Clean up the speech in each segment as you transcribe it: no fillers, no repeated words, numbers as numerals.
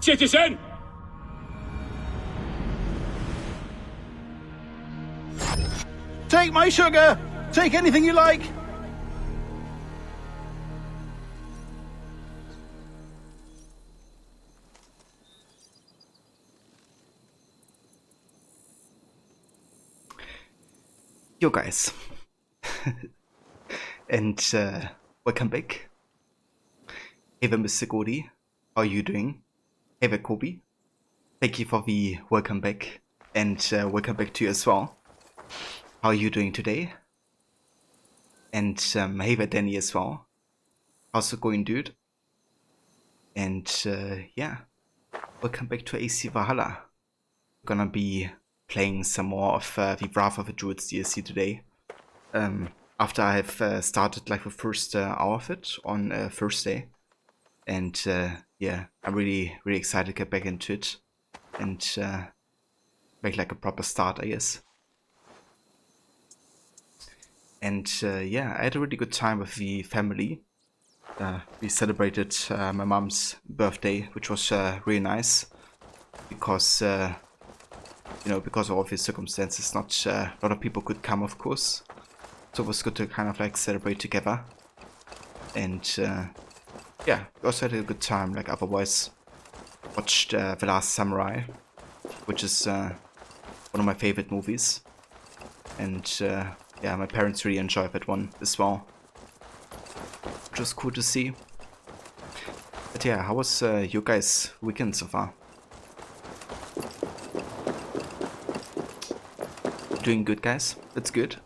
Citizen! Take my sugar! Take anything you like! Yo guys, and welcome back. Hey there, Mr. Godi, how are you doing? Hey there, Kobe. Thank you for the welcome back, and welcome back to you as well. How are you doing today? And hey there, Danny as well. How's it going, dude? And yeah, welcome back to AC Valhalla. We're gonna be playing some more of the Wrath of the Druids DLC today. After I have started like the first hour of it on Thursday, and yeah, I'm really excited to get back into it and make like a proper start, I guess. And yeah, I had a really good time with the family. We celebrated my mom's birthday, which was really nice because. You know, because of all these circumstances, not a lot of people could come, of course. So it was good to kind of like celebrate together. And yeah, we also had a good time. Like otherwise, watched The Last Samurai, which is one of my favorite movies. And yeah, my parents really enjoyed that one as well, which was cool to see. But yeah, how was your guys' weekend so far? Doing good, guys. That's good.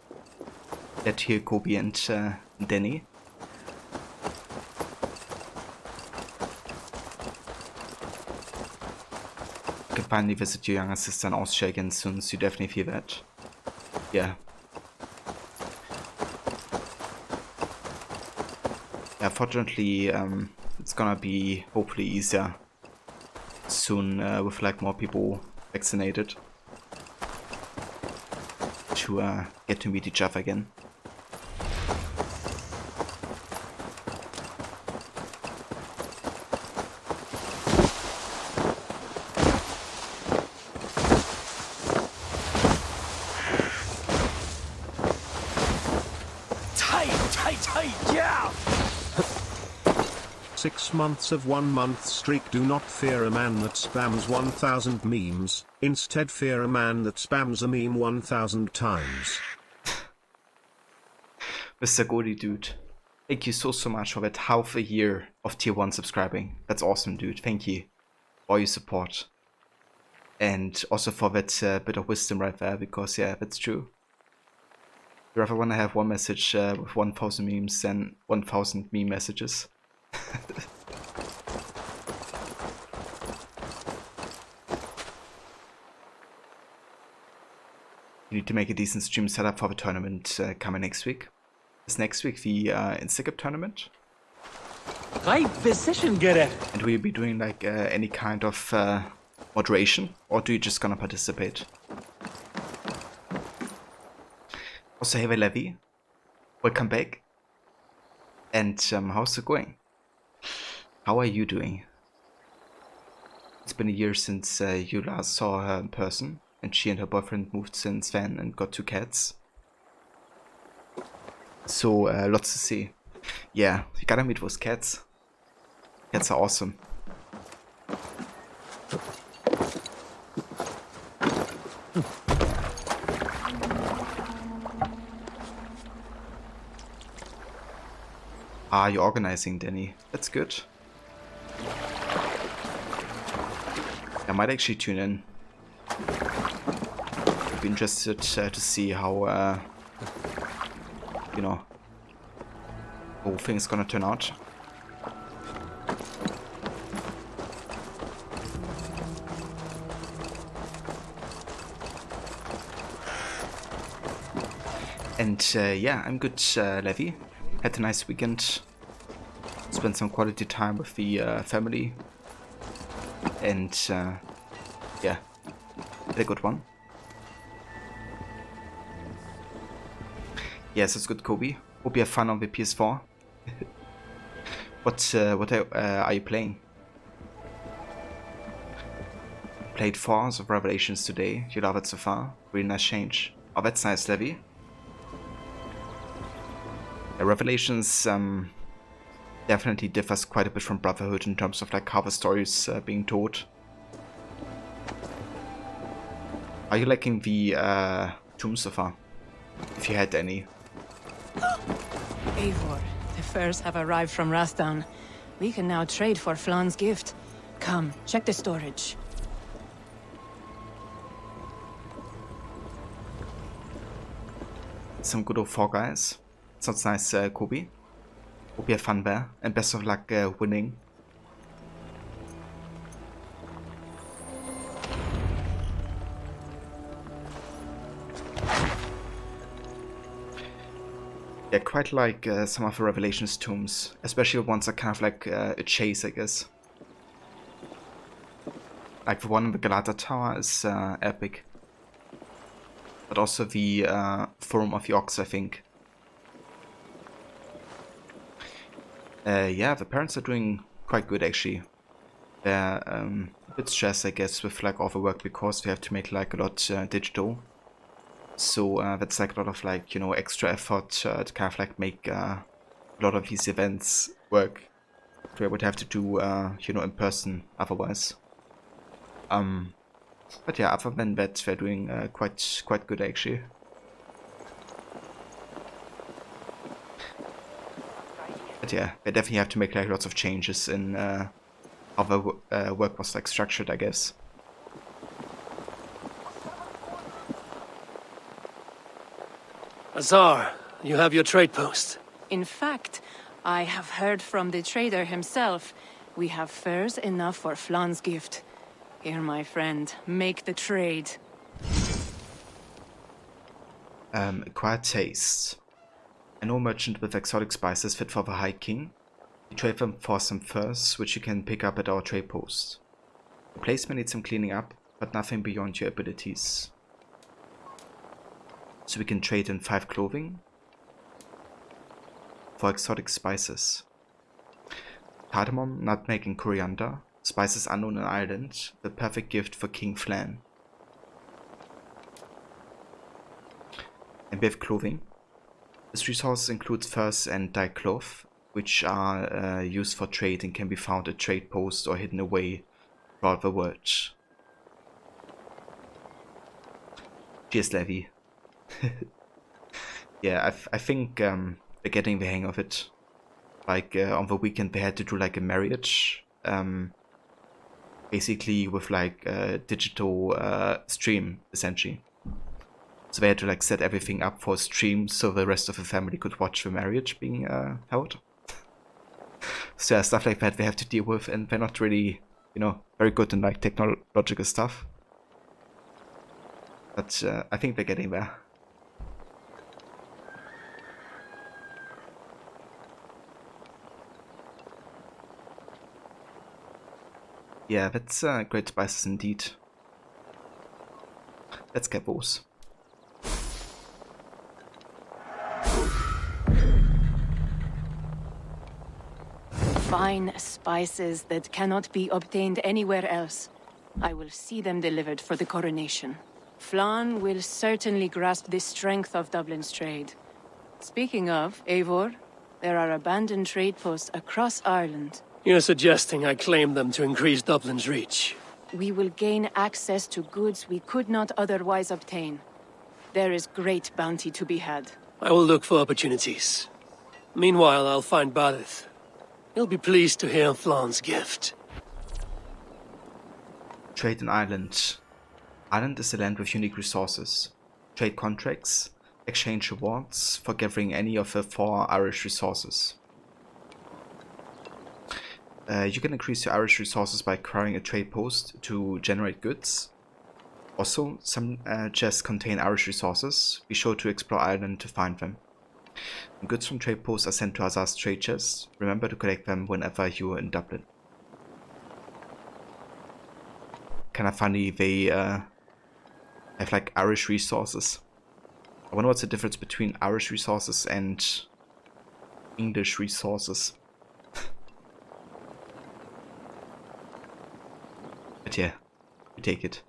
Glad to hear Kobe and Danny. You can finally visit your younger sister in Austria again soon, so you definitely feel that. Yeah. Yeah, fortunately, it's gonna be hopefully easier soon with like more people vaccinated. To get to meet each other again. Tight, yeah! 6 months of 1 month streak. Do not fear a man that spams 1000 memes, instead fear a man that spams a meme 1000 times. Mr. Godi, dude, thank you so much for that half a year of tier 1 subscribing. That's awesome, dude. Thank you for your support. And also for that bit of wisdom right there, because yeah, that's true. You rather want to have one message with 1000 memes than 1000 meme messages. You need to make a decent stream setup for the tournament coming next week. Is next week the Instagram tournament? Right position, get it! And will you be doing like any kind of moderation, or do you just gonna participate? Also, hey Levy, welcome back. And how's it going? How are you doing? It's been a year since you last saw her in person, and she and her boyfriend moved since then and got 2 cats. So lots to see. Yeah, you gotta meet those cats. Cats are awesome. Ah, you're organizing, Danny. That's good. I might actually tune in. I'd be interested to see how, you know, the whole thing is gonna turn out. And yeah, I'm good, Levy. Had a nice weekend. Spent some quality time with the family. And yeah, had a good one. Yes, it's good, Kobe. Hope you have fun on the PS4. What are you playing? played 4 hours of Revelations today. You love it so far? Really nice change. Oh, that's nice, Levy. Yeah, Revelations definitely differs quite a bit from Brotherhood in terms of like how the stories being told. Are you liking the tombs so far? If you had any. Eivor, the furs have arrived from Rathdown. We can now trade for Flan's gift. Come, check the storage. Some good old Fall Guys. Sounds nice, Kobe. Hope you have fun there, and best of luck winning. Yeah, quite like some of the Revelations tombs, especially the ones that kind of like a chase, I guess. Like the one in the Galata Tower is epic. But also the Forum of the Ox, I think. Yeah, the parents are doing quite good actually. They're a bit stressed, I guess, with like all the work because they have to make like a lot digital. So that's like a lot of like, you know, extra effort to kind of like make a lot of these events work. They would have to do, you know, in person otherwise. But yeah, other than that, they're doing quite good actually. But yeah, they definitely have to make like lots of changes in how the work was like structured, I guess. Azar, you have your trade post. In fact, I have heard from the trader himself. We have furs enough for Flan's gift. Here, my friend, make the trade. Acquired taste. I know a merchant with exotic spices fit for the High King. You trade them for some furs, which you can pick up at our trade post. The place may need some cleaning up, but nothing beyond your abilities. So we can trade in 5 clothing for exotic spices. Cardamom, nutmeg and coriander. Spices unknown in Ireland. The perfect gift for King Flan. And we have clothing. This resource includes furs and dyed cloth, which are used for trade and can be found at trade posts or hidden away throughout the world. Cheers, Levy. Yeah, I think they're getting the hang of it. Like on the weekend they had to do like a marriage, basically with like a digital stream essentially. So they had to like set everything up for a stream so the rest of the family could watch the marriage being held. So yeah, stuff like that they have to deal with, and they're not really, you know, very good in like technological stuff. But I think they're getting there. Yeah, that's great spices indeed. Let's get those. Fine spices that cannot be obtained anywhere else. I will see them delivered for the coronation. Flan will certainly grasp the strength of Dublin's trade. Speaking of, Eivor, there are abandoned trade posts across Ireland. You're suggesting I claim them to increase Dublin's reach. We will gain access to goods we could not otherwise obtain. There is great bounty to be had. I will look for opportunities. Meanwhile, I'll find Barith. He'll be pleased to hear Flan's gift. Trade in Ireland. Ireland is a land with unique resources. Trade contracts, exchange rewards for gathering any of the 4 Irish resources. You can increase your Irish resources by acquiring a trade post to generate goods. Also, some chests contain Irish resources. Be sure to explore Ireland to find them. And goods from trade posts are sent to Azar's trade chests. Remember to collect them whenever you are in Dublin. Kinda funny, they have like Irish resources. I wonder what's the difference between Irish resources and English resources. But yeah, We take it.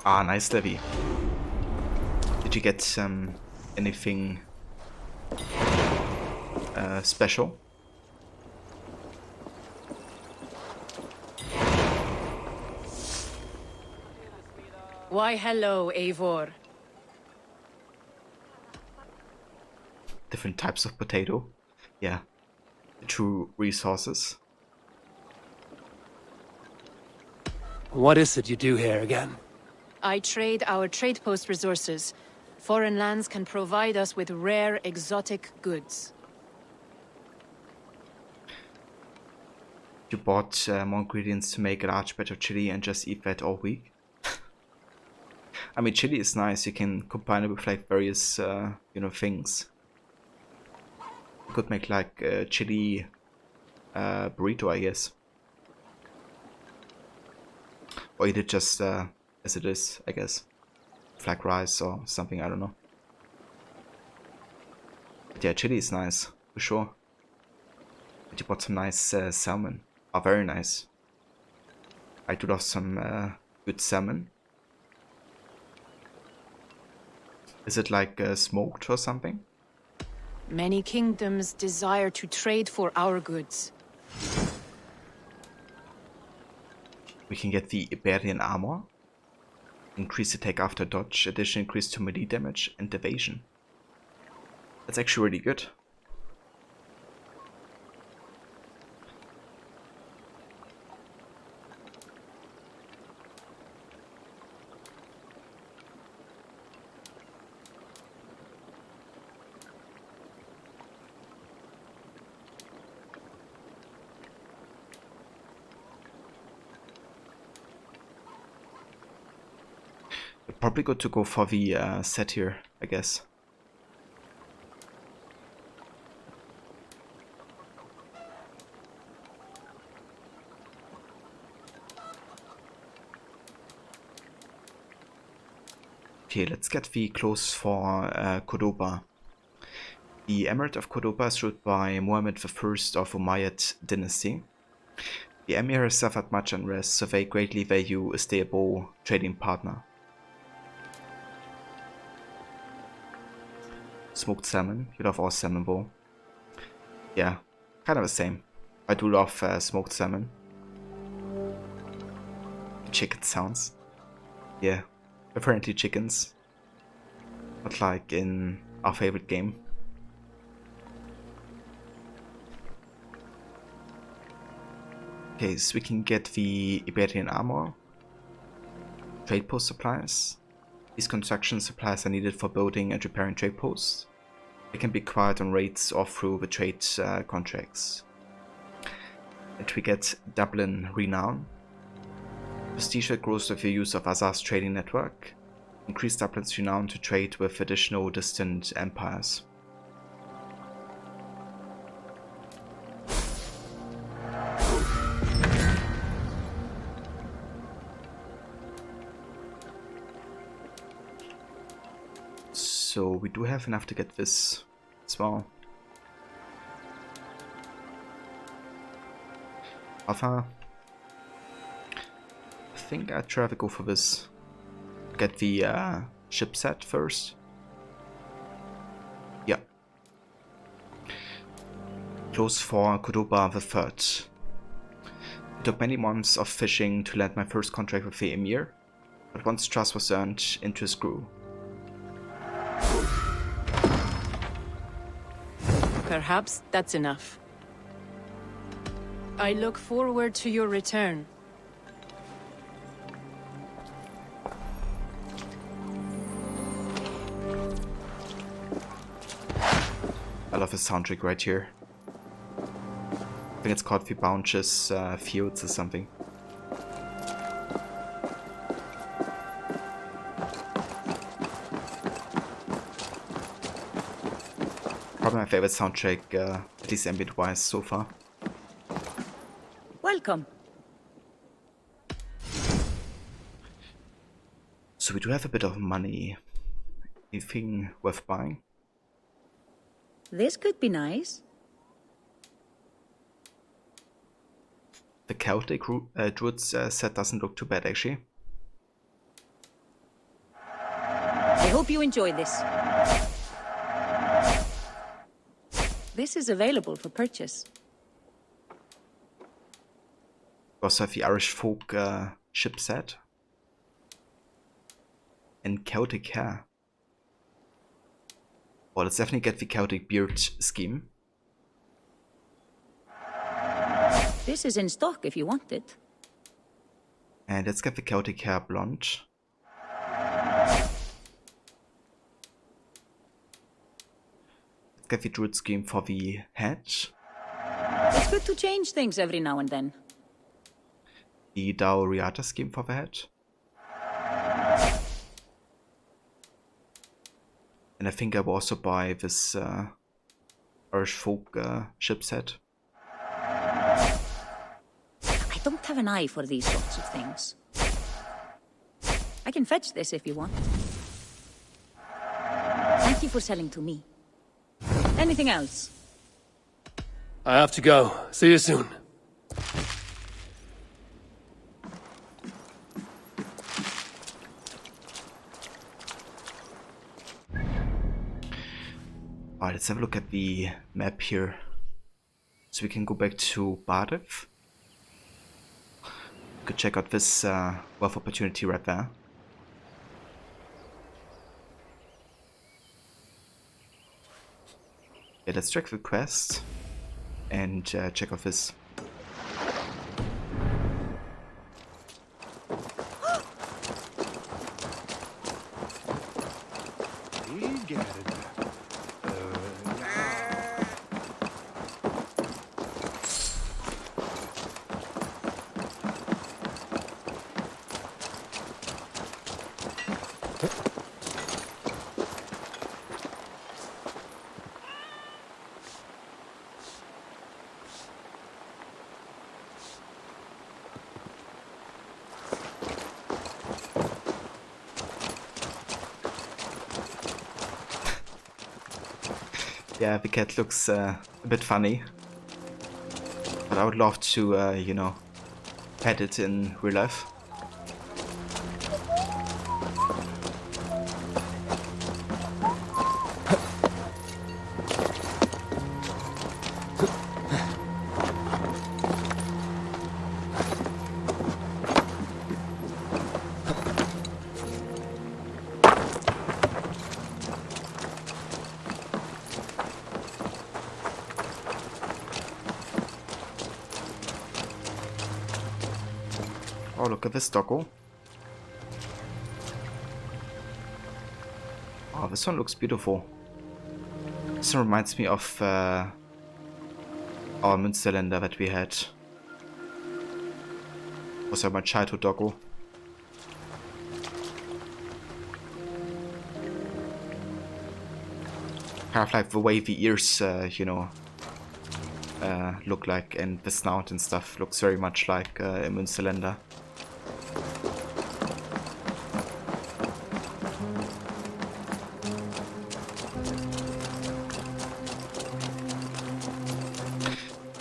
Ah, nice levy. Did you get anything special? Why, hello, Eivor. Different types of potato. Yeah. True resources. What is it you do here again? I trade our trade post resources. Foreign lands can provide us with rare, exotic goods. You bought more ingredients to make a large batch of chili and just eat that all week? I mean, chili is nice. You can combine it with like various, things. You could make like a chili burrito, I guess. Or eat it just as it is, I guess. Like rice or something, I don't know. But yeah, chili is nice, for sure. But you bought some nice salmon. Oh, very nice. I do love some good salmon. Is it like smoked or something? Many kingdoms desire to trade for our goods. We can get the Iberian armor. Increase attack after dodge, addition increase to melee damage and evasion. That's actually really good. Probably good to go for the set here, I guess. Okay, let's get the clothes for Cordoba. The Emirate of Cordoba is ruled by Muhammad I of Umayyad dynasty. The Emir has suffered much unrest, so they greatly value a stable trading partner. Smoked salmon. You love all salmon bowl. Yeah, kind of the same. I do love smoked salmon. Chicken sounds. Yeah, apparently chickens. Not like in our favorite game. Okay, so we can get the Iberian armor. Trade post supplies. These construction supplies are needed for building and repairing trade posts. They can be acquired on rates or through the trade contracts. And we get Dublin Renown. Prestige that grows with the use of Azar's trading network. Increase Dublin's renown to trade with additional distant empires. So we do have enough to get this as well. Alpha. I think I'd rather go for this. Get the ship set first. Yeah. Close for Cordoba the Third. It took many months of fishing to land my first contract with the Emir, but once trust was earned, interest grew. Perhaps that's enough. I look forward to your return. I love the soundtrack right here. I think it's called the Bounces Fields or something. Probably my favorite soundtrack, at least ambient-wise so far. Welcome. So we do have a bit of money. Anything worth buying? This could be nice. The Celtic Druids set doesn't look too bad, actually. I hope you enjoy this. This is available for purchase. We also have the Irish folk ship set. And Celtic hair. Well, let's definitely get the Celtic beard scheme. This is in stock if you want it. And let's get the Celtic hair blonde. Let's get the Druid scheme for the head. It's good to change things every now and then. The Dauriata scheme for the head. And I think I will also buy this Irish folk ship set. I don't have an eye for these sorts of things. I can fetch this if you want. Thank you for selling to me. Anything else? I have to go. See you soon. Alright, let's have a look at the map here. So we can go back to Bardev. Could check out this wealth opportunity right there. Yeah, let's check the quest and check out this. Yeah, the cat looks a bit funny. But I would love to, you know, pet it in real life. Oh, look at this doggo. Oh, this one looks beautiful. This one reminds me of our Münsterländer that we had. Also my childhood doggo. Kind of like the way the ears, you know, look like, and the snout and stuff looks very much like a Münsterländer.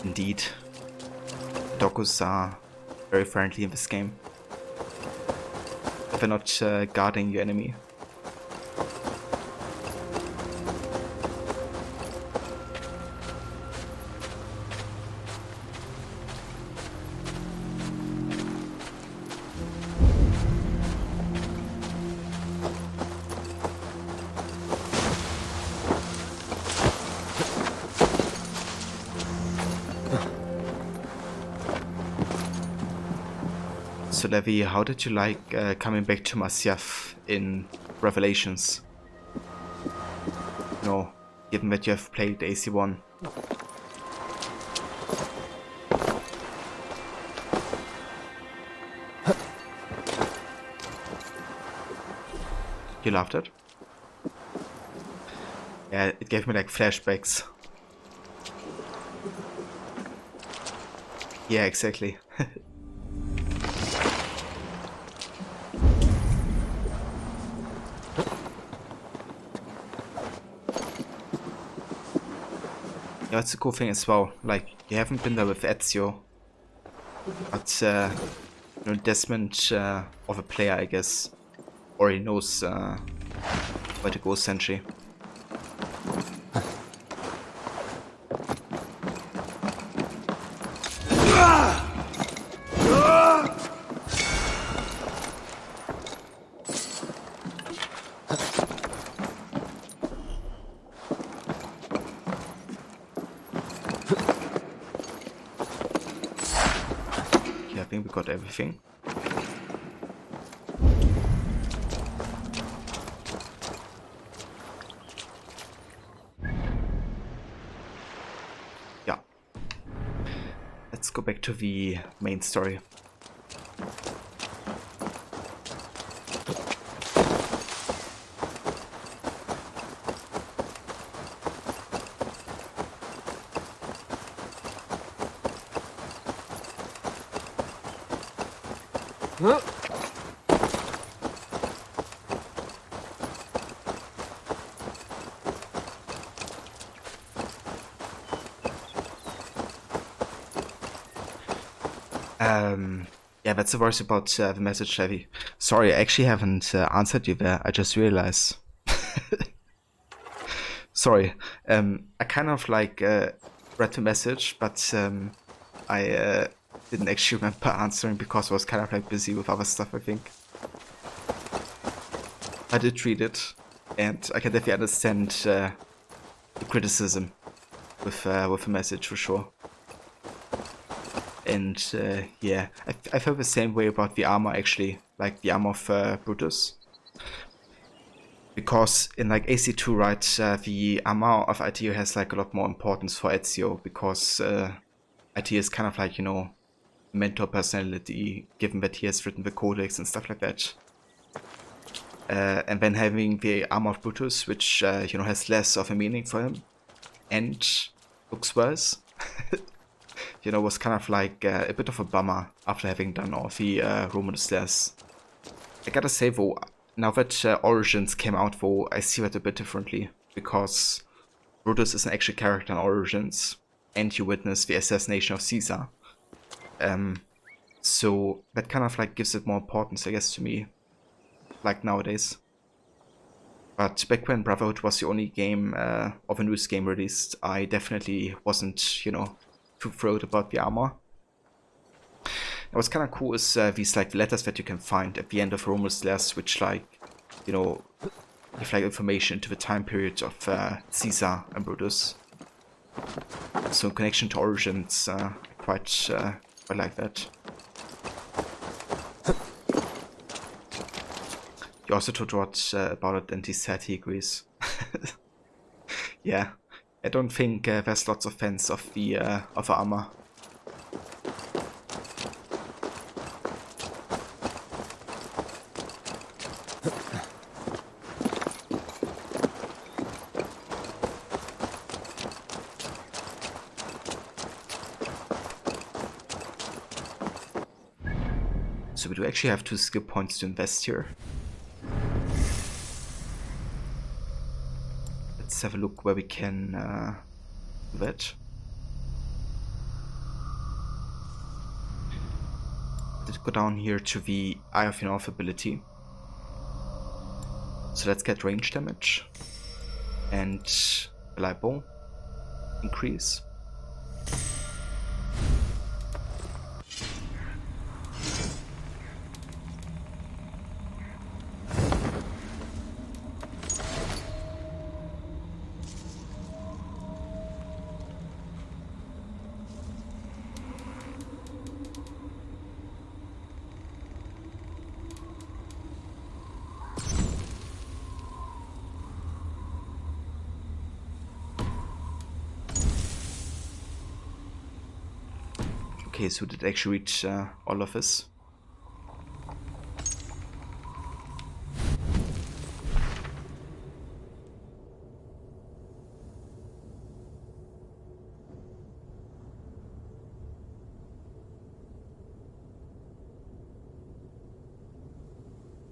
Indeed, doggos are very friendly in this game. If they're not guarding your enemy. So Levi, how did you like coming back to Masyaf in Revelations? No, given that you have played AC1. You loved it? Yeah, it gave me like flashbacks. Yeah, exactly. Yeah, it's a cool thing as well. Like, you haven't been there with Ezio, but you know, Desmond, of a player, I guess, already knows where to go essentially. Okay, I think we got everything. Yeah. Let's go back to the main story. Yeah, that's the worst about the message, Chevy. Sorry, I actually haven't answered you there. I just realized. Sorry. I kind of like read the message, but I didn't actually remember answering because I was kind of like busy with other stuff, I think. I did read it, and I can definitely understand the criticism with the message for sure. And yeah, I felt the same way about the armor actually, like the armor of Brutus. Because in like AC2, right, the armor of Aetio has like a lot more importance for Ezio, because Aetio is kind of like, you know, mentor personality, given that he has written the codex and stuff like that. And then having the armor of Brutus, which you know, has less of a meaning for him and looks worse. You know, was kind of like a bit of a bummer after having done all the Roman Slayers. I gotta say though, now that Origins came out though, I see that a bit differently, because Brutus is an actual character in Origins, and you witness the assassination of Caesar. So that kind of like gives it more importance, I guess, to me, like nowadays. But back when Brotherhood was the only game of a news game released, I definitely wasn't, you know, too thrilled about the armor. And what's kind of cool is these like letters that you can find at the end of Roman Slayers, which like, you know, give like information into the time period of Caesar and Brutus. So in connection to Origins, I quite like that. You also told Rod about it, and he said he agrees. Yeah, I don't think there's lots of fans of the armor. So we do actually have 2 skill points to invest here. Let's have a look where we can do that. Let's go down here to the Eye of the North ability. So let's get range damage and reliable increase. Okay, so did actually reach all of us.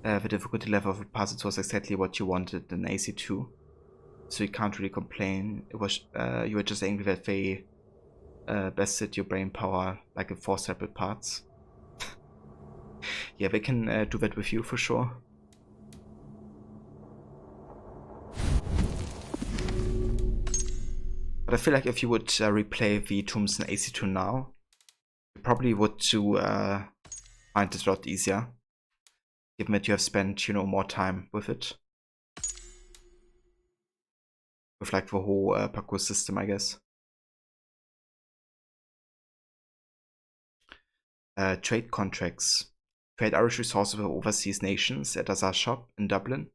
The difficulty level of the puzzles was exactly what you wanted in AC2. so you can't really complain. It was you were just angry that they bested your brain power like in 4 separate parts. Yeah, they can do that with you for sure. But I feel like if you would replay the Tombs in AC2 now, you probably would to find it a lot easier, given that you have spent, you know, more time with it. With like the whole parkour system, I guess. Trade contracts. Trade Irish resources with overseas nations at Azar shop in Dublin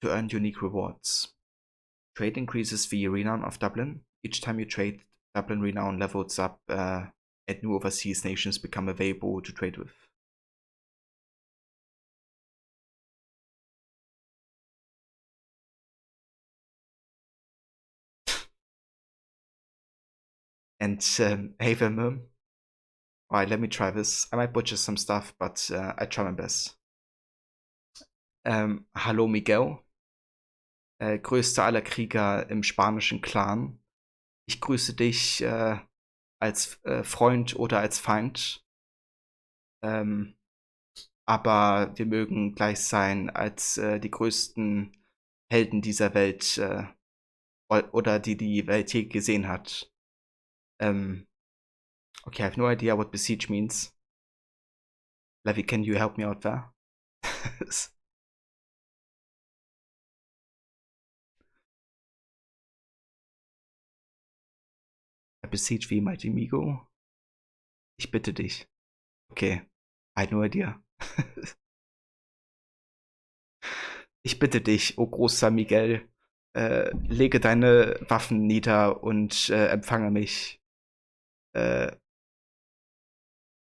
to earn unique rewards. Trade increases the renown of Dublin. Each time you trade, Dublin renown levels up and new overseas nations become available to trade with. And hey Vermum, alright, let me try this. I might butcher some stuff, but I try my best. Hallo Miguel, größter aller Krieger im spanischen Clan. Ich grüße dich als Freund oder als Feind. Aber wir mögen gleich sein als die größten Helden dieser Welt oder die Welt je gesehen hat. Okay, I have no idea what besiege means. Levi, can you help me out there? Besiege wie Mighty Migo? Ich bitte dich. Okay, I had no idea. Ich bitte dich, oh großer Miguel, lege deine Waffen nieder und empfange mich.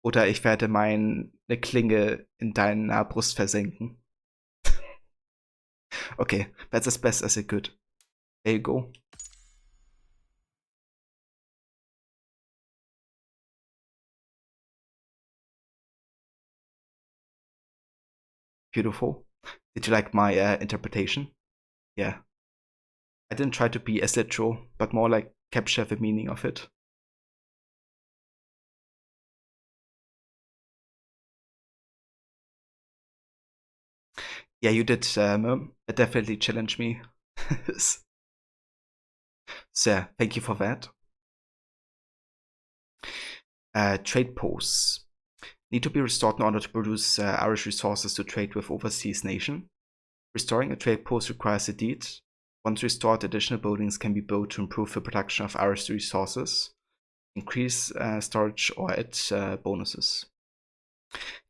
Oder ich werde meine Klinge in deiner Brust versenken. Okay, that's as best as it could. There you go. Beautiful. Did you like my interpretation? Yeah. I didn't try to be as literal, but more like capture the meaning of it. Yeah, you did, it definitely challenged me. So yeah, thank you for that. Trade posts need to be restored in order to produce Irish resources to trade with overseas nation. Restoring a trade post requires a deed. Once restored, additional buildings can be built to improve the production of Irish resources, increase storage, or add bonuses.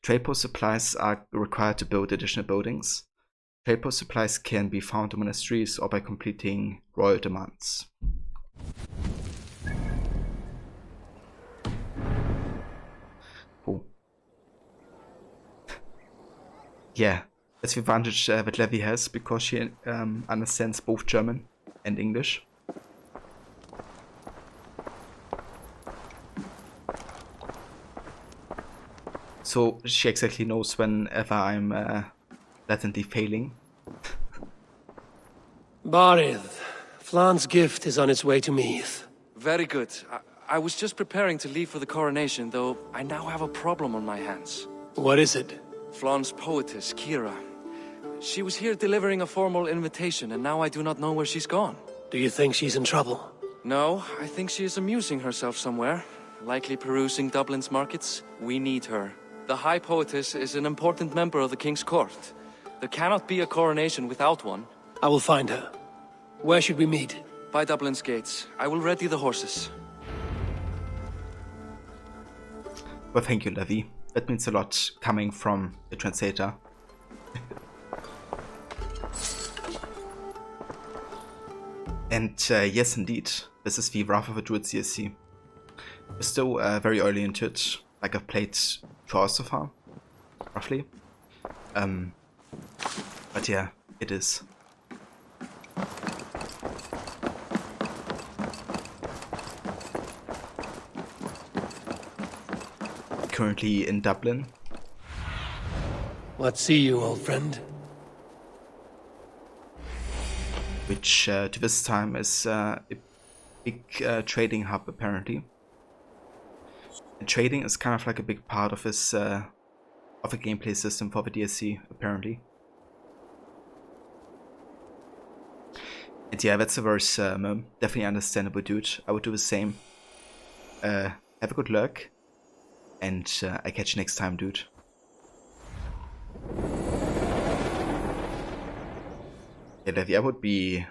Trade post supplies are required to build additional buildings. Trade post supplies can be found in monasteries or by completing royal demands. Cool. Yeah, that's the advantage that Levi has, because she understands both German and English. So she exactly knows whenever I'm latently failing. Barith, Flan's gift is on its way to Meath. Very good. I was just preparing to leave for the coronation, though I now have a problem on my hands. What is it? Flan's poetess, Kira. She was here delivering a formal invitation, and now I do not know where she's gone. Do you think she's in trouble? No, I think she is amusing herself somewhere. Likely perusing Dublin's markets. We need her. The High Poetess is an important member of the King's Court. There cannot be a coronation without one. I will find her. Where should we meet? By Dublin's gates. I will ready the horses. Well, thank you, Levi. That means a lot coming from a translator. And yes, indeed, this is the Wrath of the Druids CSC. We're still very early into it. Like, I've played 2 hours so far, roughly. But yeah, it is. Currently in Dublin. What see you, old friend? which to this time is a big trading hub apparently. And trading is kind of like a big part of this of a gameplay system for the DLC apparently. And yeah, that's a very definitely understandable, dude. I would do the same. Have a good luck, and I catch you next time, dude. Yeah, Levi, I would be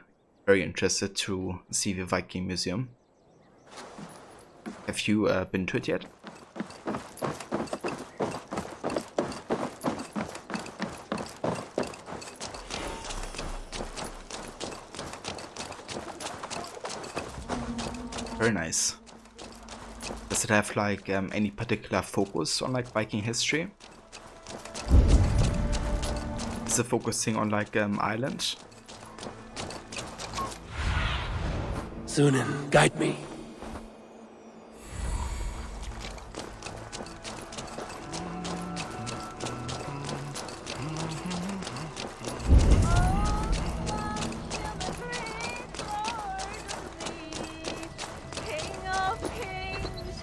very interested to see the Viking Museum. Have you been to it yet? Very nice. Does it have like any particular focus on like Viking history? Is it focusing on like Ireland? Sunan, guide me. King of kings,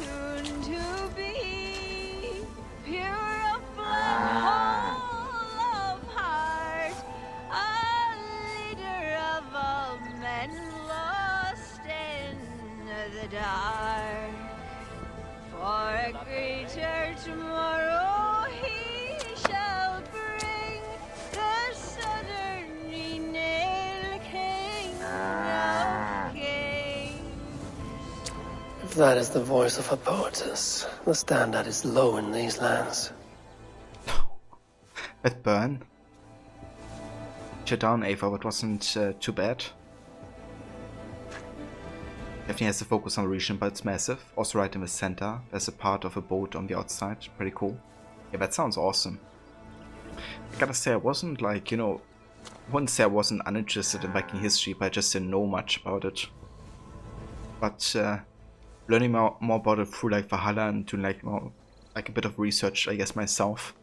soon to be, pure of blood, whole of heart, a leader of all men lost in the dark. For a greater tomorrow he shall bring the southern nail king of kings. If that is the voice of a poetess, the standard is low in these lands. That burn. Shut down, Ava, but wasn't too bad. Definitely has to focus on the region, but it's massive. Also right in the center, there's a part of a boat on the outside. Pretty cool. Yeah, that sounds awesome. I gotta say, I wasn't like, you know, I wouldn't say I wasn't uninterested in Viking history, but I just didn't know much about it. But learning more about it through like Valhalla and doing like more, like a bit of research, I guess, myself.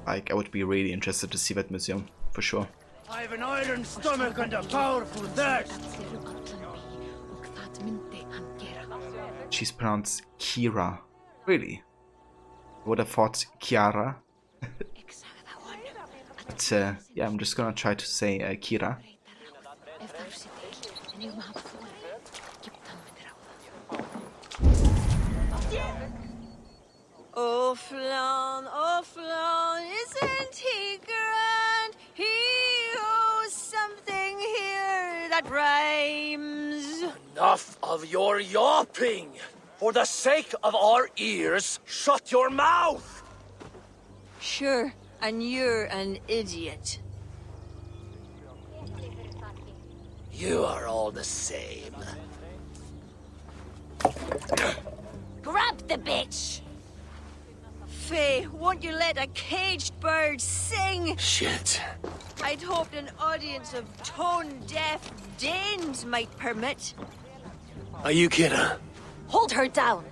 Like, I would be really interested to see that museum, for sure. I have an iron stomach and a powerful thirst. She's pronounced Kira. Really? I would have thought Kiara. But yeah, I'm just gonna try to say Kira. Oh Flan, isn't he grand? He owes something here that rhymes. Enough of your yawping! For the sake of our ears, shut your mouth! Sure, and you're an idiot. You are all the same. Grab the bitch! Faye, won't you let a caged bird sing? Shit. I'd hoped an audience of tone-deaf Danes might permit. Are you Kira? Hold her down!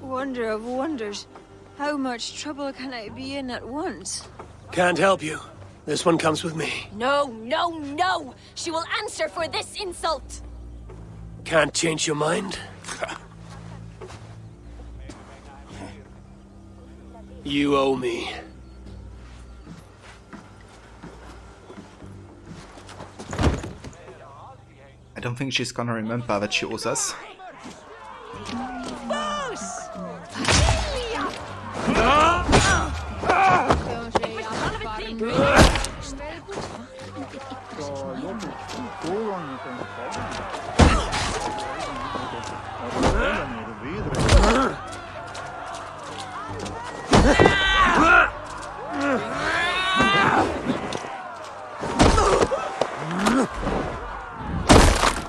Wonder of wonders. How much trouble can I be in at once? Can't help you. This one comes with me. No! She will answer for this insult! Can't change your mind? You owe me. I don't think she's gonna remember that she owes us.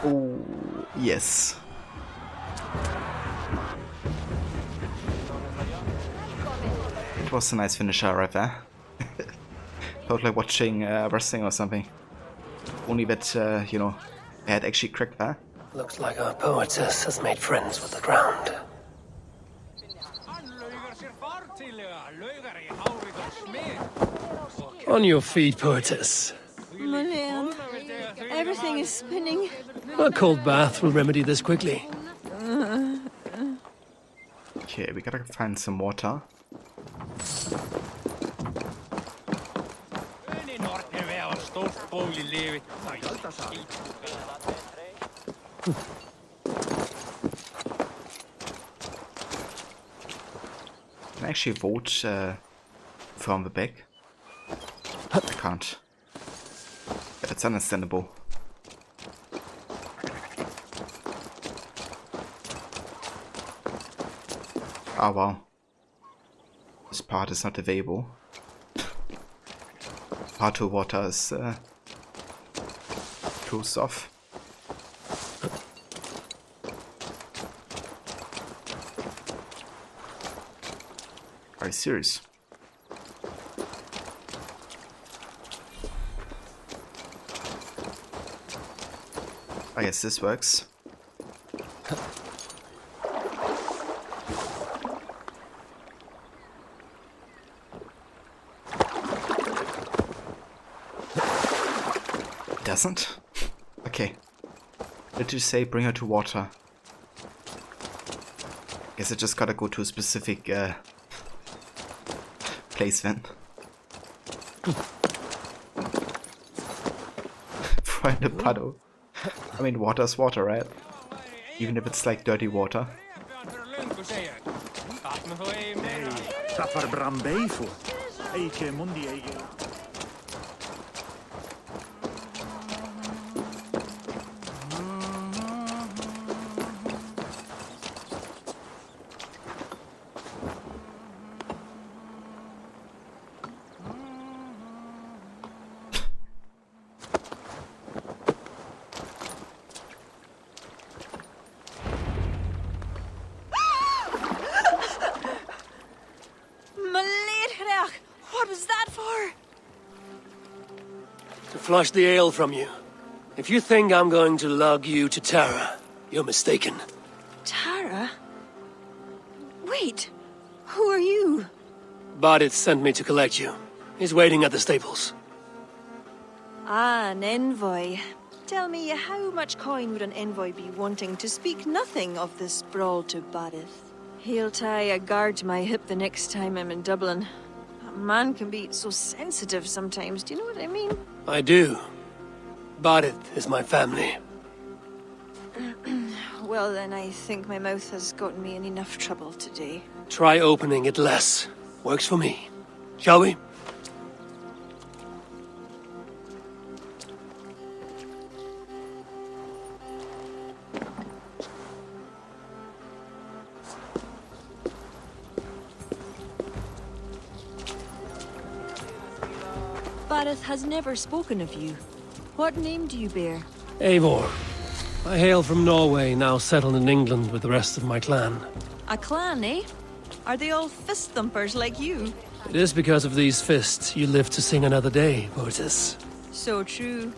Oh, yes. It was a nice finisher right there. Felt like watching wrestling or something. Only that, you know, I had actually cracked that. Looks like our poetess has made friends with the ground. On your feet, poetess. Malin. Everything is spinning. A cold bath will remedy this quickly. Okay, we gotta find some water. Can I actually vote from the back? I can't. But it's understandable. Oh wow. This part is not available. Part 2 water is closed off. Are you serious? I guess this works. Doesn't? Okay. Did you say bring her to water? Guess I just gotta go to a specific place then. Find a puddle. I mean, water's water, right? Even if it's like dirty water. What was that for? To flush the ale from you. If you think I'm going to lug you to Tara, you're mistaken. Tara? Wait, who are you? Bardith sent me to collect you. He's waiting at the stables. Ah, an envoy. Tell me, how much coin would an envoy be wanting to speak nothing of this brawl to Bardith? He'll tie a guard to my hip the next time I'm in Dublin. A man can be so sensitive sometimes, do you know what I mean? I do. Bardith is my family. Well then, I think my mouth has gotten me in enough trouble today. Try opening it less. Works for me. Shall we? Bardith has never spoken of you. What name do you bear? Eivor. I hail from Norway, now settled in England with the rest of my clan. A clan, eh? Are they all fist thumpers like you? It is because of these fists you live to sing another day, Vortis. So true.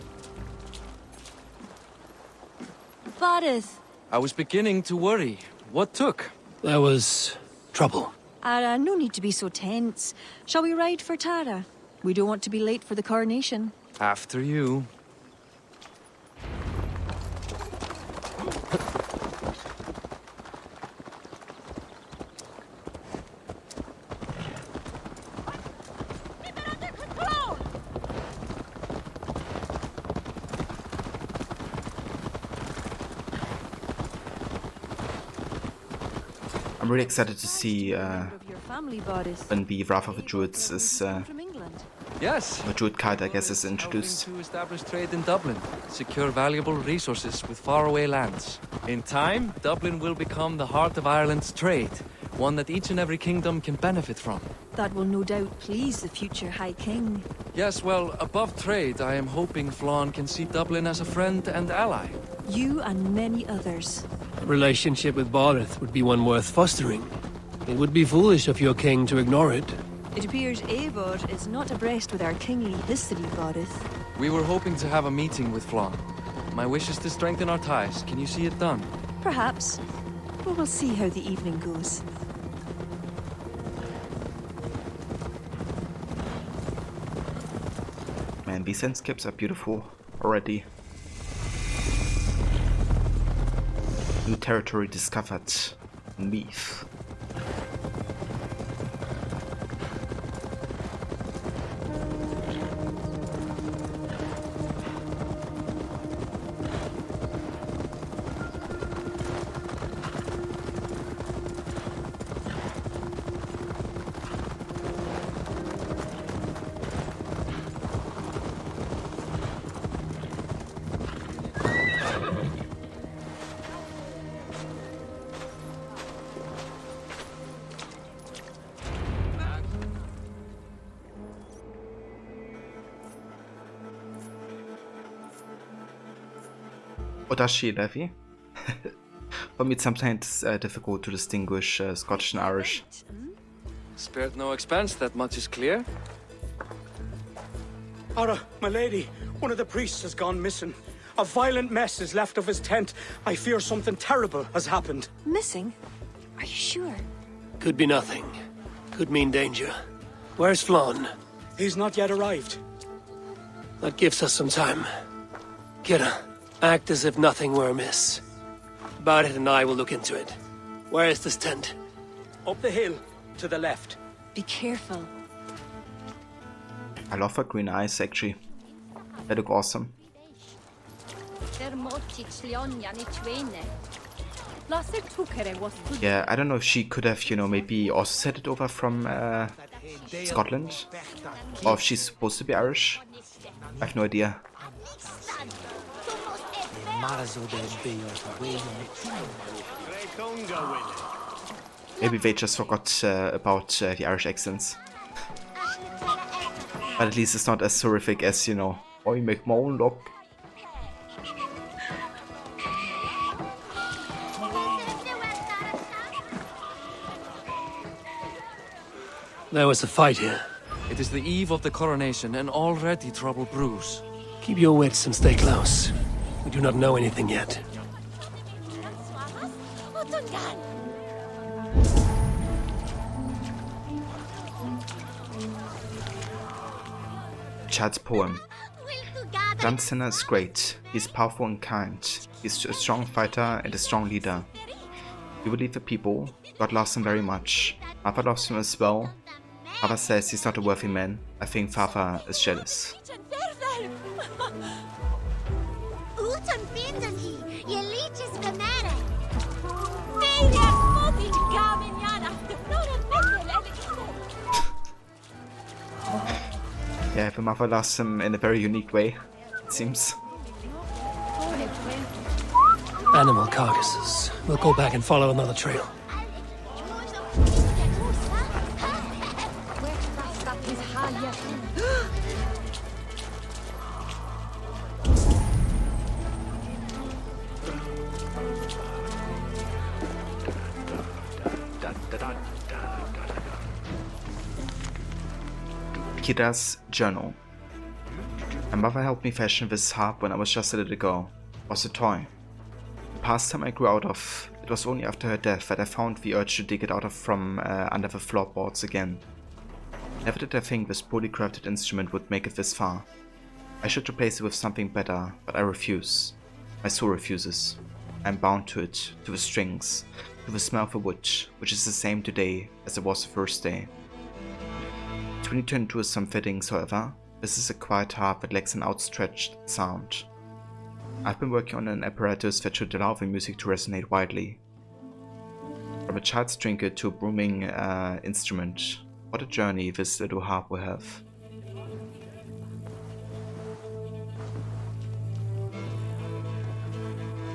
Bardith. I was beginning to worry. What took? There was trouble. No need to be so tense. Shall we ride for Tara? We don't want to be late for the coronation. After you. I'm really excited to see when the Wrath of the Druids is Yes. the Druid card, I guess, is introduced. To establish trade in Dublin, secure valuable resources with faraway lands. In time, Dublin will become the heart of Ireland's trade, one that each and every kingdom can benefit from. That will no doubt please the future High King. Yes, well, above trade, I am hoping Flann can see Dublin as a friend and ally. You and many others. A relationship with Bardith would be one worth fostering. It would be foolish of your king to ignore it. It appears Eivor is not abreast with our kingly history, Bardith. We were hoping to have a meeting with Flann. My wish is to strengthen our ties. Can you see it done? Perhaps. But we'll see how the evening goes. Man, these landscapes are beautiful already. New territory discovered. Meath. Or does she, Levy? For me, it's sometimes difficult to distinguish Scottish and Irish. Spared no expense, that much is clear. Ara, my lady, one of the priests has gone missing. A violent mess is left of his tent. I fear something terrible has happened. Missing? Are you sure? Could be nothing. Could mean danger. Where's Flann? He's not yet arrived. That gives us some time. Kira, act as if nothing were amiss. Barrett and I will look into it. Where is this tent? Up the hill, to the left. Be careful. I love her green eyes, actually. They look awesome. Yeah, I don't know if she could have, you know, maybe also set it over from Scotland. Or if she's supposed to be Irish. I have no idea. Maybe they just forgot about the Irish accents. But at least it's not as horrific as, you know, Oi make my own look. There was a fight here. It is the eve of the coronation, and already trouble brews. Keep your wits and stay close. We do not know anything yet. Chad's poem. Dunstan is great. He's powerful and kind. He's a strong fighter and a strong leader. You believe the people. God loves him very much. Mother loves him as well. Father says he's not a worthy man. I think Father is jealous. Yeah, the mother loves him in a very unique way, it seems. Animal carcasses. We'll go back and follow another trail. Kira's journal. My mother helped me fashion this harp when I was just a little girl. It was a toy. The pastime I grew out of. It was only after her death that I found the urge to dig it out of from under the floorboards again. Never did I think this poorly crafted instrument would make it this far. I should replace it with something better, but I refuse. My soul refuses. I am bound to it, to the strings, to the smell of the wood, which is the same today as it was the first day. 2022 is some fittings, however. This is a quiet harp that lacks an outstretched sound. I've been working on an apparatus that should allow the music to resonate widely. From a child's trinket to a booming instrument, what a journey this little harp will have.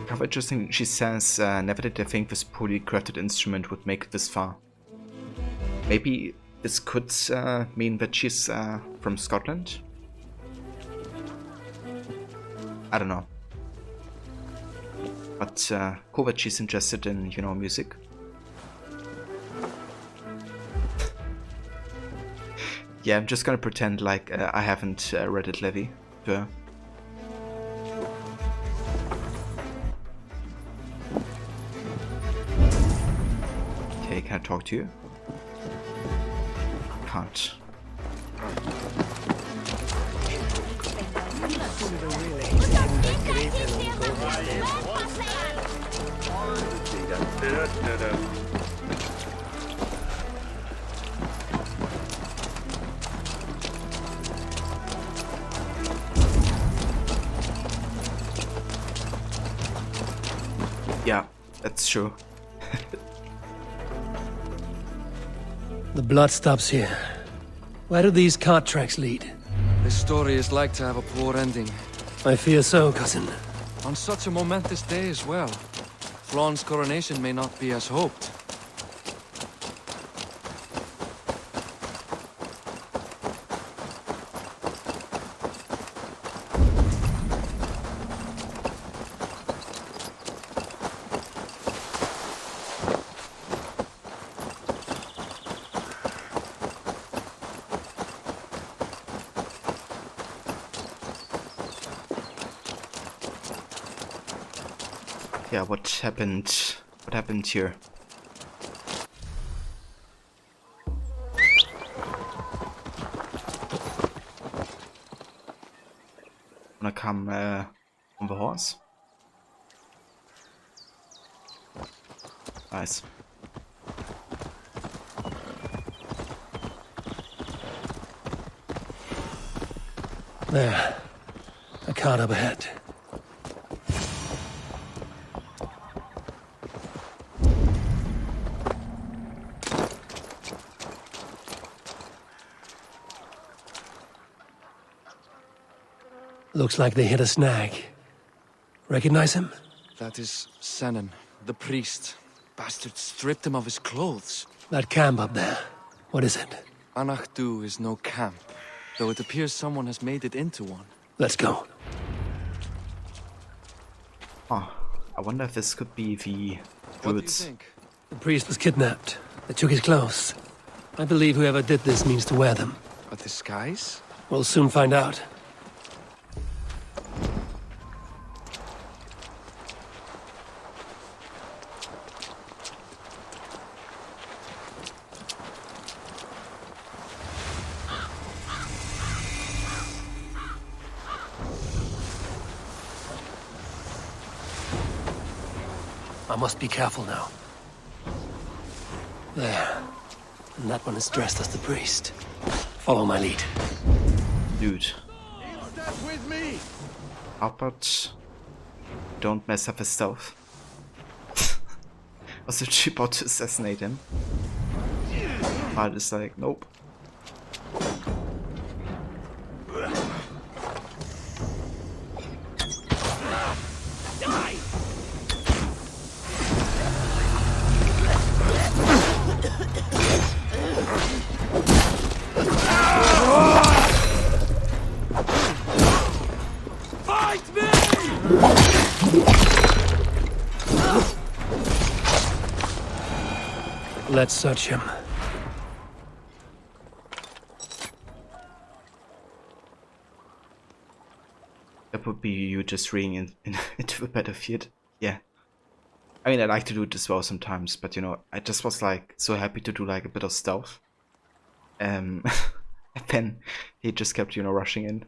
How interesting, she says, never did I think this poorly crafted instrument would make it this far. Maybe this could mean that she's from Scotland? I don't know. But cool that she's interested in, you know, music. Yeah, I'm just gonna pretend like I haven't read it, Levy, to her. Okay, can I talk to you? Can't. Yeah, that's true. The blood stops here. Where do these cart tracks lead? This story is like to have a poor ending. I fear so, cousin. On such a momentous day as well. Flaun's coronation may not be as hoped. Yeah, what happened? What happened here? Wanna come on the horse? Nice. There. A cart up ahead. Looks like they hit a snag. Recognize him? That is Senan, the priest. Bastards stripped him of his clothes. That camp up there. What is it? Anachdu is no camp, though it appears someone has made it into one. Let's go. Oh, I wonder if this could be the What do you Druids. think? The priest was kidnapped. They took his clothes. I believe whoever did this means to wear them. A disguise? We'll soon find out. I must be careful now. There. And that one is dressed as the priest. Follow my lead. Dude, With me! how about don't mess up his stealth? Was literally about to assassinate him. But it's like, nope. Fight me! Let's search him. That would be you just reading into the battlefield. Yeah. I mean, I like to do it as well sometimes, but you know, I just was like so happy to do like a bit of stealth. And then he just kept, you know, rushing in.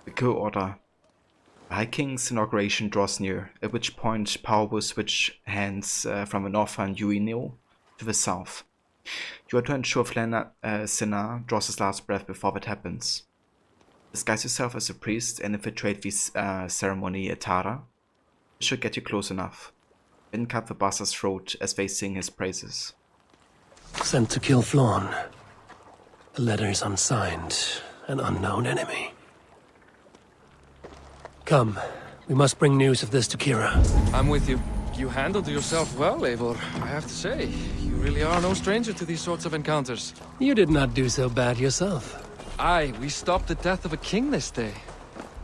The coup order. The High King's inauguration draws near, at which point power will switch hands from the northern Uinil to the south. You are to ensure Senna draws his last breath before that happens. Disguise yourself as a priest and infiltrate the ceremony at Tara. This should get you close enough. Then cut the bastard's throat as they sing his praises. Sent to kill Flaun. The letter is unsigned. An unknown enemy. Come. We must bring news of this to Kira. I'm with you. You handled yourself well, Eivor, I have to say. You really are no stranger to these sorts of encounters. You did not do so bad yourself. Aye, we stopped the death of a king this day.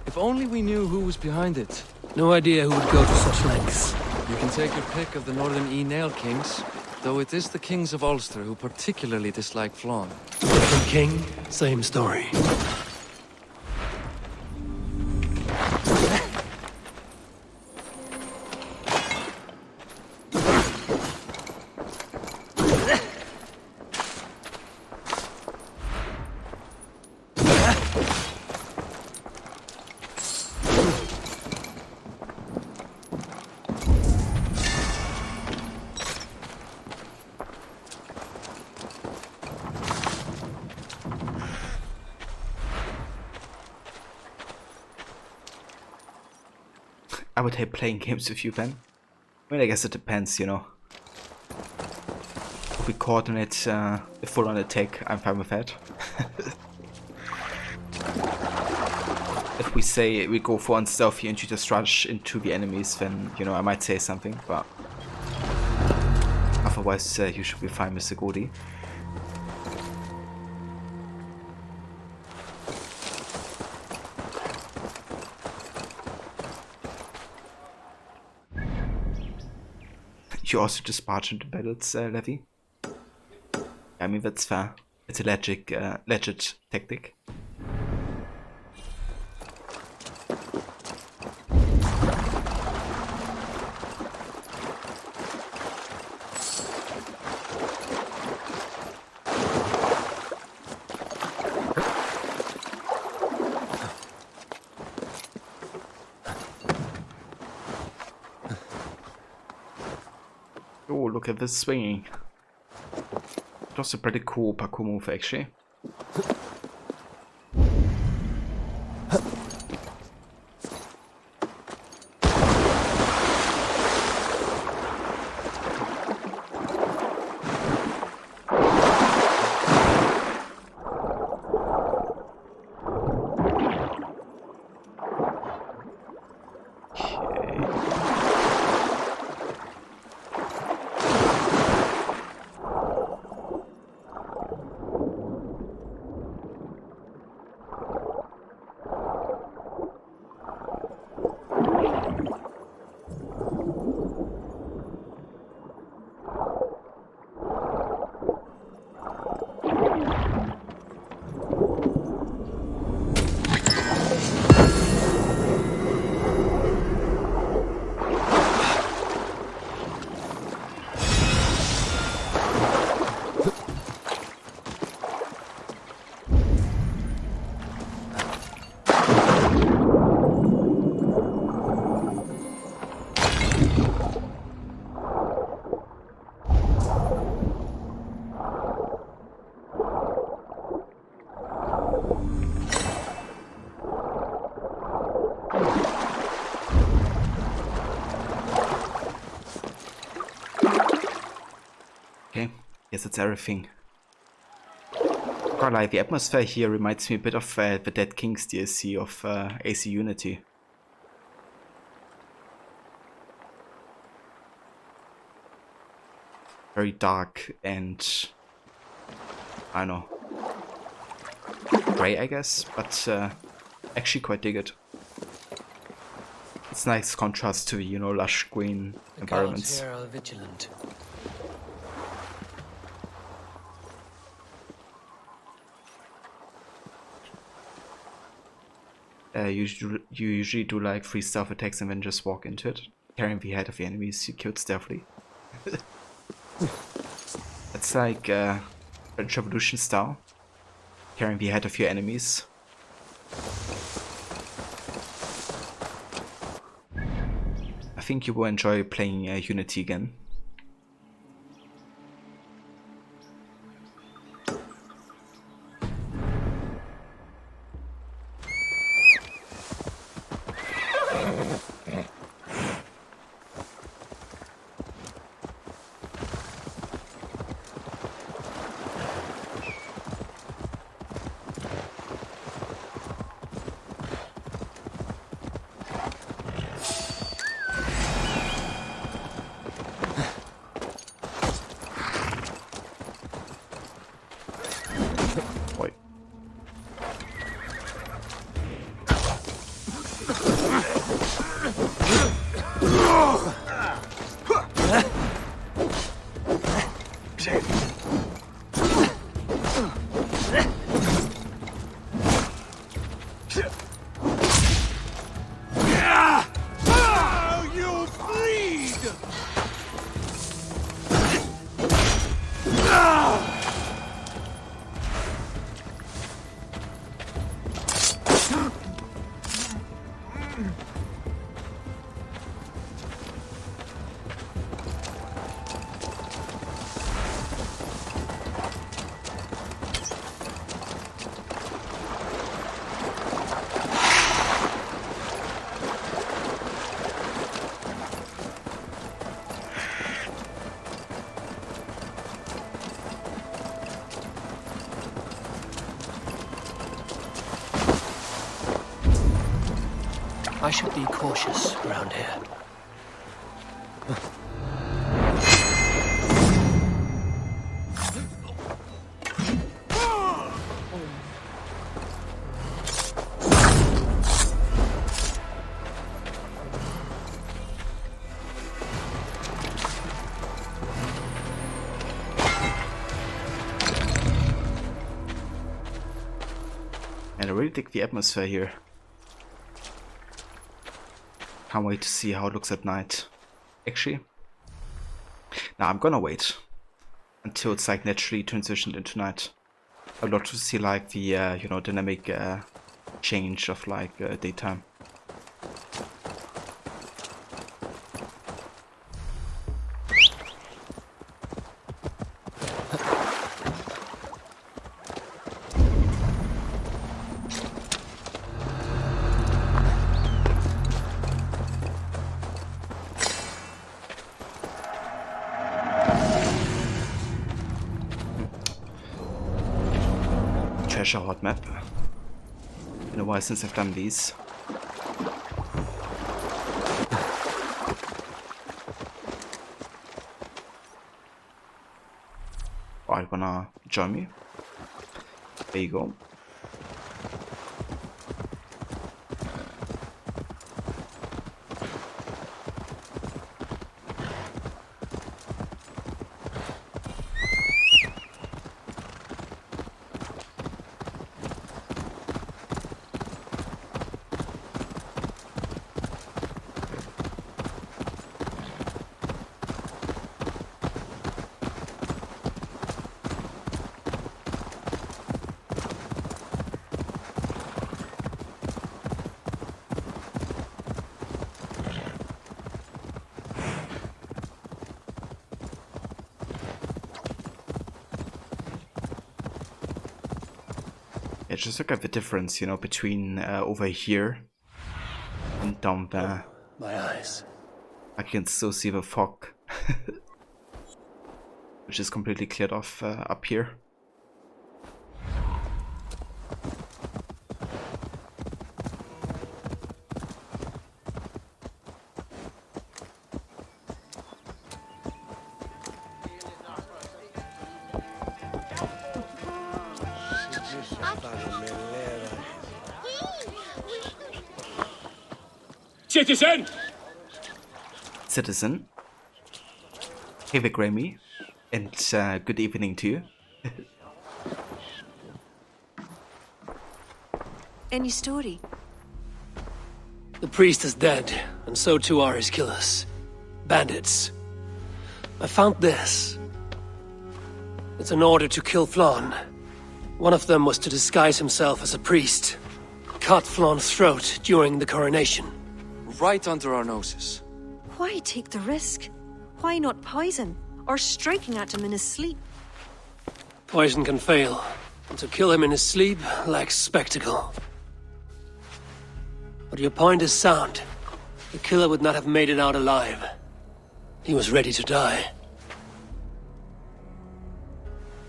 If only we knew who was behind it. No idea who would go to such lengths. You can take your pick of the Northern E-Nail kings, though it is the kings of Ulster who particularly dislike Flaun. Different king, same story. I would hate playing games with you, Ben. I mean, I guess it depends, you know. If we coordinate a full-on attack, I'm fine with that. If we say we go for unstealthy and you just rush into the enemies, then, you know, I might say something, but otherwise you should be fine, Mr. Goody. You also just barge into battles, Levy? I mean, that's fair. It's a legit tactic. Oh, look at this swinging. It was a pretty cool parkour move, actually. Okay, yes, that's everything. Can't lie, the atmosphere here reminds me a bit of the Dead Kings DLC of AC Unity. Very dark and, I don't know, grey, I guess, but actually quite dig it. It's nice contrast to the, you know, lush green environments. Here are vigilant. You usually do like 3 stealth attacks and then just walk into it, carrying the head of the enemies you killed stealthily. It's like French Revolution style, carrying the head of your enemies. I think you will enjoy playing Unity again. I should be cautious around here. And I really dig the atmosphere here. Can't wait to see how it looks at night. Actually, now I'm gonna wait until it's like naturally transitioned into night. I'd love to see like the you know, dynamic change of like daytime. Treasure hot map. Been a while since I've done these. Alright, wanna join me? There you go. Yeah, just look at the difference, you know, between over here and down there. My eyes. I can still see the fog, which is completely cleared off up here. Citizen! Citizen. Hey there, Grammy. And good evening to you. Any story? The priest is dead, and so too are his killers. Bandits. I found this. It's an order to kill Flan. One of them was to disguise himself as a priest. Cut Flan's throat during the coronation. Right under our noses. Why take the risk? Why not poison? Or striking at him in his sleep? Poison can fail, and to kill him in his sleep lacks spectacle. But your point is sound. The killer would not have made it out alive. He was ready to die.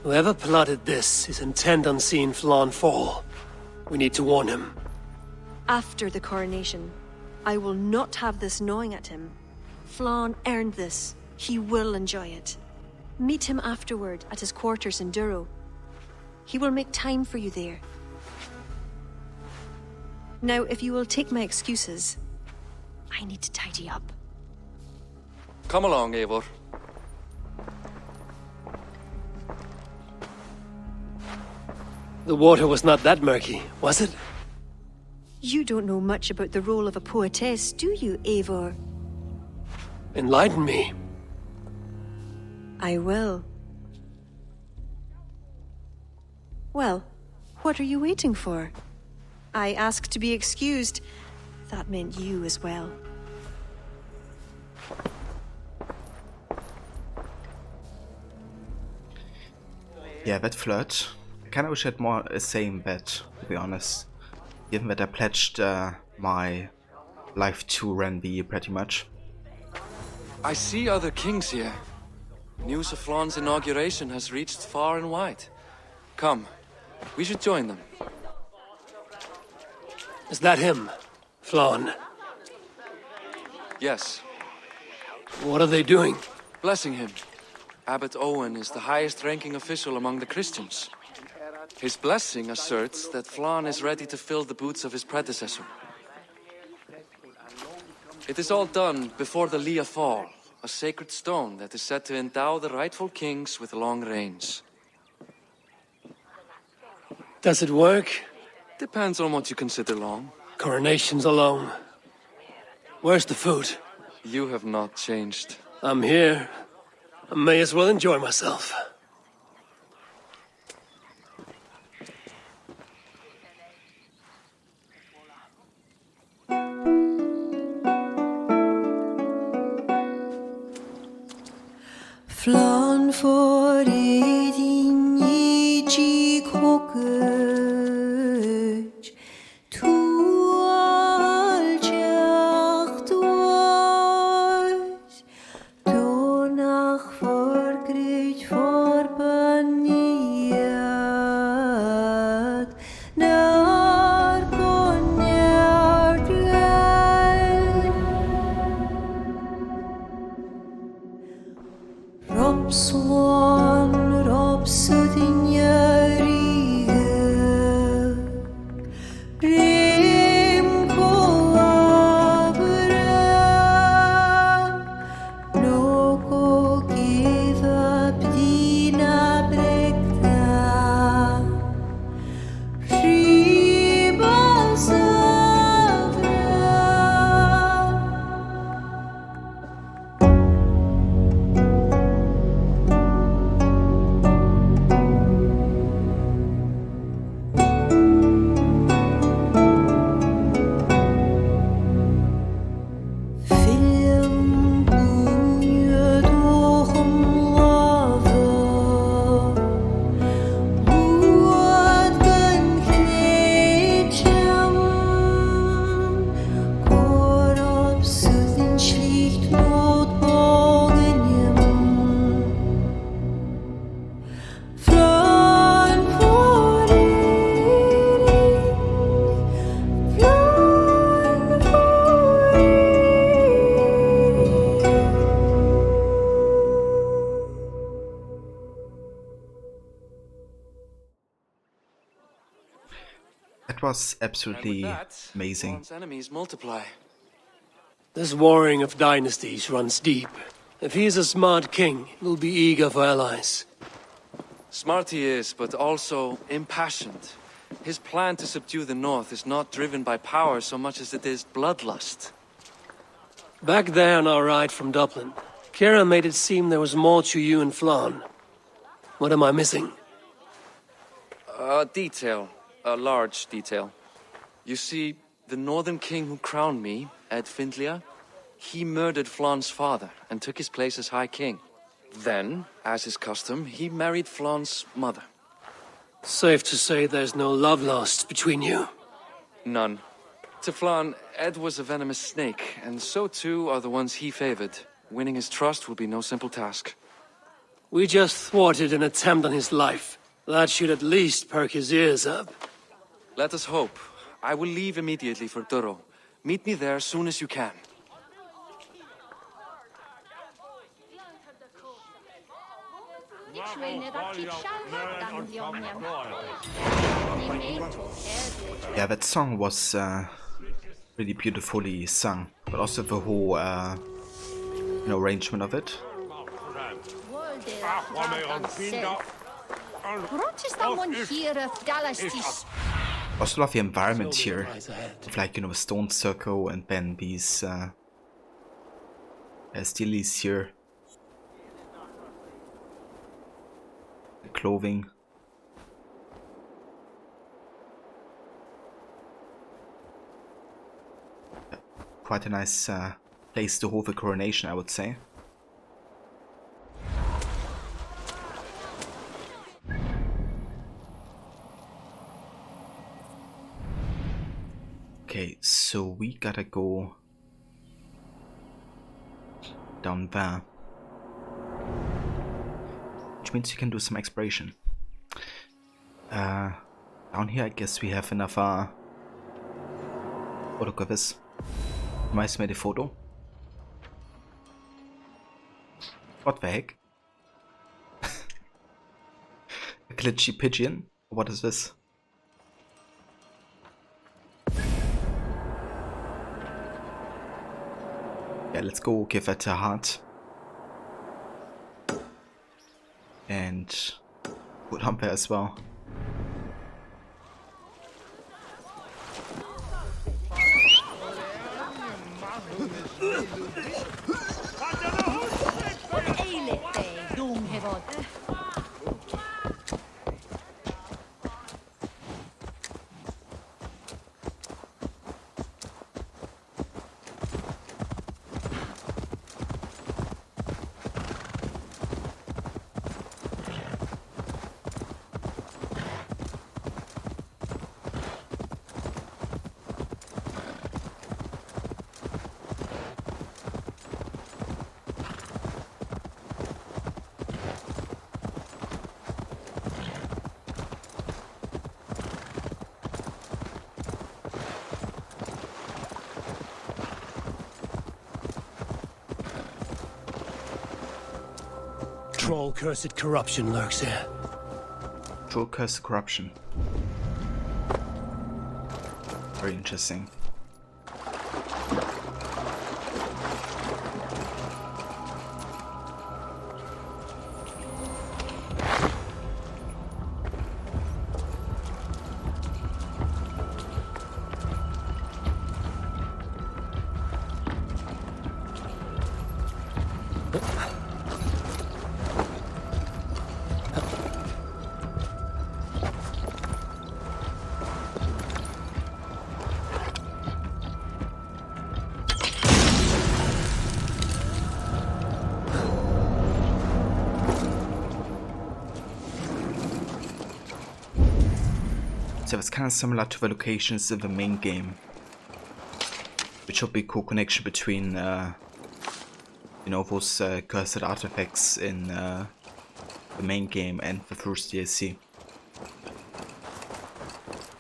Whoever plotted this is intent on seeing Flan fall. We need to warn him. After the coronation, I will not have this gnawing at him. Flan earned this. He will enjoy it. Meet him afterward at his quarters in Duro. He will make time for you there. Now, if you will take my excuses, I need to tidy up. Come along, Eivor. The water was not that murky, was it? You don't know much about the role of a poetess, do you, Eivor? Enlighten me. I will. Well, what are you waiting for? I asked to be excused. That meant you as well. Yeah, that flirt. I kinda wish I had more a say in that, to be honest. Given that I pledged my life to Ranby pretty much. I see other kings here. News of Flan's inauguration has reached far and wide. Come, we should join them. Is that him? Flan? Yes, What are they doing? blessing him. Abbot Owen is the highest-ranking official among the Christians. His blessing asserts that Flann is ready to fill the boots of his predecessor. It is all done before the Lia Fall, a sacred stone that is said to endow the rightful kings with long reigns. Does it work? Depends on what you consider long. Coronations alone. Where's the food? You have not changed. I'm here. I may as well enjoy myself. Flan for din i kokøj tu aljacht was du nach forgrit forbaniat nar konjart Robswan, Robsudin Yariga Rim Koabra No go give up Dina Brekta Ribasavra Film bunje dochem lava Buat gan knetjam Korop sudin schlicht not bogenjem Flan for Flan for That was And with absolutely that, amazing. Flan's enemies multiply. This warring of dynasties runs deep. If he is a smart king, he'll be eager for allies. Smart he is, but also impassioned. His plan to subdue the north is not driven by power so much as it is bloodlust. Back there on our ride from Dublin, Kira made it seem there was more to you and Flann. What am I missing? A detail. A large detail. You see, the northern king who crowned me, Ed Findlia, he murdered Flann's father and took his place as High King. Then, as is custom, he married Flann's mother. Safe to say there's no love lost between you. None. To Flann, Ed was a venomous snake, and so too are the ones he favored. Winning his trust will be no simple task. We just thwarted an attempt on his life. That should at least perk his ears up. Let us hope. I will leave immediately for Durro. Meet me there as soon as you can. Yeah, that song was really beautifully sung, but also the whole arrangement of it. Also love the environment here, with like a stone circle and then these stilies here, the clothing. Quite a nice place to hold the coronation, I would say. Okay, so we gotta go down there, which means you can do some exploration. Down here I guess we have another... Oh, look at this. Nice made a photo. What the heck? A glitchy pigeon? What is this? Yeah, let's go give it a heart. And put on there as well. Troll cursed corruption lurks here. Troll cursed corruption. Very interesting. So it's kind of similar to the locations in the main game, which would be a cool connection between, you know, those cursed artifacts in the main game and the first DLC.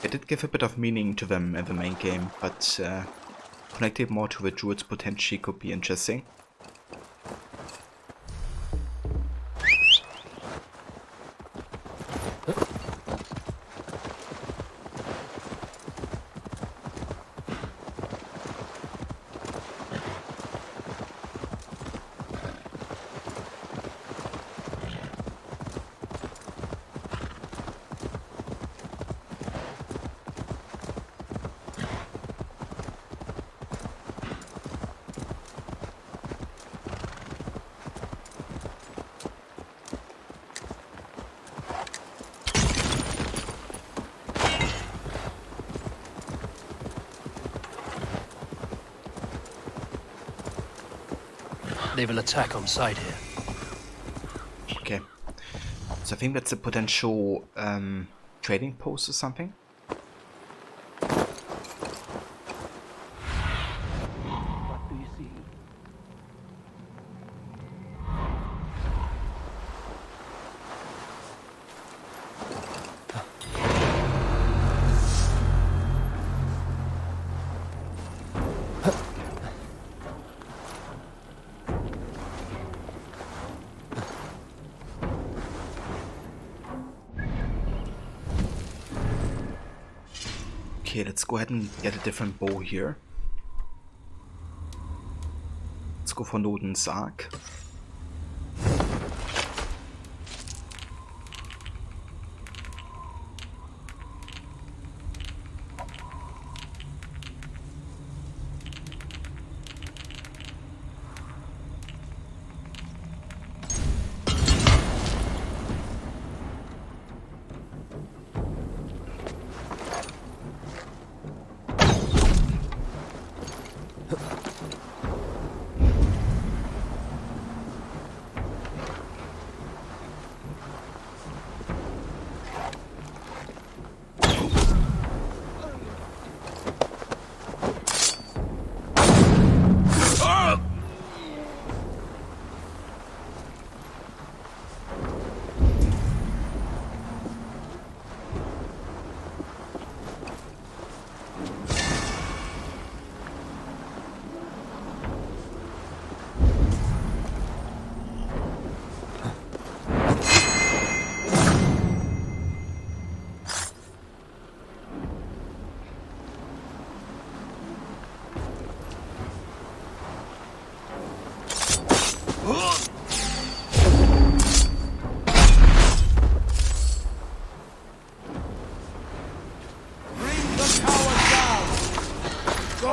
It did give a bit of meaning to them in the main game, but connecting more to the Druids potentially could be interesting. They will attack on sight here. Okay. So I think that's a potential trading post or something. What do you see? Okay, let's go ahead and get a different bow here. Let's go for Nodens Arc.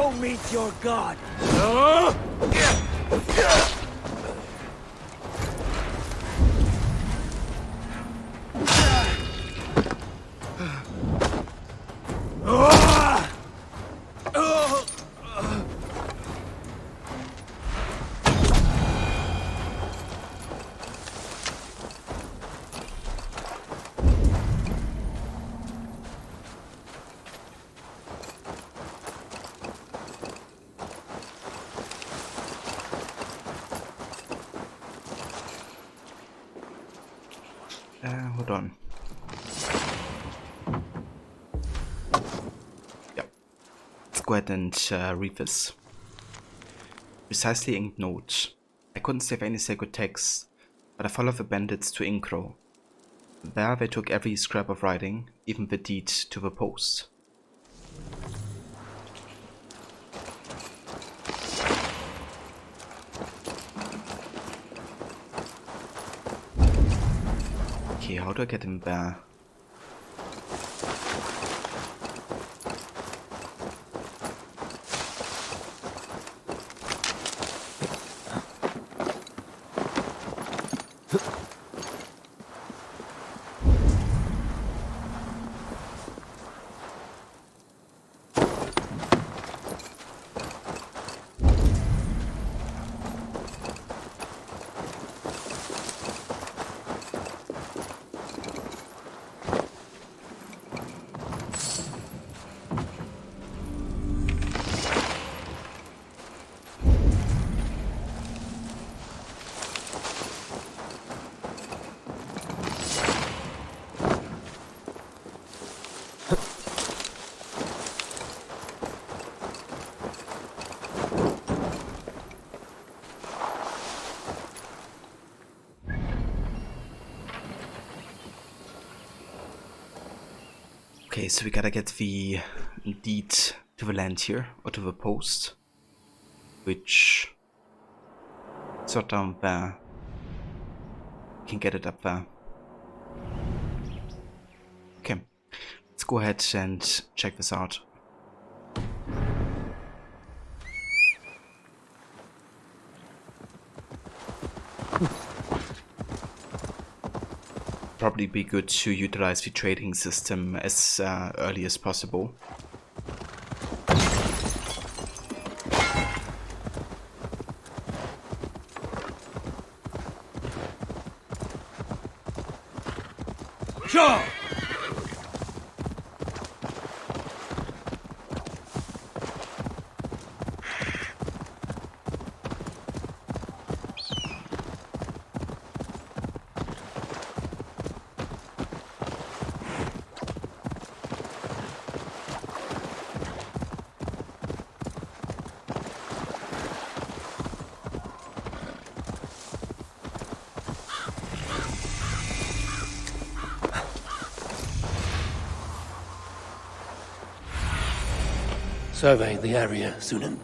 Go meet your god. Hold on. Yep. Let's go ahead and read this. Precisely inked note. I couldn't save any sacred text, but I followed the bandits to Inkro. There they took every scrap of writing, even the deed to the post. Okay, how do I get him there? Okay, so we gotta get the deed to the land here, or to the post, which is not down there. We can get it up there. Okay, let's go ahead and check this out. Probably be good to utilize the trading system as early as possible. Sure. Survey the area, Sunan.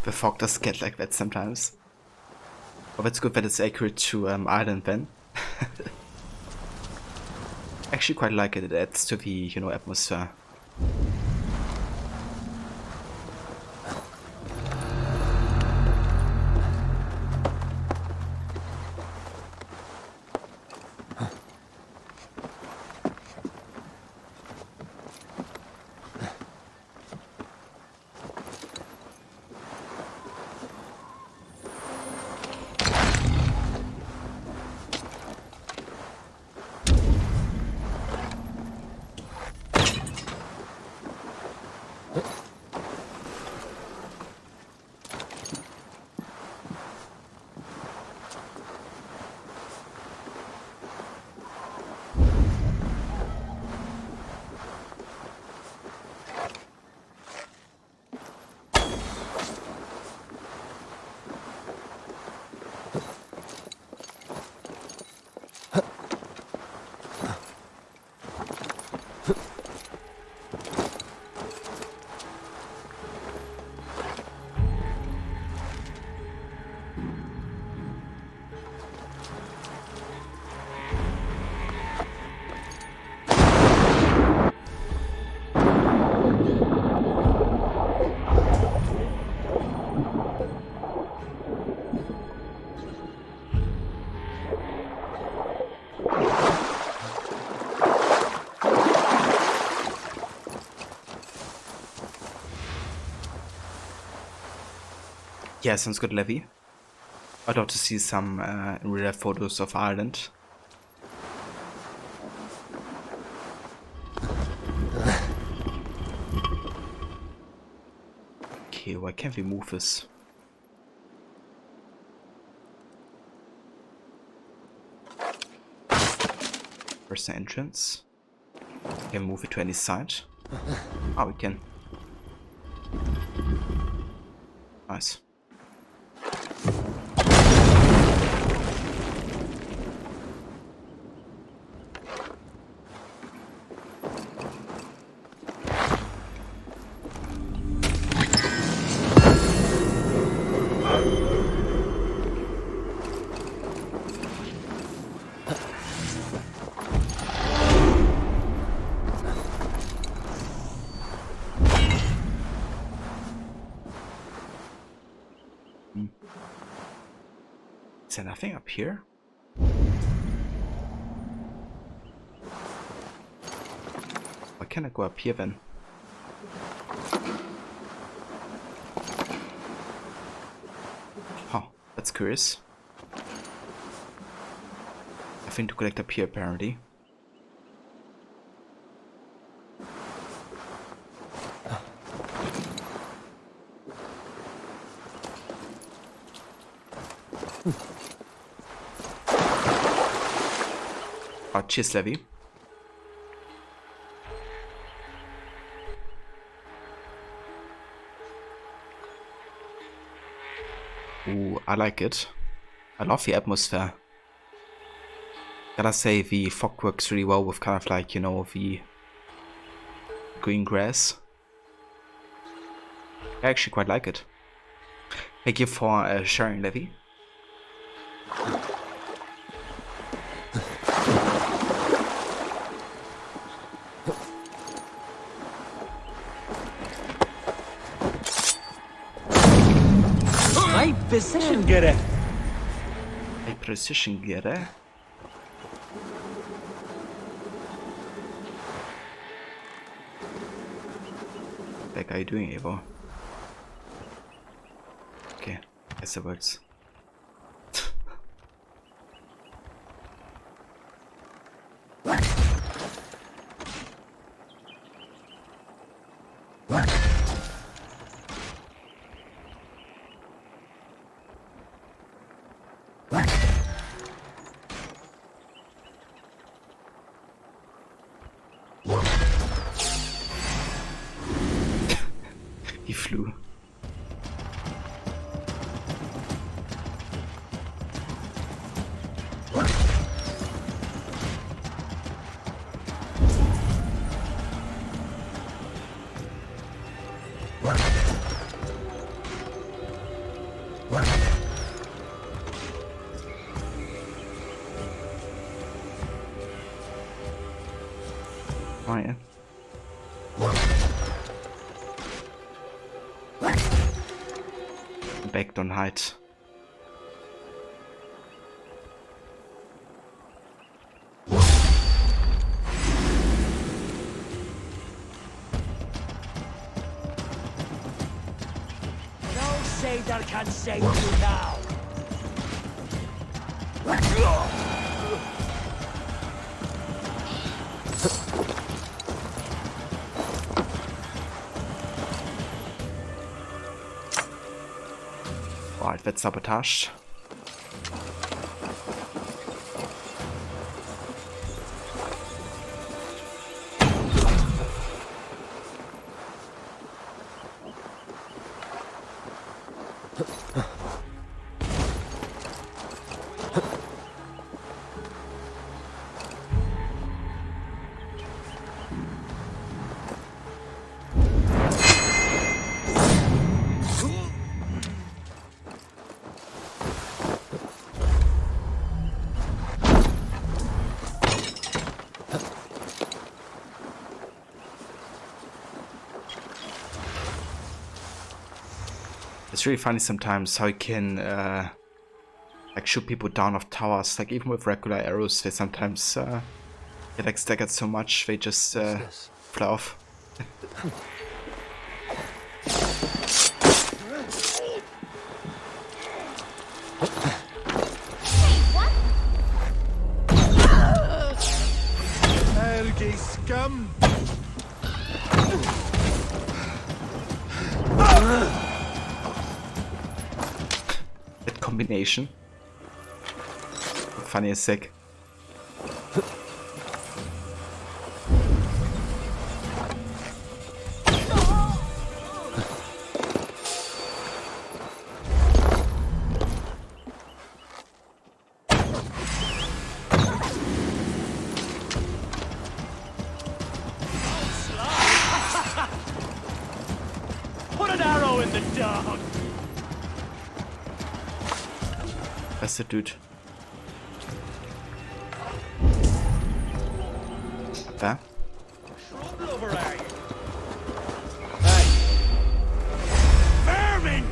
The fog does get like that sometimes. Oh, that's good that it's accurate to Ireland then. Actually quite like it, it adds to the, you know, atmosphere. Yeah, sounds good, Levy. I'd love to see some real life photos of Ireland. Okay, why can't we move this? Where's the entrance? Can we move it to any side? Oh, we can. Nice. Is there nothing up here? Why can't I go up here then? Huh, that's curious. Nothing to collect up here apparently. Oh, cheers, Levy. Ooh, I like it. I love the atmosphere. Gotta say, the fog works really well with kind of like, you know, the green grass. I actually quite like it. Thank you for sharing, Levy. Precision getter. A precision getter. What the heck are you doing, Evo? Okay, guess it works. He flew. Right. Back, don't hide. No satyr can save you now. Boah, ich werd sabotaged. It's really funny sometimes how you can like shoot people down off towers. Like even with regular arrows, they sometimes get like staggered so much they just fly off. Ergi scum! That combination. Funny as sick. Put an arrow in the dog! That's the dude. There. Shrub lover, are you? Hey! Vermin!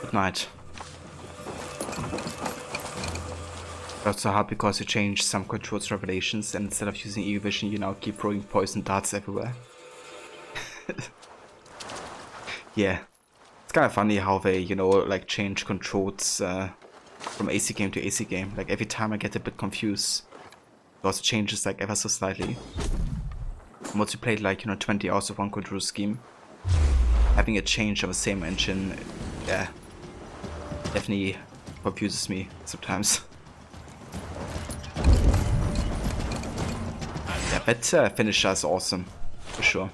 Good night. That's so hard because you changed some controls revelations, and instead of using E-Vision you now keep throwing poison darts everywhere. Yeah. It's kind of funny how they, you know, like change controls from AC game to AC game. Like every time I get a bit confused. Because it changes like ever so slightly. Once you played like, you know, 20 hours of one control scheme, having a change of the same engine, yeah, definitely confuses me sometimes. Yeah, that finisher is awesome, for sure.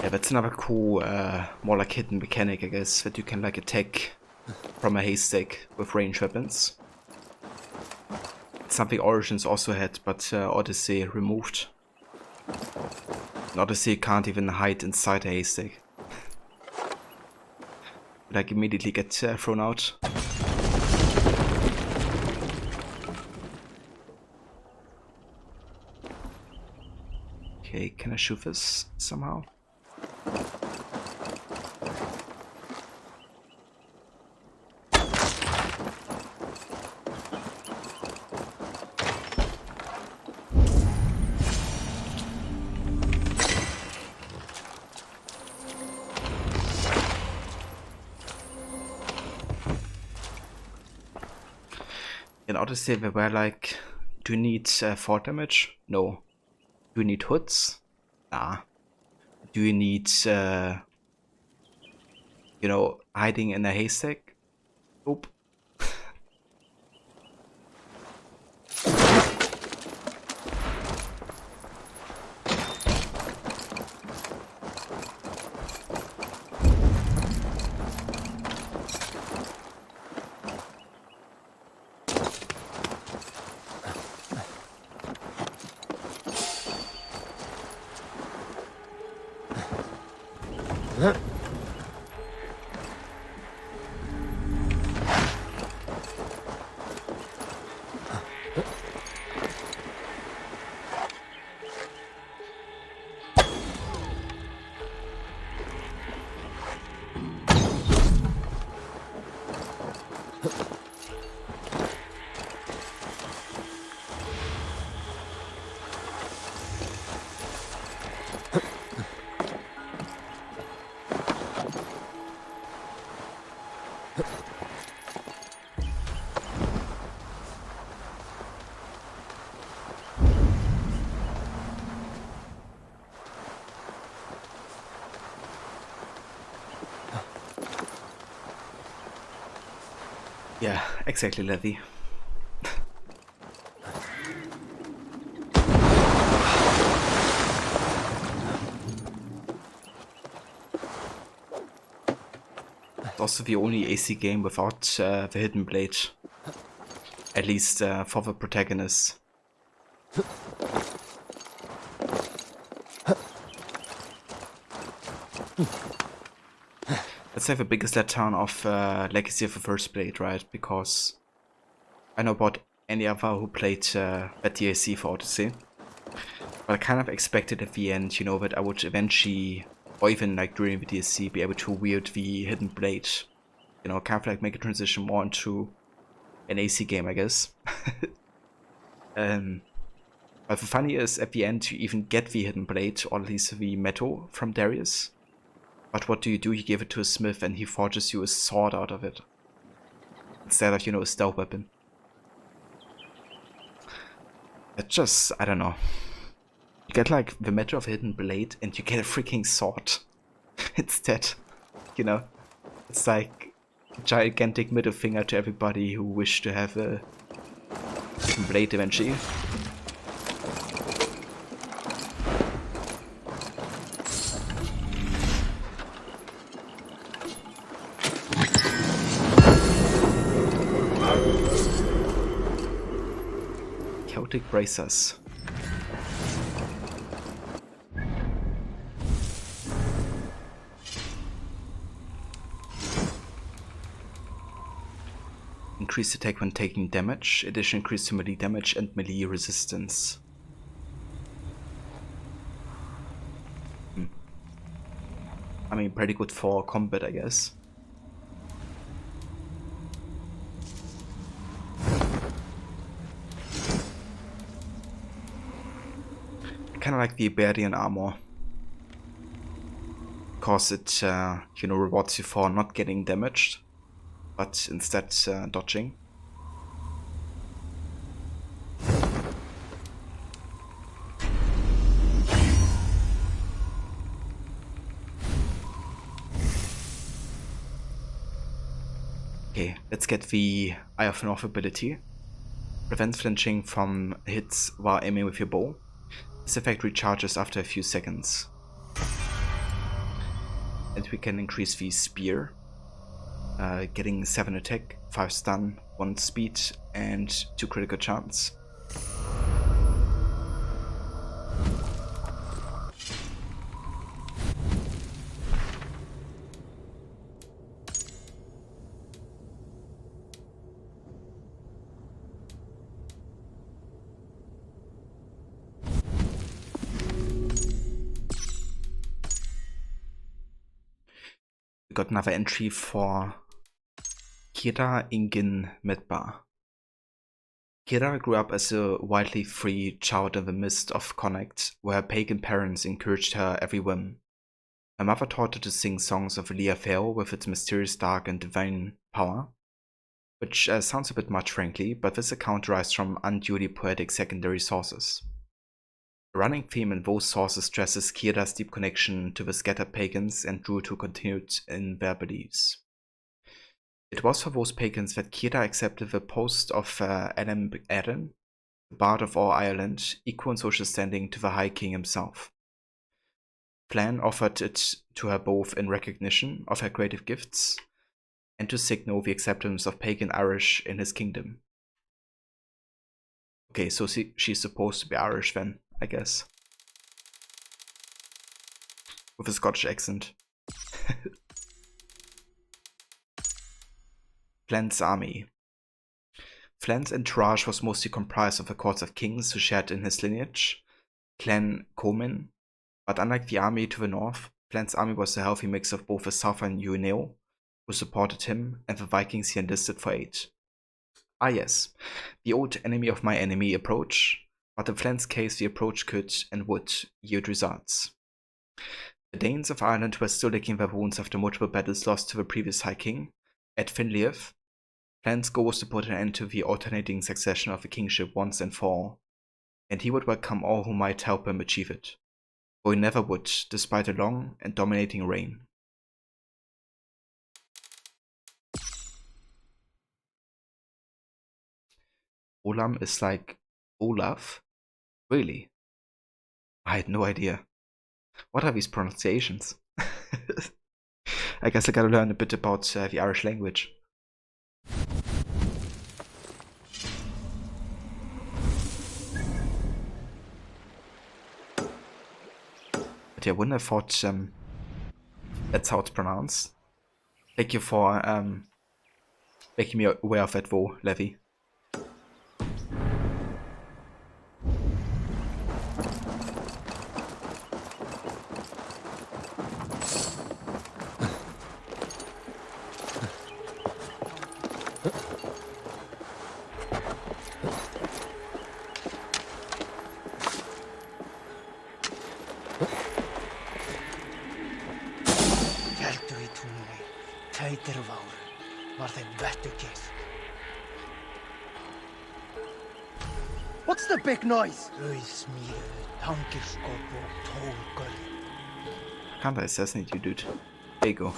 Yeah, that's another cool, more like hidden mechanic, I guess, that you can like attack from a haystack with ranged weapons. It's something Origins also had, but Odyssey removed. In Odyssey you can't even hide inside a haystack. Like immediately get thrown out. Okay, can I shoot this somehow? In Odyssey they were like, do you need 4 damage? No. Do you need hoods? Nah. Do you need, you know, hiding in a haystack? Nope. Yeah, exactly, Levy. It's also the only AC game without the Hidden Blade. At least for the protagonist. Let's say the biggest letdown of Legacy of the First Blade, right? Because I know about any other who played that DLC for Odyssey. But I kind of expected at the end, you know, that I would eventually, or even like during the DLC, be able to wield the Hidden Blade. You know, kind of like make a transition more into an AC game, I guess. But the funny is, at the end, you even get the Hidden Blade, or at least the metal from Darius. But what do? You give it to a smith and he forges you a sword out of it. Instead of, you know, a stealth weapon. It just, I don't know. You get like the metal of Hidden Blade and you get a freaking sword instead. You know? It's like a gigantic middle finger to everybody who wish to have a Hidden Blade eventually. Celtic bracers. Increased attack when taking damage, addition increased to melee damage and melee resistance. I mean, pretty good for combat, I guess. I kind of like the Iberian armor. Because it, you know, rewards you for not getting damaged, but instead dodging. Okay, let's get the Eye of North ability. Prevents flinching from hits while aiming with your bow. This effect recharges after a few seconds. And we can increase the spear. Getting 7 attack, 5 stun, 1 speed, and 2 critical chance. We got another entry for Kira Ingin Medbar. Kira grew up as a widely free child in the midst of Connacht, where her pagan parents encouraged her every whim. Her mother taught her to sing songs of Eliaphale with its mysterious dark and divine power, which sounds a bit much frankly, but this account derives from unduly poetic secondary sources. A running theme in those sources stresses Kira's deep connection to the scattered pagans and Druids who continued in their beliefs. It was for those pagans that Kira accepted the post of Adam Erin, the Bard of all Ireland, equal in social standing to the High King himself. Flann offered it to her both in recognition of her creative gifts and to signal the acceptance of pagan Irish in his kingdom. Okay, so she's supposed to be Irish then, I guess. With a Scottish accent. Flann's army. Flann's entourage was mostly comprised of the courts of kings who shared in his lineage, Clan Comyn, but unlike the army to the north, Flann's army was a healthy mix of both the southern Uinale, who supported him, and the Vikings he enlisted for aid. Ah yes, the old enemy of my enemy approach, but in Flann's case the approach could and would yield results. The Danes of Ireland were still licking their wounds after multiple battles lost to the previous High King, at Finleif. Flann's goal was to put an end to the alternating succession of the kingship once and for all, and he would welcome all who might help him achieve it, though he never would, despite a long and dominating reign. Olam is like Olaf? Really? I had no idea. What are these pronunciations? I guess I gotta learn a bit about the Irish language. But yeah, wouldn't have thought that's how it's pronounced. Thank you for making me aware of that, though, Levy. What's the big noise? Can't I assassinate you, dude? There you go.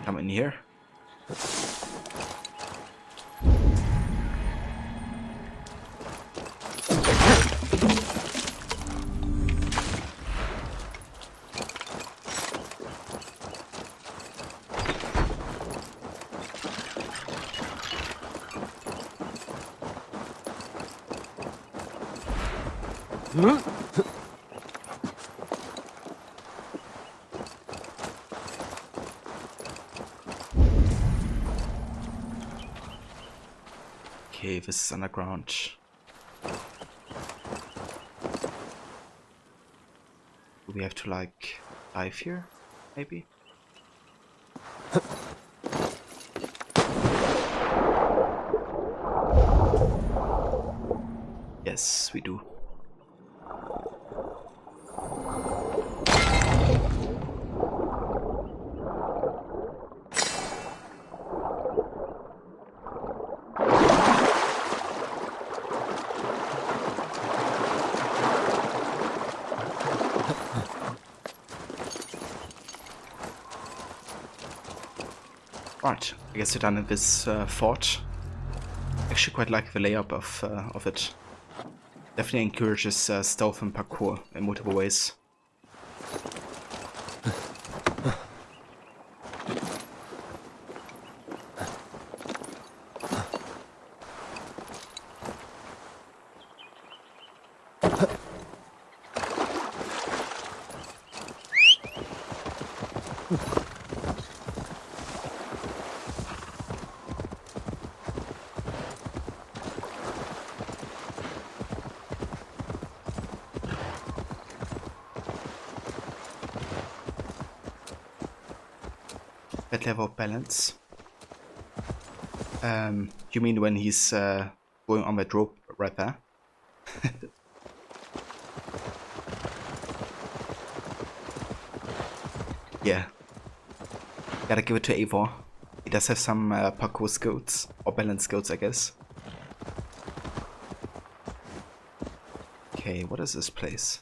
Come in here. Okay, this is underground. Do we have to like dive here? Maybe? Yes, we do. Right, I guess we're done in this fort. Actually quite like the layout of it. Definitely encourages stealth and parkour in multiple ways. That level of balance. You mean when he's going on that rope right there? Yeah. Gotta give it to Eivor. He does have some parkour skills, or balance skills, I guess. Okay, what is this place?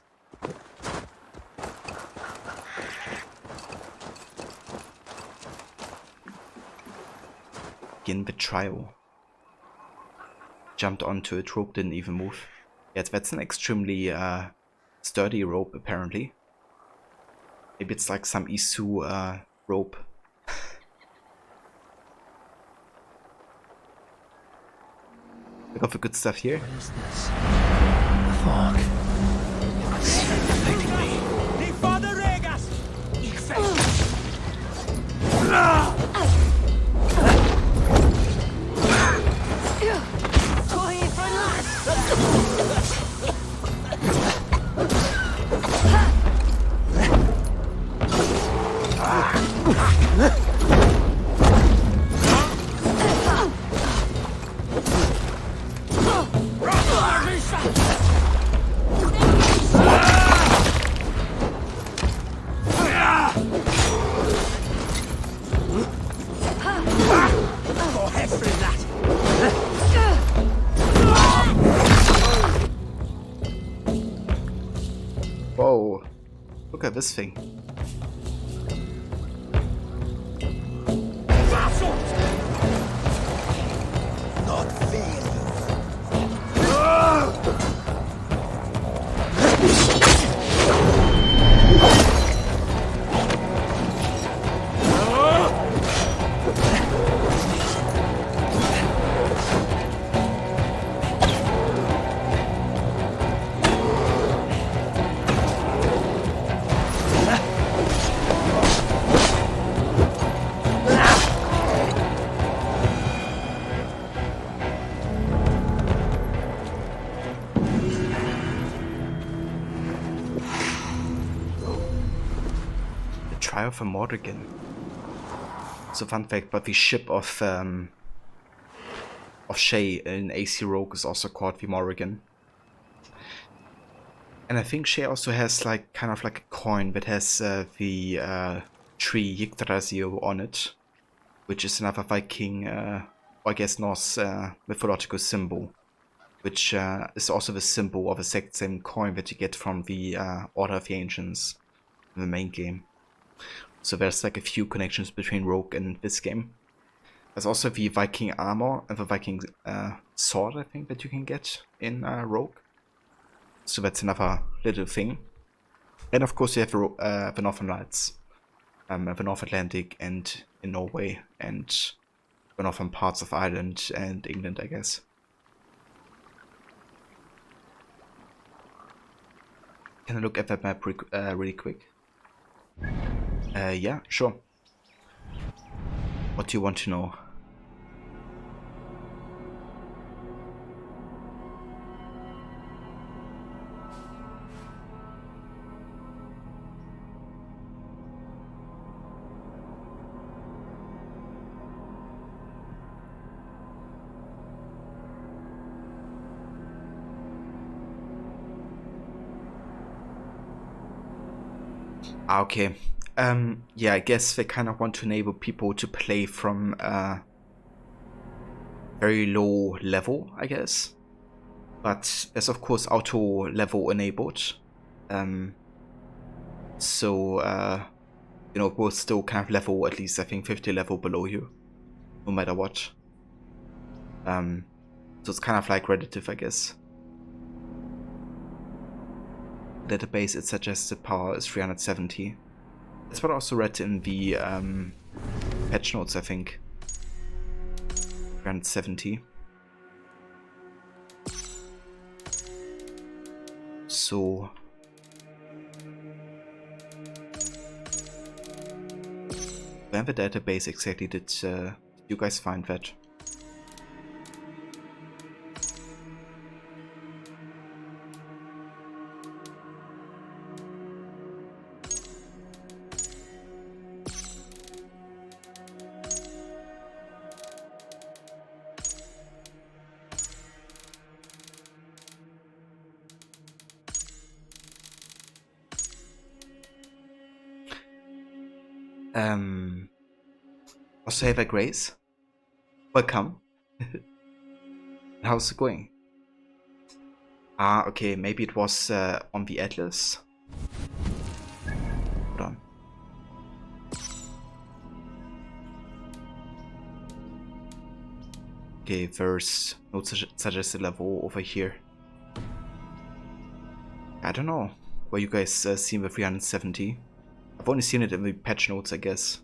Begin the trial. Jumped onto it, rope didn't even move. Yeah, that's an extremely sturdy rope, apparently. Maybe it's like some Isu rope. Look at the good stuff here. What is this? Fog. It's affecting me. Whoa, look at this thing. Cry of a Morrigan. So fun fact, but the ship of Shay in AC Rogue is also called the Morrigan. And I think Shay also has like kind of like a coin that has the tree Yggdrasil on it, which is another Viking, or I guess Norse mythological symbol, which is also the symbol of the exact same coin that you get from the Order of the Ancients in the main game. So there's like a few connections between Rogue and this game. There's also the Viking armor and the Viking sword, I think, that you can get in Rogue. So that's another little thing. And of course you have the Northern Lights, the North Atlantic and in Norway, and the northern parts of Ireland and England, I guess. Can I look at that map really quick? Yeah, sure. What do you want to know? Okay. Yeah, I guess they kind of want to enable people to play from very low level, I guess. But there's of course auto level enabled. So you know, we'll still kind of level at least I think 50 level below you, no matter what. So it's kind of like relative, I guess. Database, it suggests the power is 370. That's what I also read in the patch notes, I think. 370. So where the database exactly did you guys find that? Also, have a Grace. Welcome. How's it going? Ah, okay, maybe it was on the Atlas. Hold on. Okay, there's no suggested level over here. I don't know where you guys seen the 370. I've only seen it in the patch notes, I guess.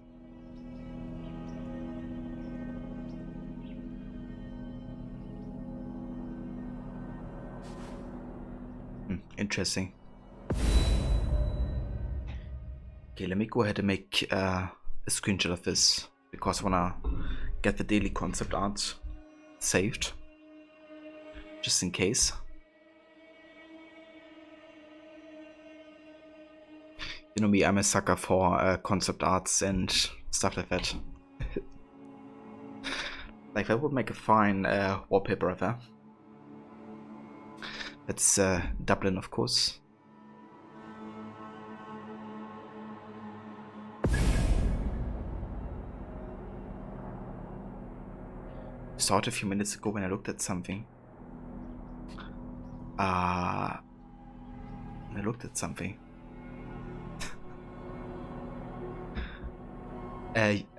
Interesting. Okay, let me go ahead and make a screenshot of this because I wanna get the daily concept art saved, just in case. You know me, I'm a sucker for concept arts and stuff like that. Like that would make a fine wallpaper of that. That's Dublin, of course. I saw it a few minutes ago when I looked at something. I looked at something.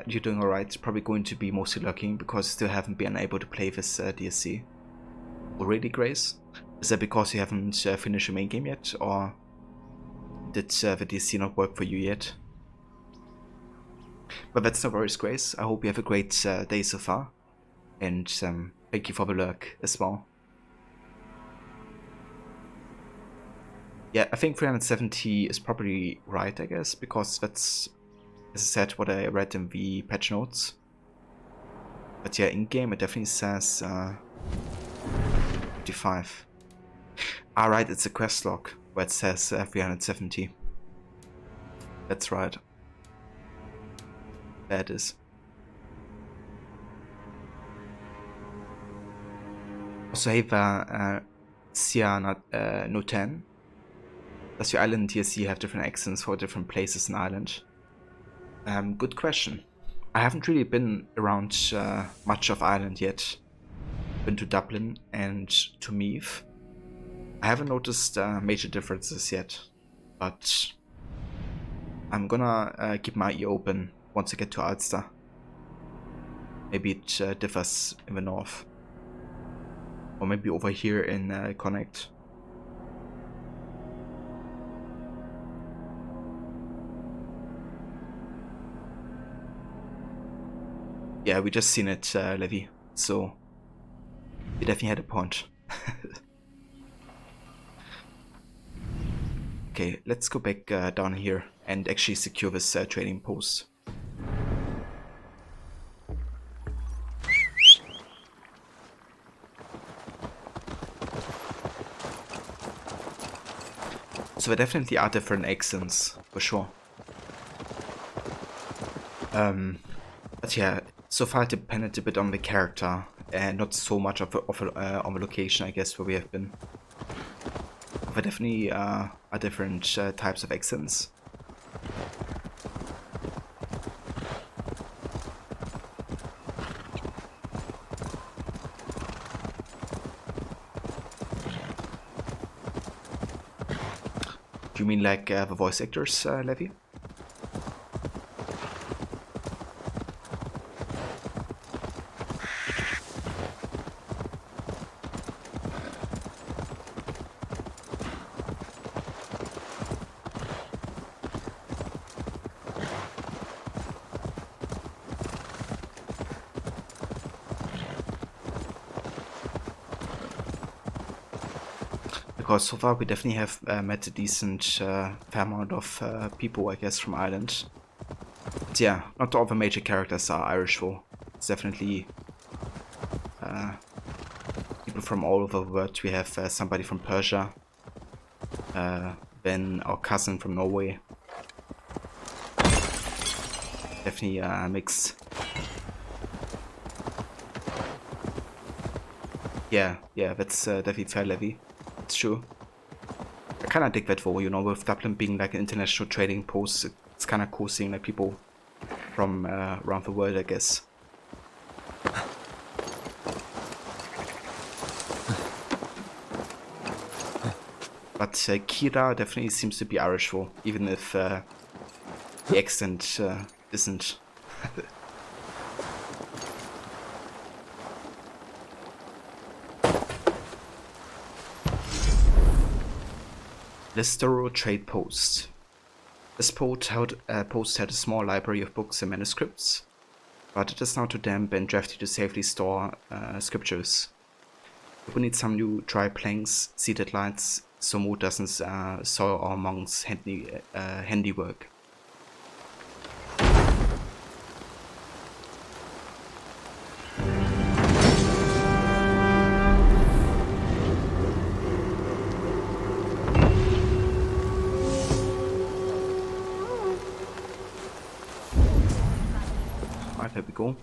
You're doing alright. Probably going to be mostly lurking because still haven't been able to play this DSC. Already, Grace? Is that because you haven't finished your main game yet, or did the DSC not work for you yet? But that's no worries, Grace. I hope you have a great day so far, and thank you for the lurk as well. Yeah, I think 370 is probably right, I guess, because that's, as I said, what I read in the patch notes. But yeah, in game it definitely says 55. Alright, it's a quest log where it says 370. That's right. that is. Also, hey, Siana Noten. Does your island TSC have different accents for different places in Ireland? Good question. I haven't really been around much of Ireland yet. Been to Dublin and to Meath. I haven't noticed major differences yet, but I'm gonna keep my ear open once I get to Ulster. Maybe it differs in the north. Or maybe over here in Connacht. Yeah, we just seen it, Levi, so you definitely had a point. Okay, let's go back down here and actually secure this trading post. So there definitely are different accents, for sure. But yeah, so far it depended a bit on the character and not so much on the location, I guess, where we have been. But definitely are different types of accents. Do you mean like the voice actors, Levi? Because so far we definitely have met a decent fair amount of people, I guess, from Ireland. But yeah, not all the major characters are Irish though. It's definitely people from all over the world. We have somebody from Persia, then our cousin from Norway. Definitely a mix. Yeah, that's definitely fair, Levi. It's true. I kind of dig that though, you know, with Dublin being like an international trading post, it's kind of cool seeing like people from around the world, I guess. But Kira definitely seems to be Irish though, even if the accent isn't. Listoro Trade Post. This post had a small library of books and manuscripts, but it is now too damp and drafty to safely store scriptures. We need some new dry planks, seated lights, so Mo doesn't soil our monks' handiwork. There we go.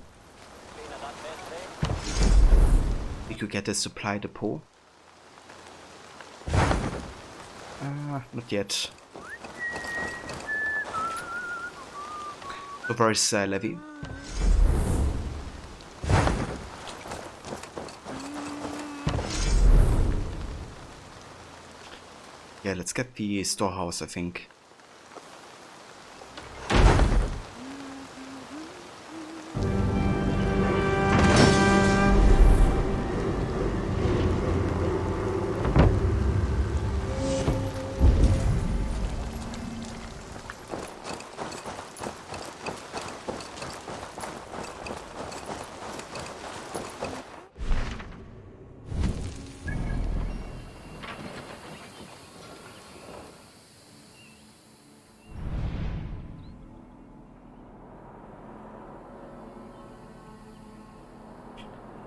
We could get a supply depot. Not yet. So where is Levi? Yeah, let's get the storehouse, I think.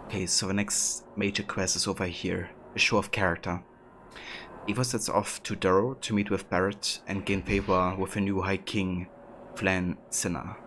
Okay, so the next major quest is over here, a show of character. Eva sets off to Durrow to meet with Barrett and gain favor with the new High King, Flan Sinner.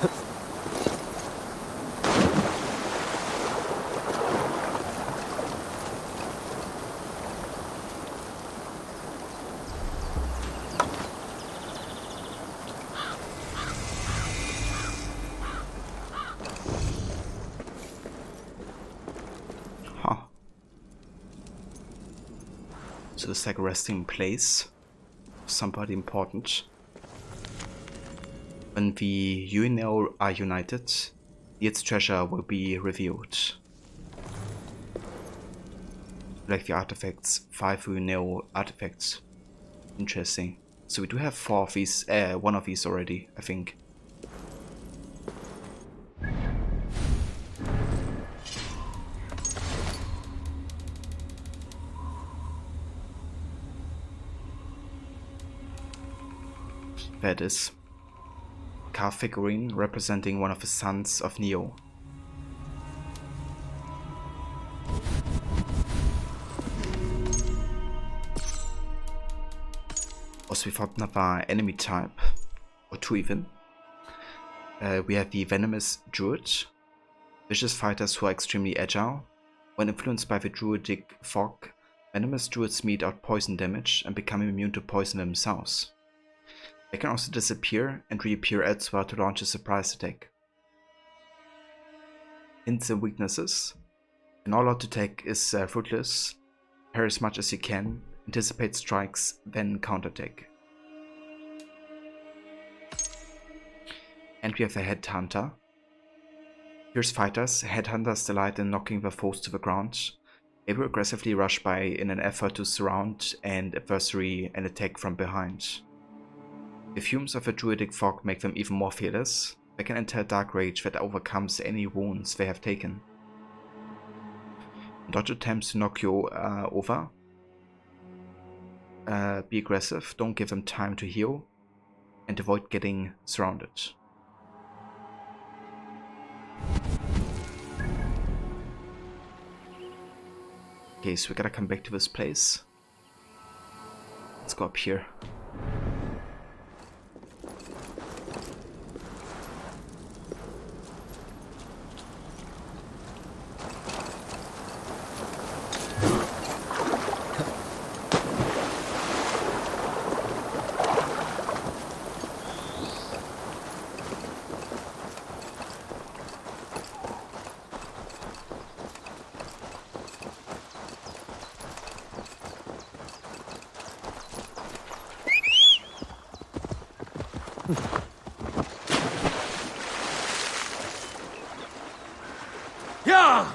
Huh. So it's like a resting place. Somebody important. When the Uinel are united, its treasure will be revealed. Like the artifacts, 5 Uinel artifacts. Interesting. So we do have 4 of these, one of these already, I think. That is carved figurine representing one of the sons of Neo. Also, we found another enemy type, or 2 even. We have the Venomous Druid, vicious fighters who are extremely agile. When influenced by the druidic fog, venomous druids mete out poison damage and become immune to poison themselves. They can also disappear and reappear elsewhere to launch a surprise attack. Hints and weaknesses. An all-out attack is fruitless. Parry as much as you can, anticipate strikes, then counterattack. And we have a Headhunter. Fierce fighters, Headhunters delight in knocking their foes to the ground. They will aggressively rush by in an effort to surround an adversary and attack from behind. The fumes of a druidic fog make them even more fearless. They can enter a dark rage that overcomes any wounds they have taken. Dodge attempts to knock you over. Be aggressive, don't give them time to heal, and avoid getting surrounded. Okay, so we gotta come back to this place. Let's go up here. Yeah!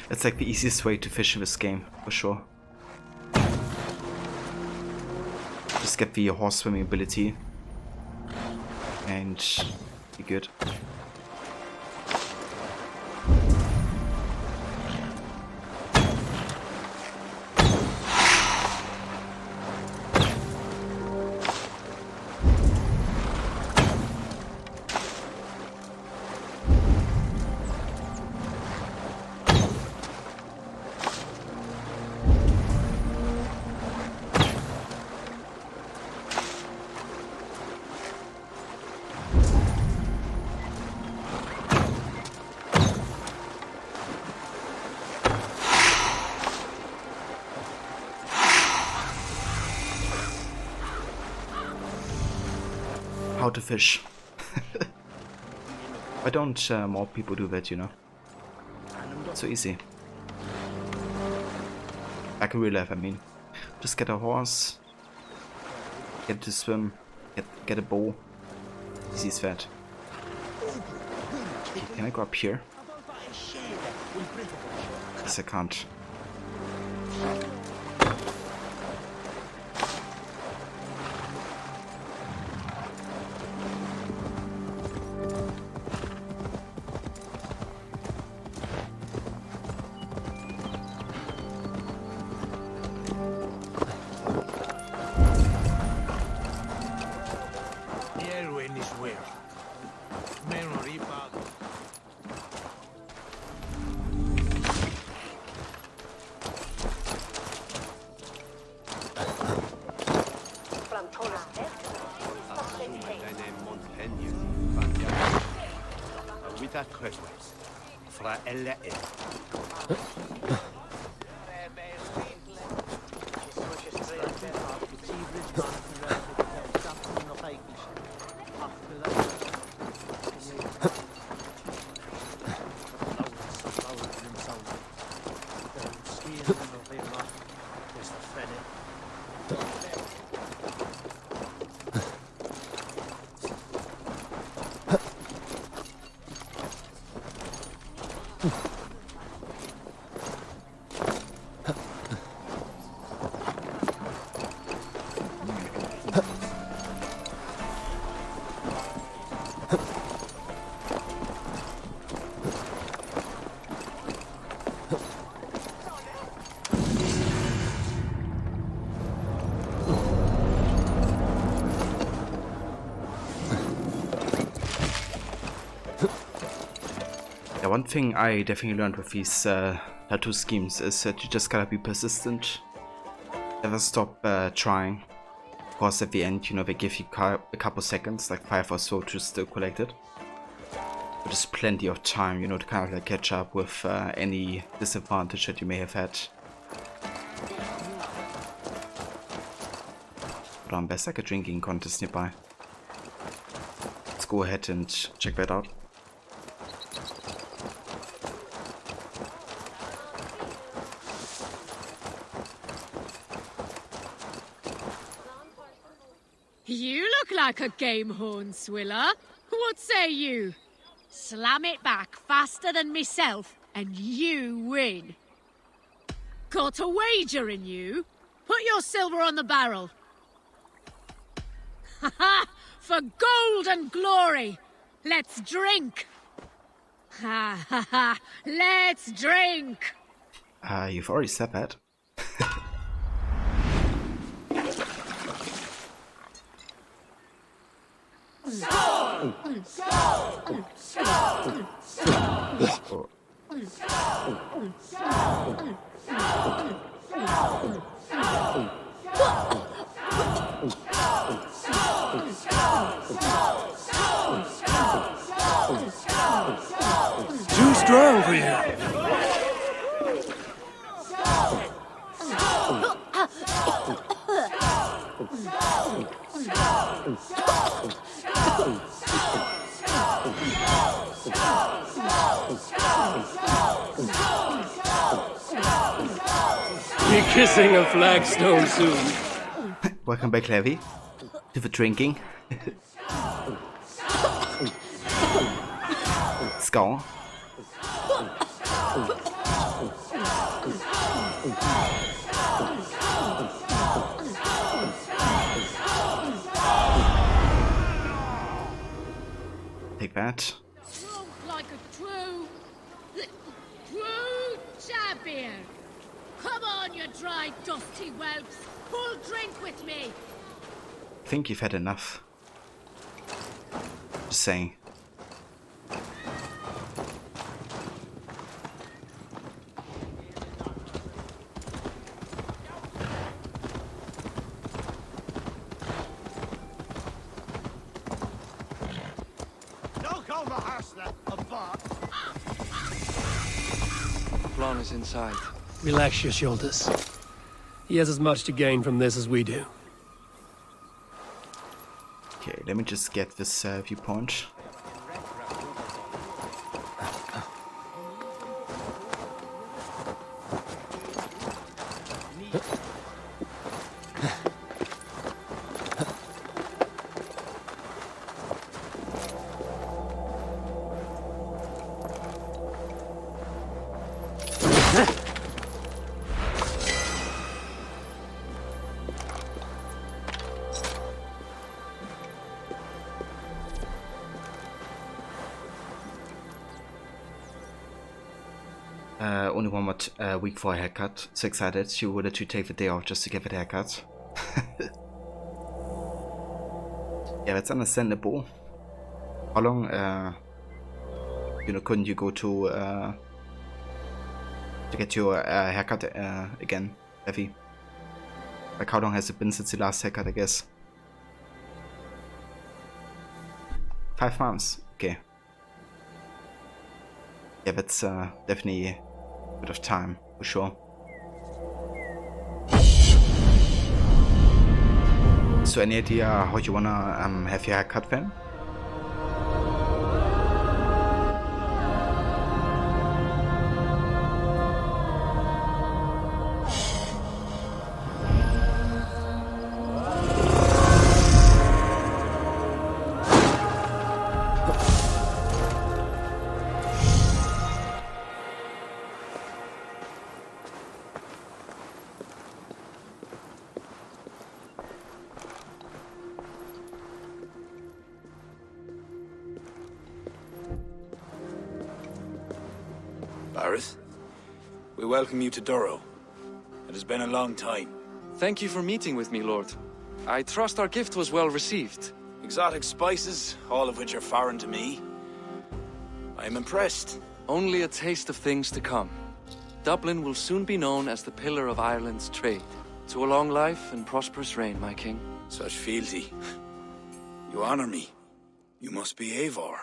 It's like the easiest way to fish in this game, for sure. Just get the horse swimming ability and be good. How to fish. Why don't more people do that, you know? It's so easy. Like in real life, I mean. Just get a horse, get it to swim, get a bow. Easy as that. Okay, can I go up here? Yes, I can't. swear. Memory bug. Fra elle Yeah, one thing I definitely learned with these tattoo schemes is that you just gotta be persistent. Never stop trying. Of course, at the end, you know, they give you a couple seconds, like 5 or so, to still collect it. But there's plenty of time, you know, to kind of like catch up with any disadvantage that you may have had. But there's like a drinking contest nearby. Let's go ahead and check that out. You look like a game horn swiller. What say you? Slam it back faster than myself, and you win. Got a wager in you? Put your silver on the barrel. Ha ha! For gold and glory! Let's drink! Ha ha ha! Let's drink! You've already said that. Too strong for you. Be kissing a flagstone soon. Welcome back, Levy, to the drinking. Skull. Take that. Drunk like a true champion. Come on, you dry, dusty whelps. Full drink with me. I think you've had enough. Just saying. Flan is inside. Relax your shoulders. He has as much to gain from this as we do. Okay, let me just get this viewpoint. Only one more week for a haircut. So excited. She wanted to take the day off just to get the haircut. Yeah, that's understandable. How long, couldn't you go to get your haircut again, Effie? Like, how long has it been since the last haircut, I guess? 5 months, okay. Yeah, that's definitely a bit of time, for sure. So any idea how you wanna have your haircut then? Bareth, we welcome you to Durrow. It has been a long time. Thank you for meeting with me, Lord. I trust our gift was well received. Exotic spices, all of which are foreign to me. I am impressed. Only a taste of things to come. Dublin will soon be known as the pillar of Ireland's trade. To a long life and prosperous reign, my king. Such fealty. You honor me. You must be Eivor.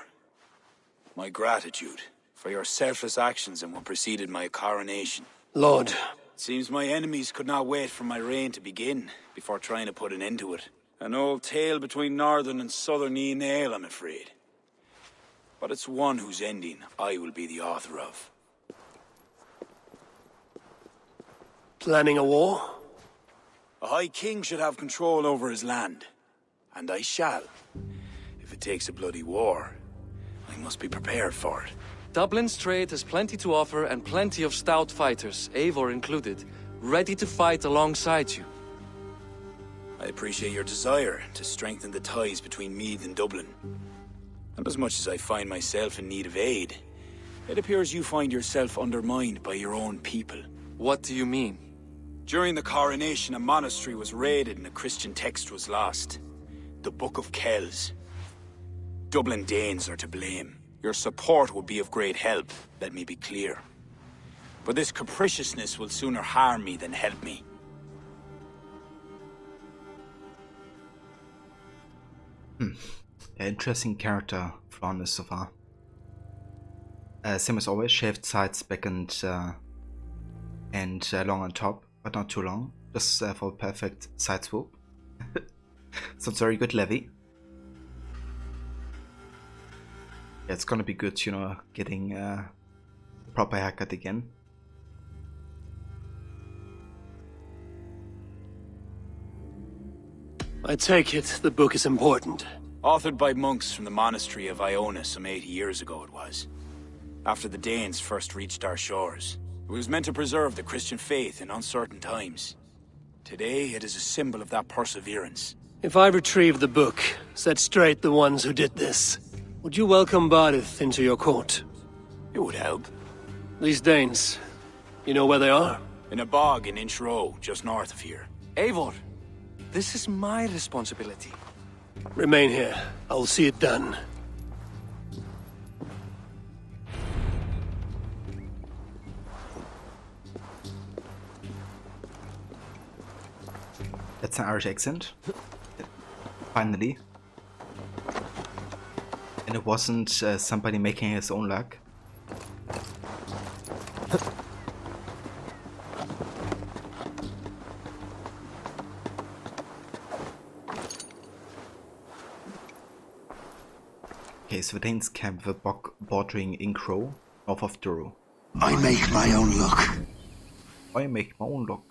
My gratitude for your selfless actions and what preceded my coronation. Lord. It seems my enemies could not wait for my reign to begin before trying to put an end to it. An old tale between northern and southern Ian, I'm afraid. But it's one whose ending I will be the author of. Planning a war? A High King should have control over his land. And I shall. If it takes a bloody war, I must be prepared for it. Dublin's trade has plenty to offer and plenty of stout fighters, Eivor included, ready to fight alongside you. I appreciate your desire to strengthen the ties between Meath and Dublin. And as much as I find myself in need of aid, it appears you find yourself undermined by your own people. What do you mean? During the coronation, a monastery was raided and a Christian text was lost. The Book of Kells. Dublin Danes are to blame. Your support would be of great help, let me be clear. But this capriciousness will sooner harm me than help me. Interesting character, Flawn so far. Same as always, shaved sides, back and long on top, but not too long. Just for a perfect side swoop. Sounds very good, Levy. Yeah, it's gonna be good, getting a proper haircut again. I take it the book is important. Authored by monks from the monastery of Iona some 80 years ago it was. After the Danes first reached our shores. It was meant to preserve the Christian faith in uncertain times. Today it is a symbol of that perseverance. If I retrieve the book, set straight the ones who did this, would you welcome Barith into your court? It would help. These Danes, you know where they are? In a bog in Inch Row, just north of here. Eivor, this is my responsibility. Remain here. I will see it done. That's an Irish accent. Finally. And it wasn't somebody making his own luck. Okay, so the Danes camp the bog bordering Inch Row, north of Durrow. I make my own luck. I make my own luck.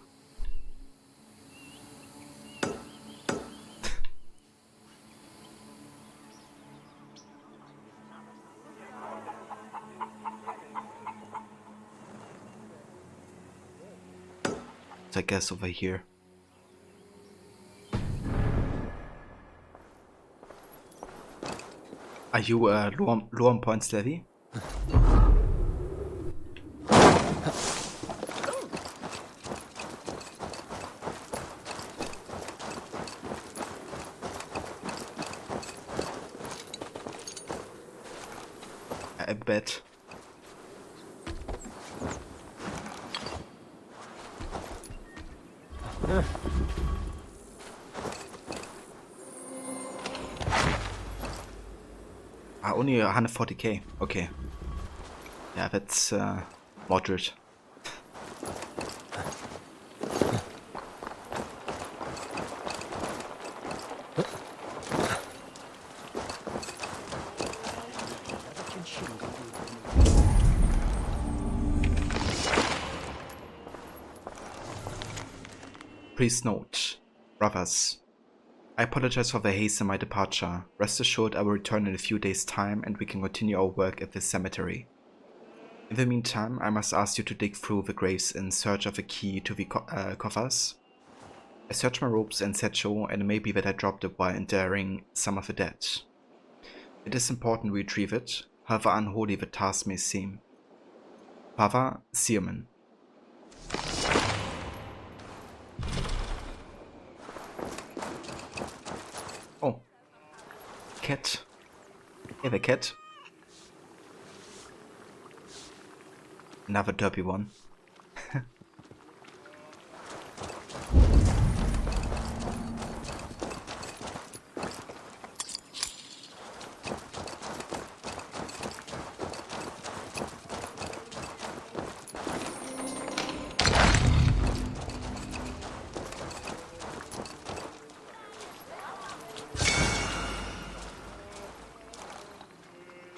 I guess over here. Are you low on points, Levy? I bet. Only 140k. Okay. Yeah, that's moderate. Please note, brothers, I apologize for the haste in my departure. Rest assured I will return in a few days' time and we can continue our work at this cemetery. In the meantime, I must ask you to dig through the graves in search of a key to the coffers. I searched my robes and satchel, and it may be that I dropped it while interring some of the dead. It is important we retrieve it, however unholy the task may seem. Father Searman. Oh. Cat. Hey the cat. Another derpy one.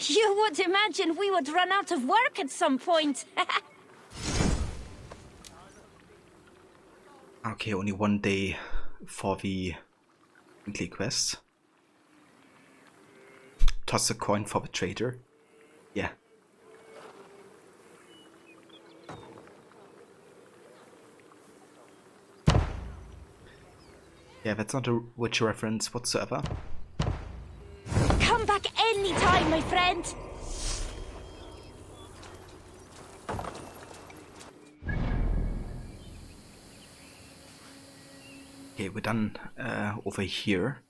You would imagine we would run out of work at some point. Okay, only one day for the weekly quest. Toss a coin for the trader. Yeah. Yeah, that's not a Witcher reference whatsoever. Come back anytime, my friend. Okay, we're done over here.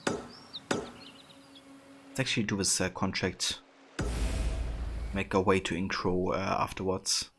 Let's actually do this contract. Make our way to Incro afterwards.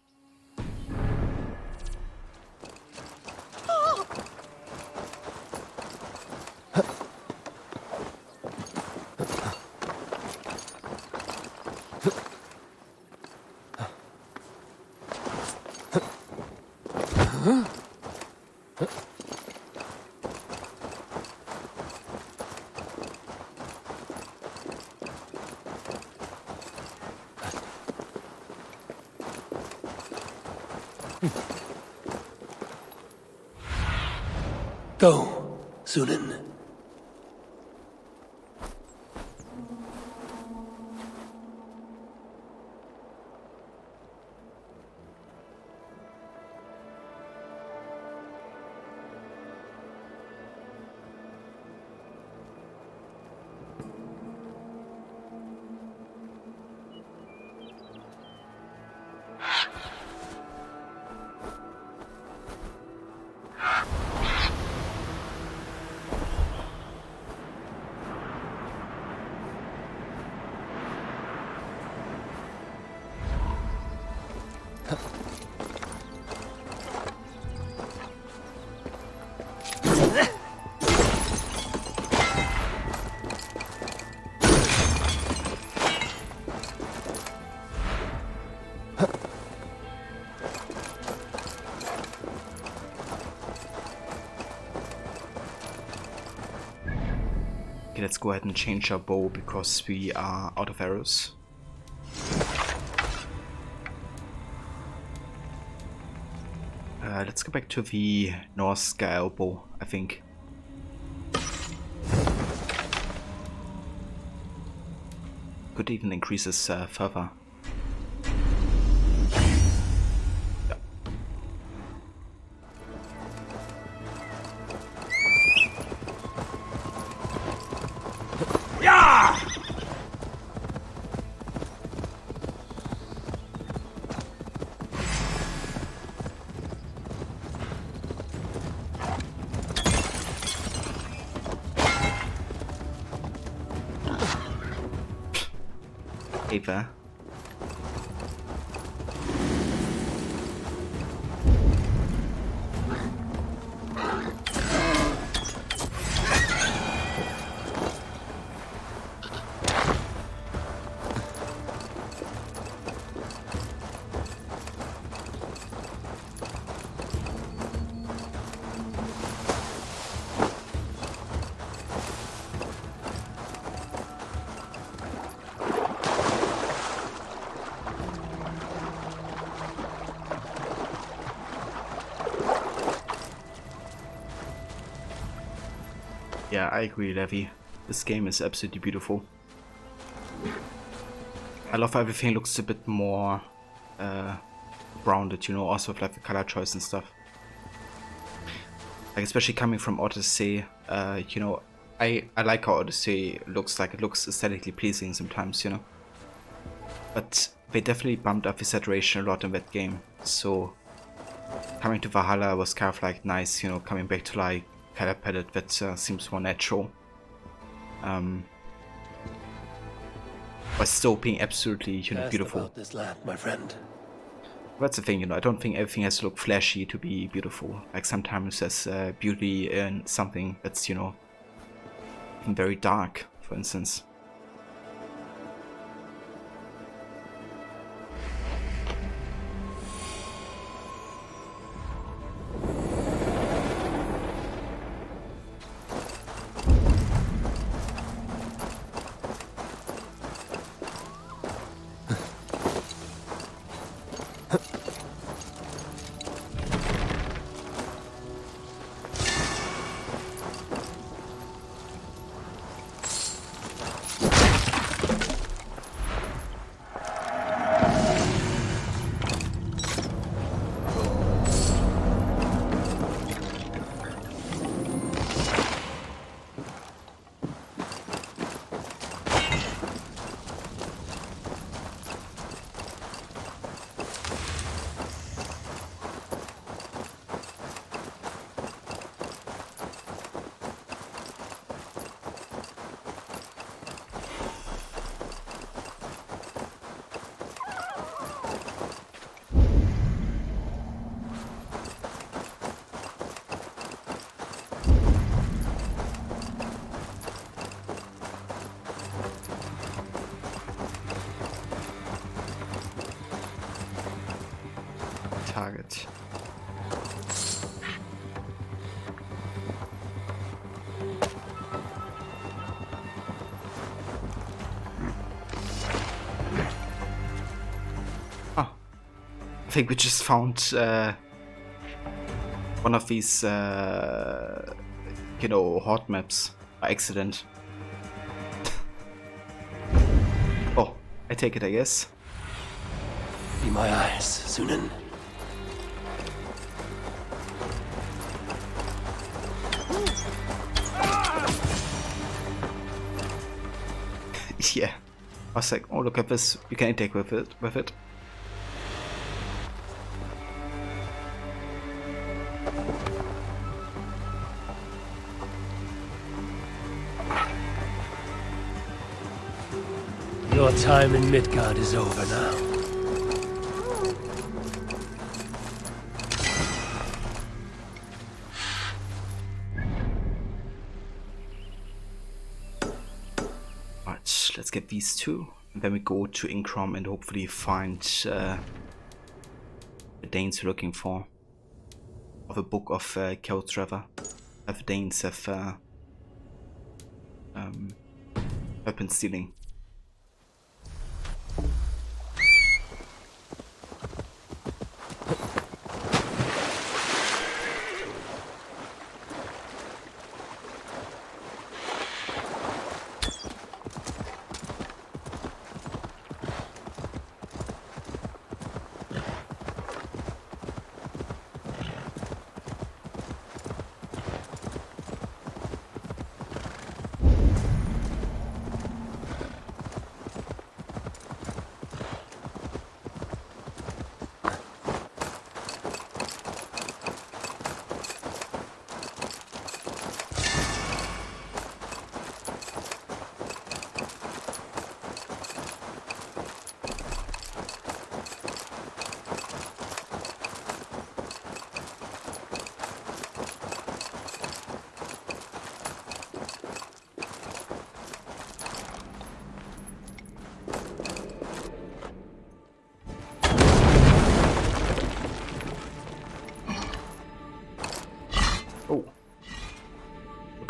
Go, Sunan. Okay, let's go ahead and change our bow because we are out of arrows. Let's go back to the North Sky bow, I think. Could even increase this further. Ava. Yeah, I agree, Levi. This game is absolutely beautiful. I love how everything looks a bit more rounded, you know, also with like the color choice and stuff. Like especially coming from Odyssey, you know, I like how Odyssey looks like. It looks aesthetically pleasing sometimes, you know. But they definitely bumped up the saturation a lot in that game. So coming to Valhalla was kind of like nice, you know, coming back to like color palette that seems more natural. But still being absolutely, you know, Asked beautiful. about this land, my friend. That's the thing, you know, I don't think everything has to look flashy to be beautiful. Like sometimes there's beauty in something that's, you know, even very dark, for instance. Target. Oh, I think we just found one of these, you know, hot maps by accident. Oh, I take it, I guess. Be my eyes, Sunan. Yeah, I was like, oh look at this, you can interact with it. Your time in Midgard is over now. Alright, let's get these two, and then we go to Inkrom and hopefully find the Danes we're looking for. Of a book of Kjotr. The Danes have weapon stealing.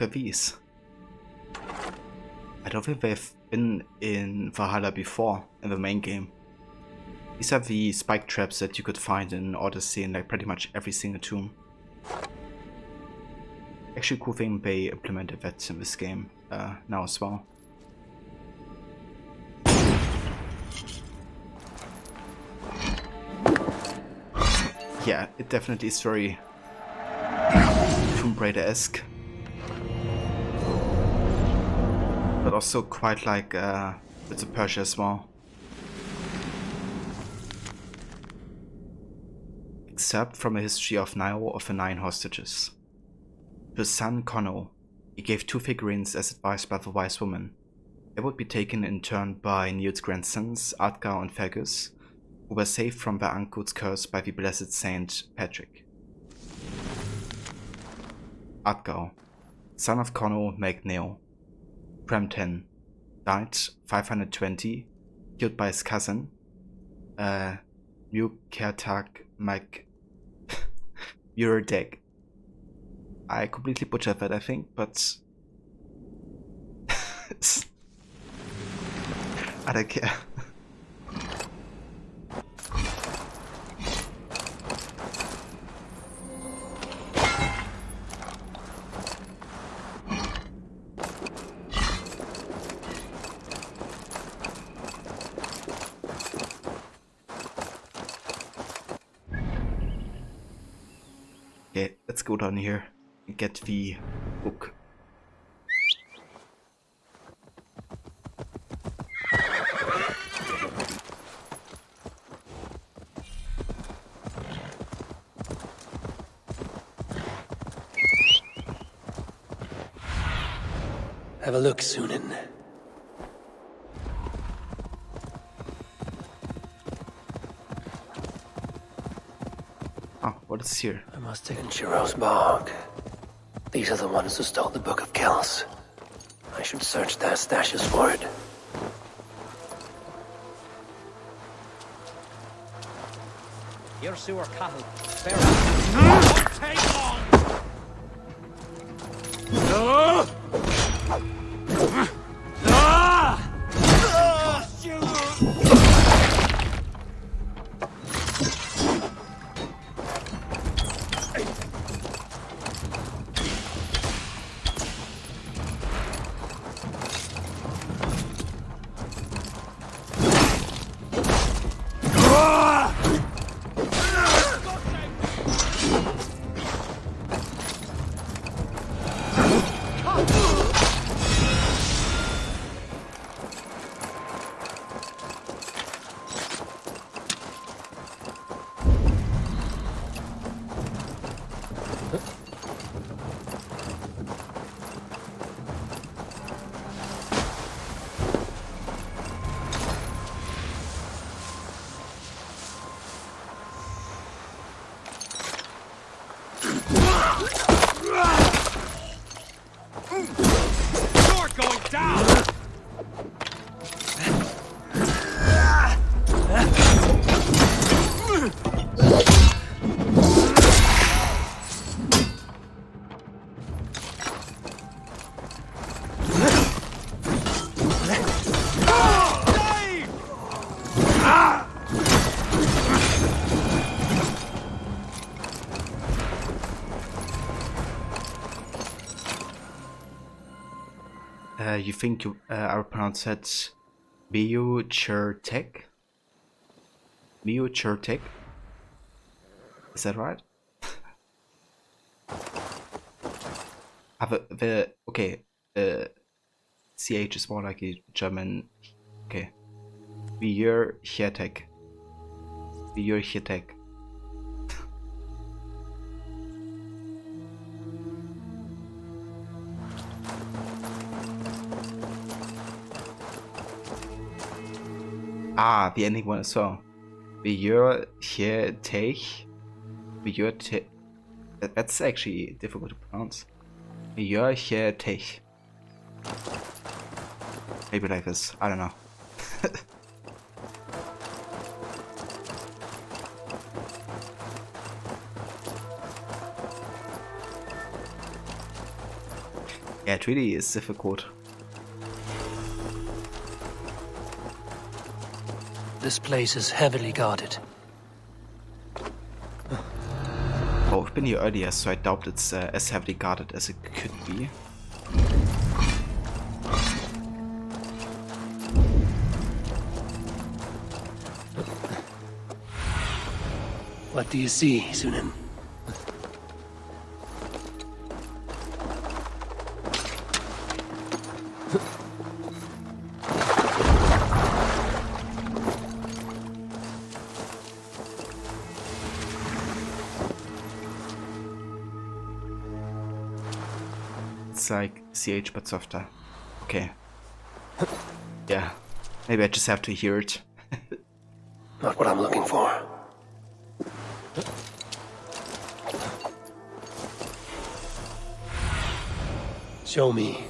are these? I don't think they've been in Valhalla before in the main game. These are the spike traps that you could find in Odyssey in like pretty much every single tomb. Actually, cool thing they implemented that in this game now as well. Yeah, it definitely is very Tomb Raider-esque. But also quite like Prince of Persia as well. Except from a history of Nio of the 9 hostages. To his son Conno, he gave 2 figurines as advised by the wise woman. They would be taken in turn by Niel's grandsons, Atgar and Fergus, who were saved from their uncle's curse by the blessed Saint Patrick. Atgar, son of Conno Mac Neo, Prem 10, died 520, killed by his cousin, Mukertag Mac Uredeg. I completely butchered that, I think, but I don't care. Okay, let's go down here and get the book. Have a look, Sunan. Oh, what is here? I must take in Chiro's bog. These are the ones who stole the Book of Kells. I should search their stashes for it. Your sewer cattle. Take on! You think I will pronounce that Miuchertek? Miuchertek? Is that right? Okay, CH is more like a German. Okay. Miuchertek. Miuchertek. Ah, the ending one as well. That's actually difficult to pronounce. Maybe like this. I don't know. Yeah, it really is difficult. This place is heavily guarded. Oh, I've been here earlier, so I doubt it's as heavily guarded as it could be. What do you see, Sunan? It's like CH but softer. Okay. Yeah. Maybe I just have to hear it. Not what I'm looking for. Show me.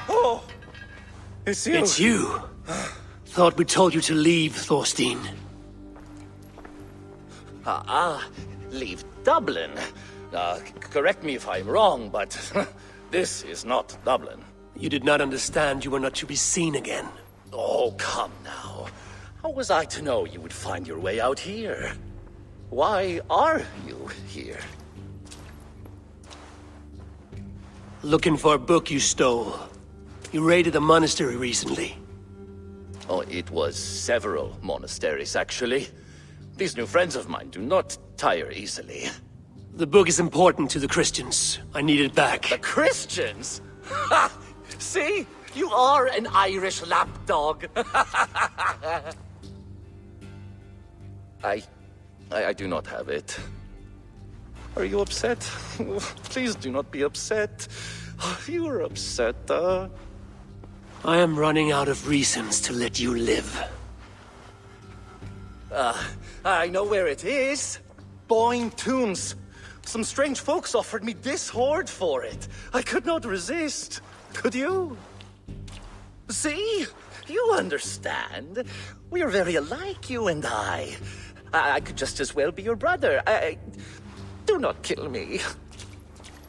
Oh! It's you! It's you! Thought we told you to leave, Thorstein. Leave Dublin. Correct me if I'm wrong, but this is not Dublin. You did not understand you were not to be seen again. Oh, come now. How was I to know you would find your way out here? Why are you here? Looking for a book you stole. You raided a monastery recently. Oh, it was several monasteries, actually. These new friends of mine do not tire easily. The book is important to the Christians. I need it back. The Christians? Ha! See? You are an Irish lapdog. I do not have it. Are you upset? Please do not be upset. You are upset, I am running out of reasons to let you live. I know where it is. Boyne Tombs. Some strange folks offered me this hoard for it. I could not resist. Could you? See? You understand. We are very alike, you and I. I could just as well be your brother. Do not kill me.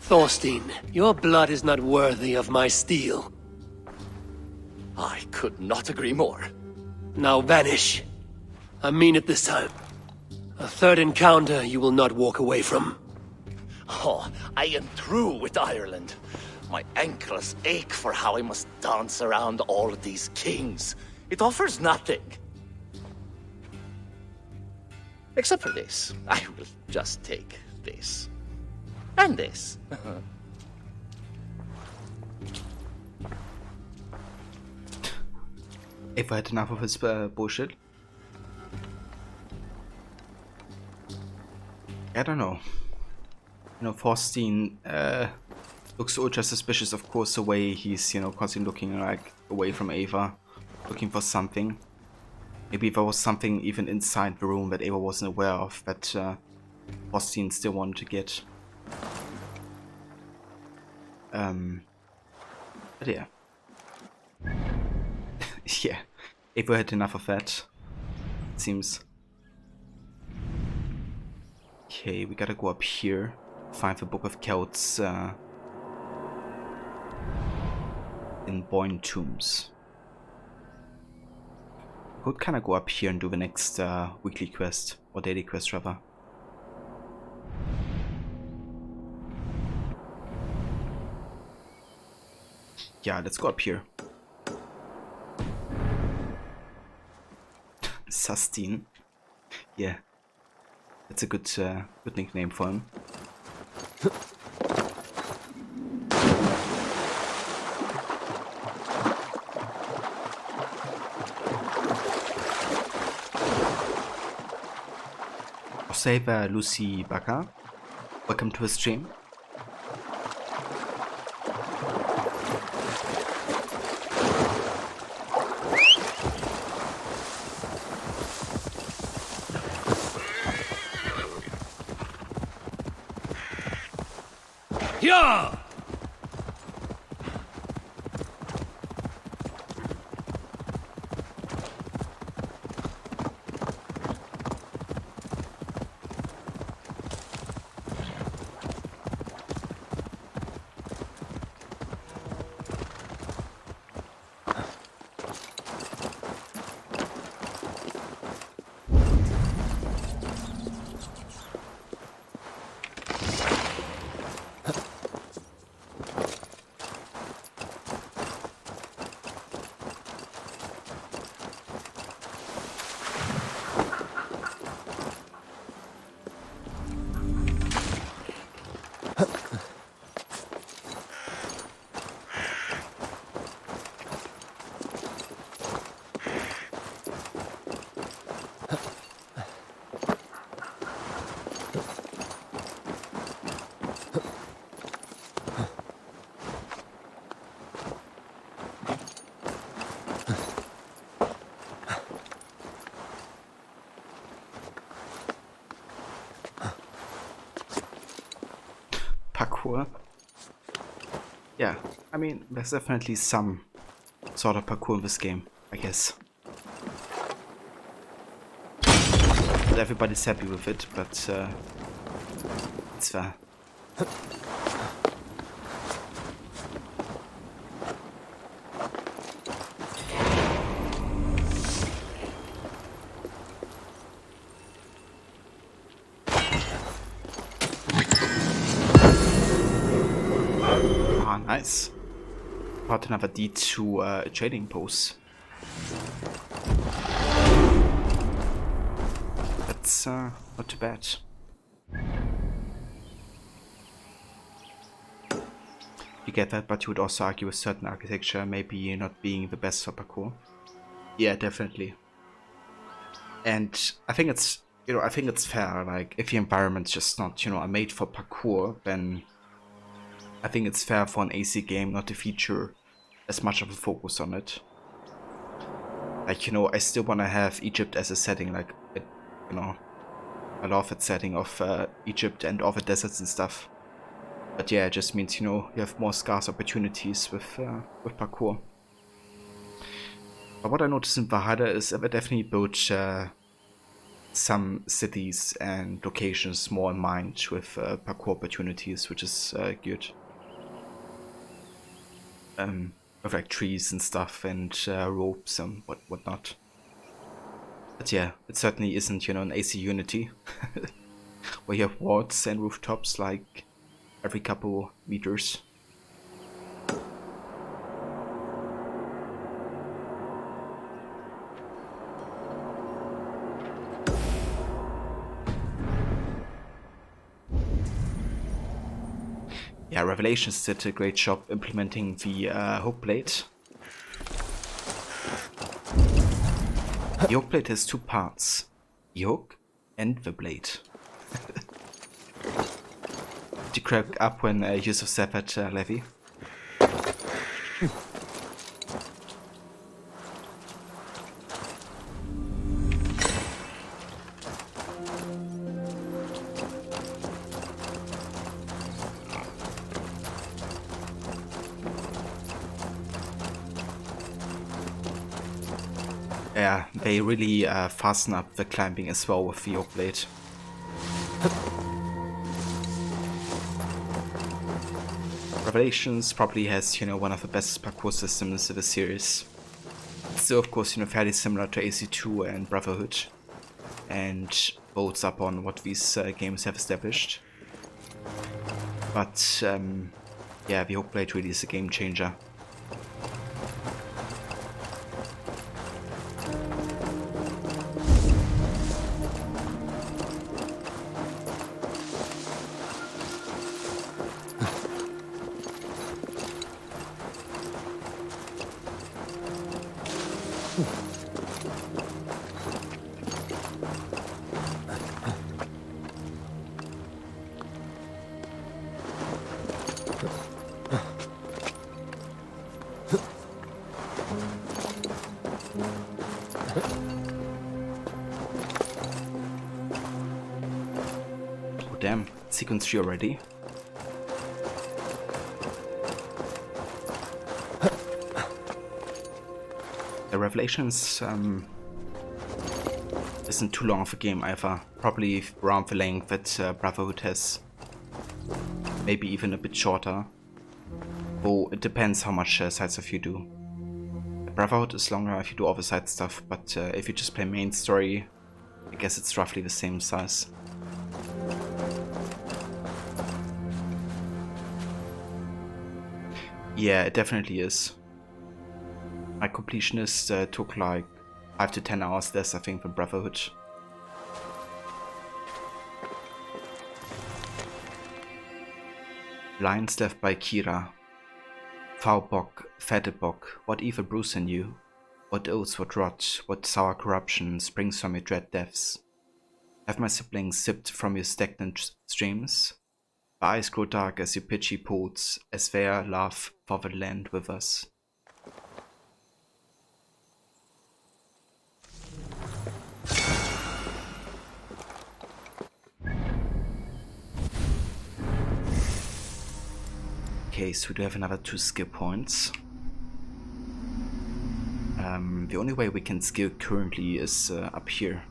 Thorstein, your blood is not worthy of my steel. I could not agree more. Now vanish. I mean it this time. A third encounter you will not walk away from. Oh, I am through with Ireland. My ankles ache for how I must dance around all of these kings. It offers nothing. Except for this. I will just take this. And this. If I had enough of his bullshit. I don't know. You know, Thorstein looks ultra suspicious, of course, the way he's, you know, constantly looking like away from Ava, looking for something. Maybe there was something even inside the room that Ava wasn't aware of that Thorstein still wanted to get. But yeah. Yeah, Ava had enough of that, it seems. Okay, we gotta go up here, find the Book of Celts in Boyne Tombs. We could kinda go up here and do the next weekly quest, or daily quest rather. Yeah, let's go up here. Sustin. Yeah. That's a good good nickname for him. Save Lucy Baka. Welcome to the stream. Yeah! Parkour. Yeah, I mean, there's definitely some sort of parkour in this game, I guess. Not everybody's happy with it, but it's fair. Ah, nice. Brought another D to a trading post. That's not too bad. You get that, but you would also argue with certain architecture maybe not being the best for parkour. Yeah, definitely. And I think it's, I think it's fair. Like, if the environment's just not, are made for parkour, then I think it's fair for an AC game not to feature as much of a focus on it. Like, I still want to have Egypt as a setting, like, I love its setting of Egypt and all the deserts and stuff. But yeah, it just means, you have more scarce opportunities with parkour. But what I noticed in Valhalla is that they definitely built some cities and locations more in mind with parkour opportunities, which is good. With like trees and stuff and ropes and whatnot. But yeah, it certainly isn't, an AC Unity where you have walls and rooftops like every couple meters. Yeah, Revelations did a great job implementing the hook blade. The hook blade has two parts, the hook and the blade. To crack up when Yusuf said that, Levi. Yeah, they really fasten up the climbing as well with the yoke blade. Revelations probably has, one of the best parkour systems in the series. Still, of course, fairly similar to AC2 and Brotherhood, and builds up on what these games have established. But yeah, the hook blade really is a game changer. Oh damn, sequence 3 already. The Revelations isn't too long of a game either. Probably around the length that Brotherhood has. Maybe even a bit shorter. Though it depends how much side stuff you do. Brotherhood is longer if you do all the side stuff, but if you just play main story, I guess it's roughly the same size. Yeah, it definitely is. My Completionist took like 5 to 10 hours less, I think, than Brotherhood. Lines left by Kira. Foul bog, fatted bog, what evil brews in you? What oaths, what rot, what sour corruption springs from your dread depths? Have my siblings sipped from your stagnant streams? My eyes grow dark as your pitchy pools, as their love for the land with us. Okay, so we do have another 2 skill points. The only way we can skill currently is up here.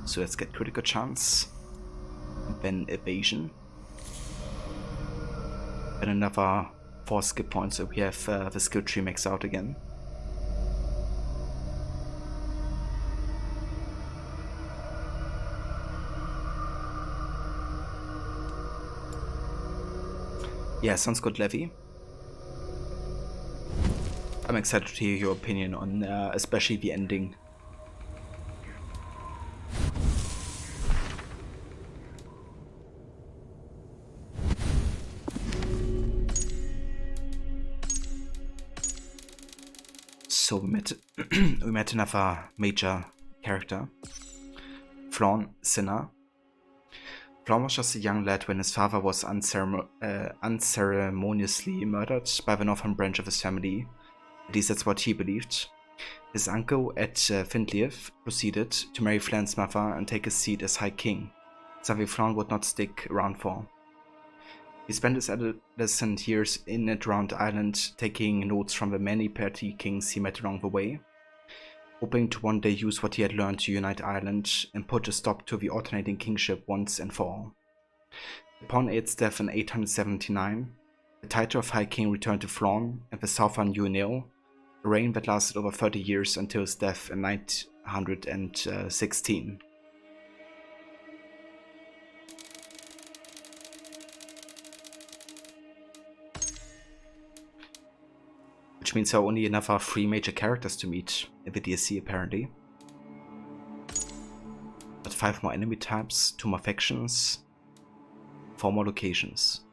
So let's get critical chance, then evasion, and another 4 skill points, so we have the skill tree maxed out again. Yeah, sounds good, Levy. I'm excited to hear your opinion on especially the ending. So we met another major character, Flawn Sinner. Flawn was just a young lad when his father was unceremoniously murdered by the northern branch of his family. At least that's what he believed. His uncle at Findleaf proceeded to marry Flan's mother and take his seat as High King, something Flan would not stick around for. He spent his adolescent years in and around Ireland, taking notes from the many petty kings he met along the way, hoping to one day use what he had learned to unite Ireland and put a stop to the alternating kingship once and for all. Upon its death in 879, the title of High King returned to Flan and the Southern Unail, a reign that lasted over 30 years until his death in 916. Which means there are only another 3 major characters to meet in the DLC apparently. But 5 more enemy types, 2 more factions, 4 more locations.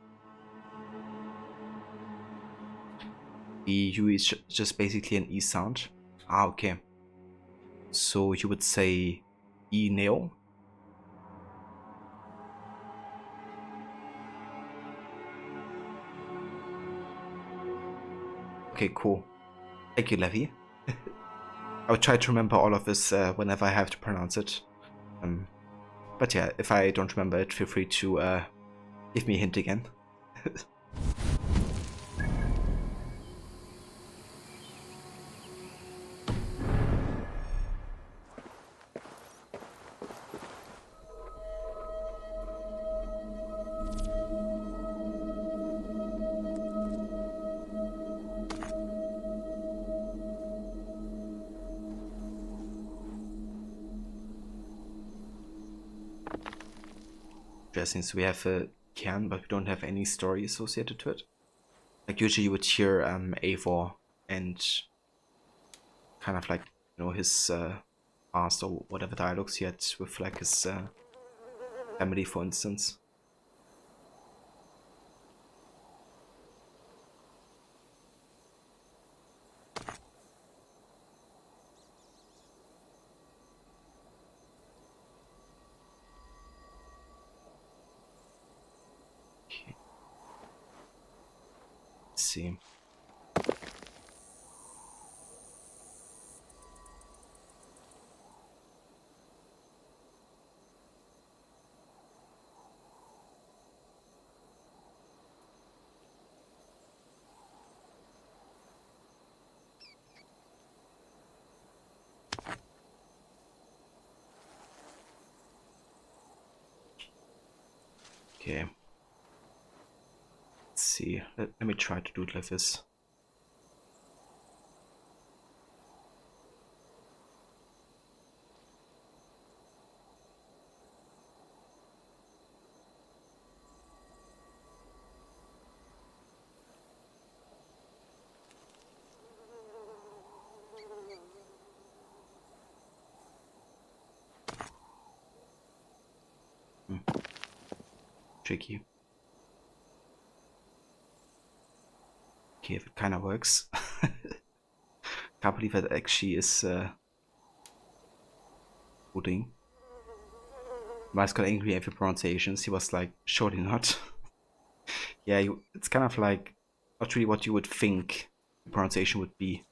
The U is just basically an E sound. Ah, okay. So you would say E Neo? Okay, cool. Thank you, Levy. I'll try to remember all of this whenever I have to pronounce it. But yeah, if I don't remember it, feel free to give me a hint again. Since we have a cairn, but we don't have any story associated to it. Like usually you would hear Eivor and kind of like, you know, his past or whatever dialogues he had with like his family, for instance. See. Okay. Let's see. Let me try to do it like this. Tricky. Okay, if it kind of works. Can't believe that actually is coding. Mice got angry at the pronunciations. He was like, surely not. Yeah, it's kind of like not really what you would think the pronunciation would be.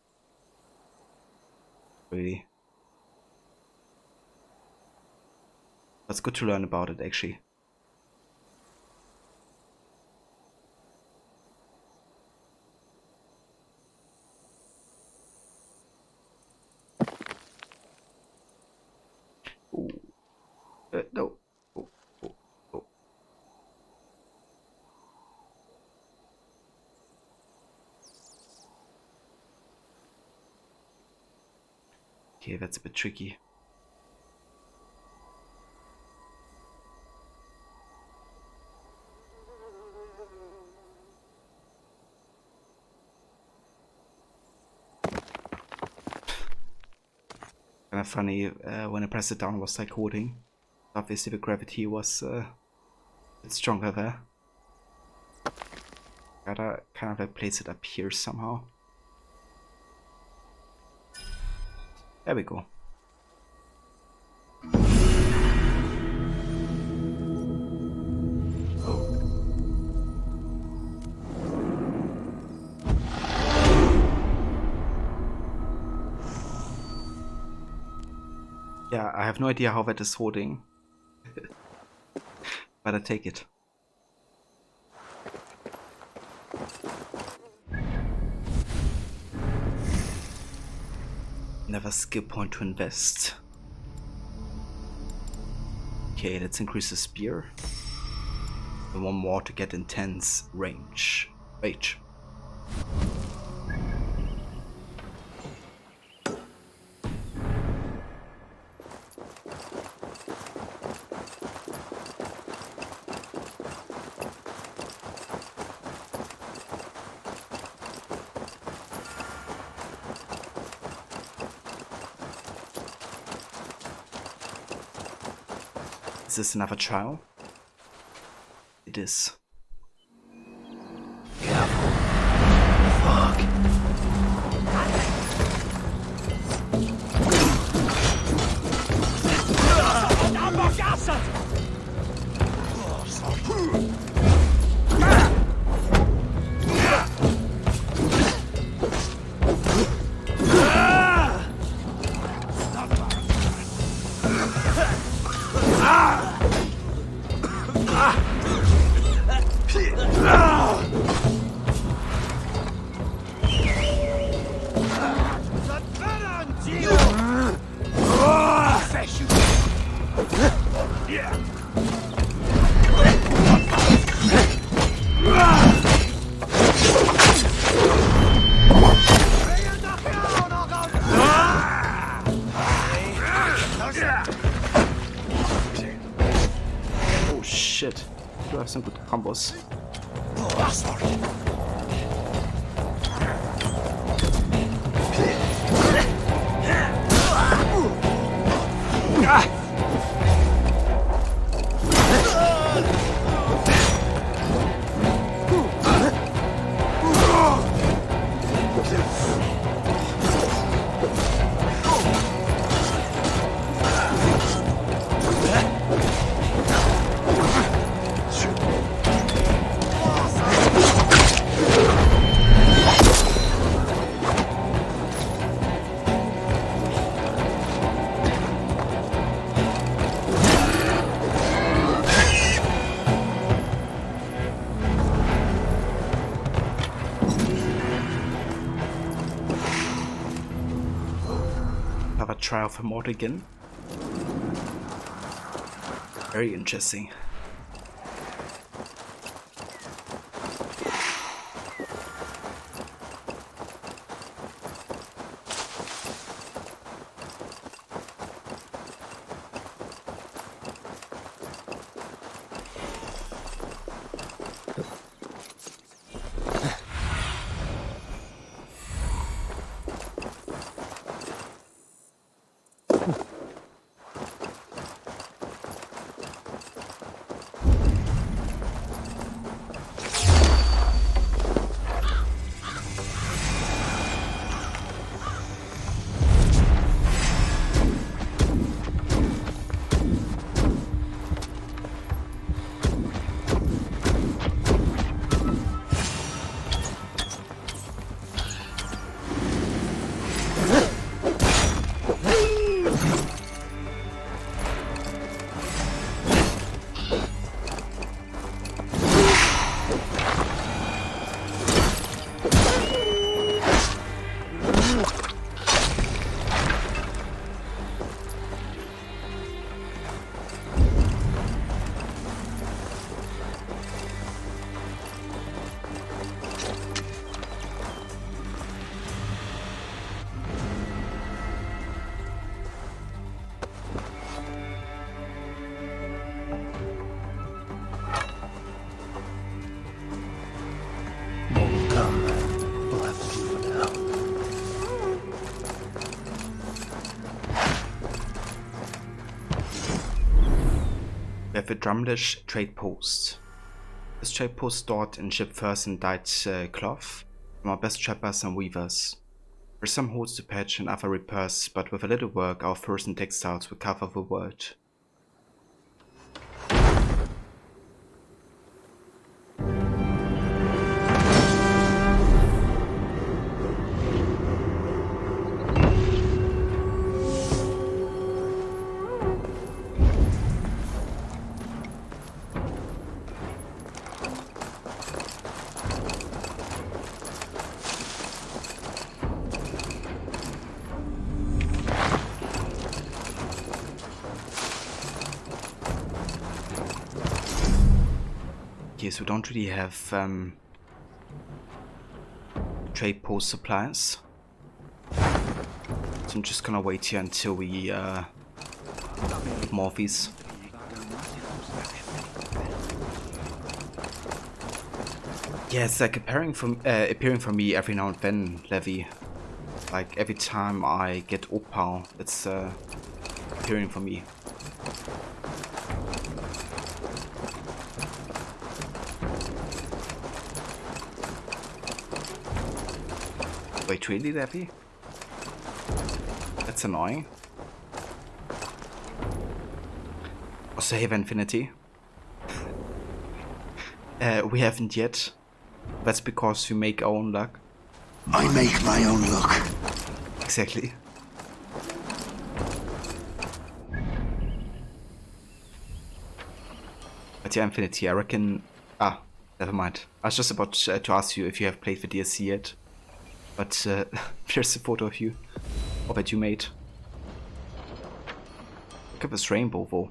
Really. That's good to learn about it actually. No. Oh. Okay, that's a bit tricky. Kind of funny, when I pressed it down it was like coding. Obviously the gravity was a bit stronger there. Gotta kind of like place it up here somehow. There we go. Yeah, I have no idea how that is holding. But I take it. Never skip point to invest. Okay, let's increase the spear. And one more to get intense range. Rage. Is this another trial? It is. Oh shit, du hast some good combos. Another trial for Mortigan. Very interesting. have a Drumlish trade post. This trade post stored in ship furs and dyed cloth from our best trappers and weavers. There's some holes to patch and other repairs, but with a little work our furs and textiles will cover the world. So we don't really have trade post supplies, so I'm just gonna wait here until we get more of these. Yeah, it's like appearing for me every now and then, Levy. Like every time I get opal, it's appearing for me. Wait, really, Levy? That's annoying. Also, have Infinity. We haven't yet. That's because we make our own luck. I make my own luck. Exactly. But yeah, Infinity, I reckon... Ah, never mind. I was just about to ask you if you have played the DLC yet. But there's a photo of you. Or that you made. Look at this rainbow though.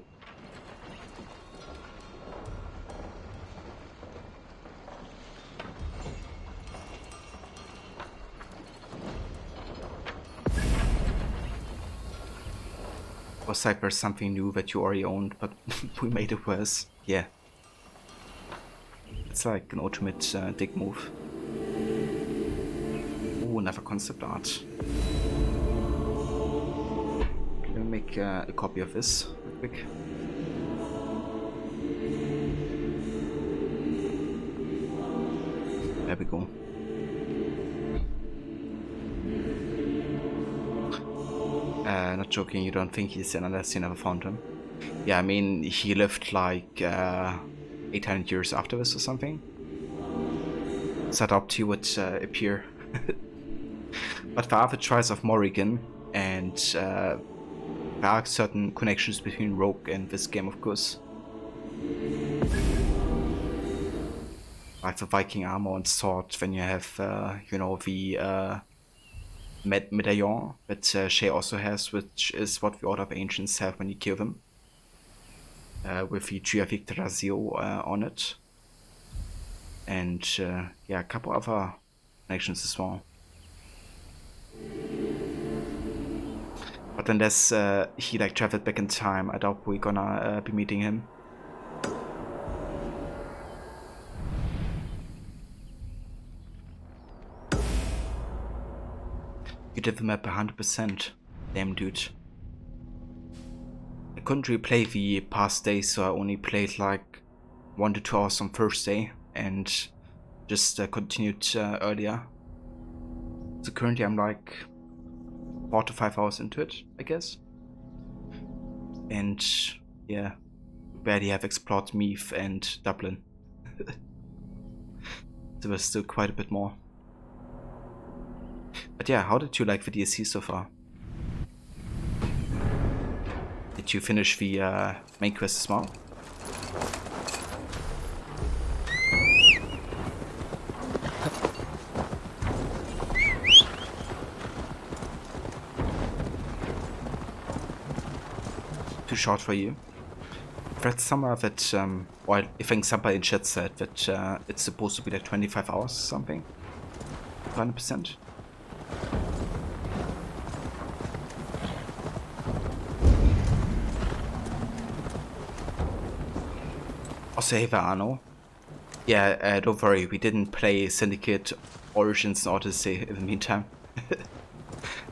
Was like there's something new that you already owned, but we made it worse. Yeah. It's like an ultimate dick move. Ooh, another concept art. Let me make a copy of this real quick. There we go. Not joking, you don't think he's in unless you never found him. Yeah, I mean, he lived like 800 years after this or something. So I doubt he would appear. But there are the trials of Morrigan, and there are certain connections between Rogue and this game, of course. Like the Viking armor and sword, when you have, you know, the medallion that Shay also has, which is what the Order of Ancients have when you kill them. With the Tree of Yggdrasil on it. And yeah, a couple other connections as well. But unless he like traveled back in time, I doubt we're gonna be meeting him. You did the map 100%. Damn, dude. I couldn't replay the past day, so I only played like 1 to 2 hours on Thursday and just continued earlier. So currently I'm like 4 to 5 hours into it, I guess. And yeah, barely have explored Meath and Dublin. So there's still quite a bit more. But yeah, how did you like the DLC so far? Did you finish the main quest as well? Too short for you? I've read somewhere that, well, I think somebody in chat said that it's supposed to be like 25 hours or something. 100%. Also, hey there, Arno. Yeah, don't worry, we didn't play Syndicate, Origins, and Odyssey in the meantime.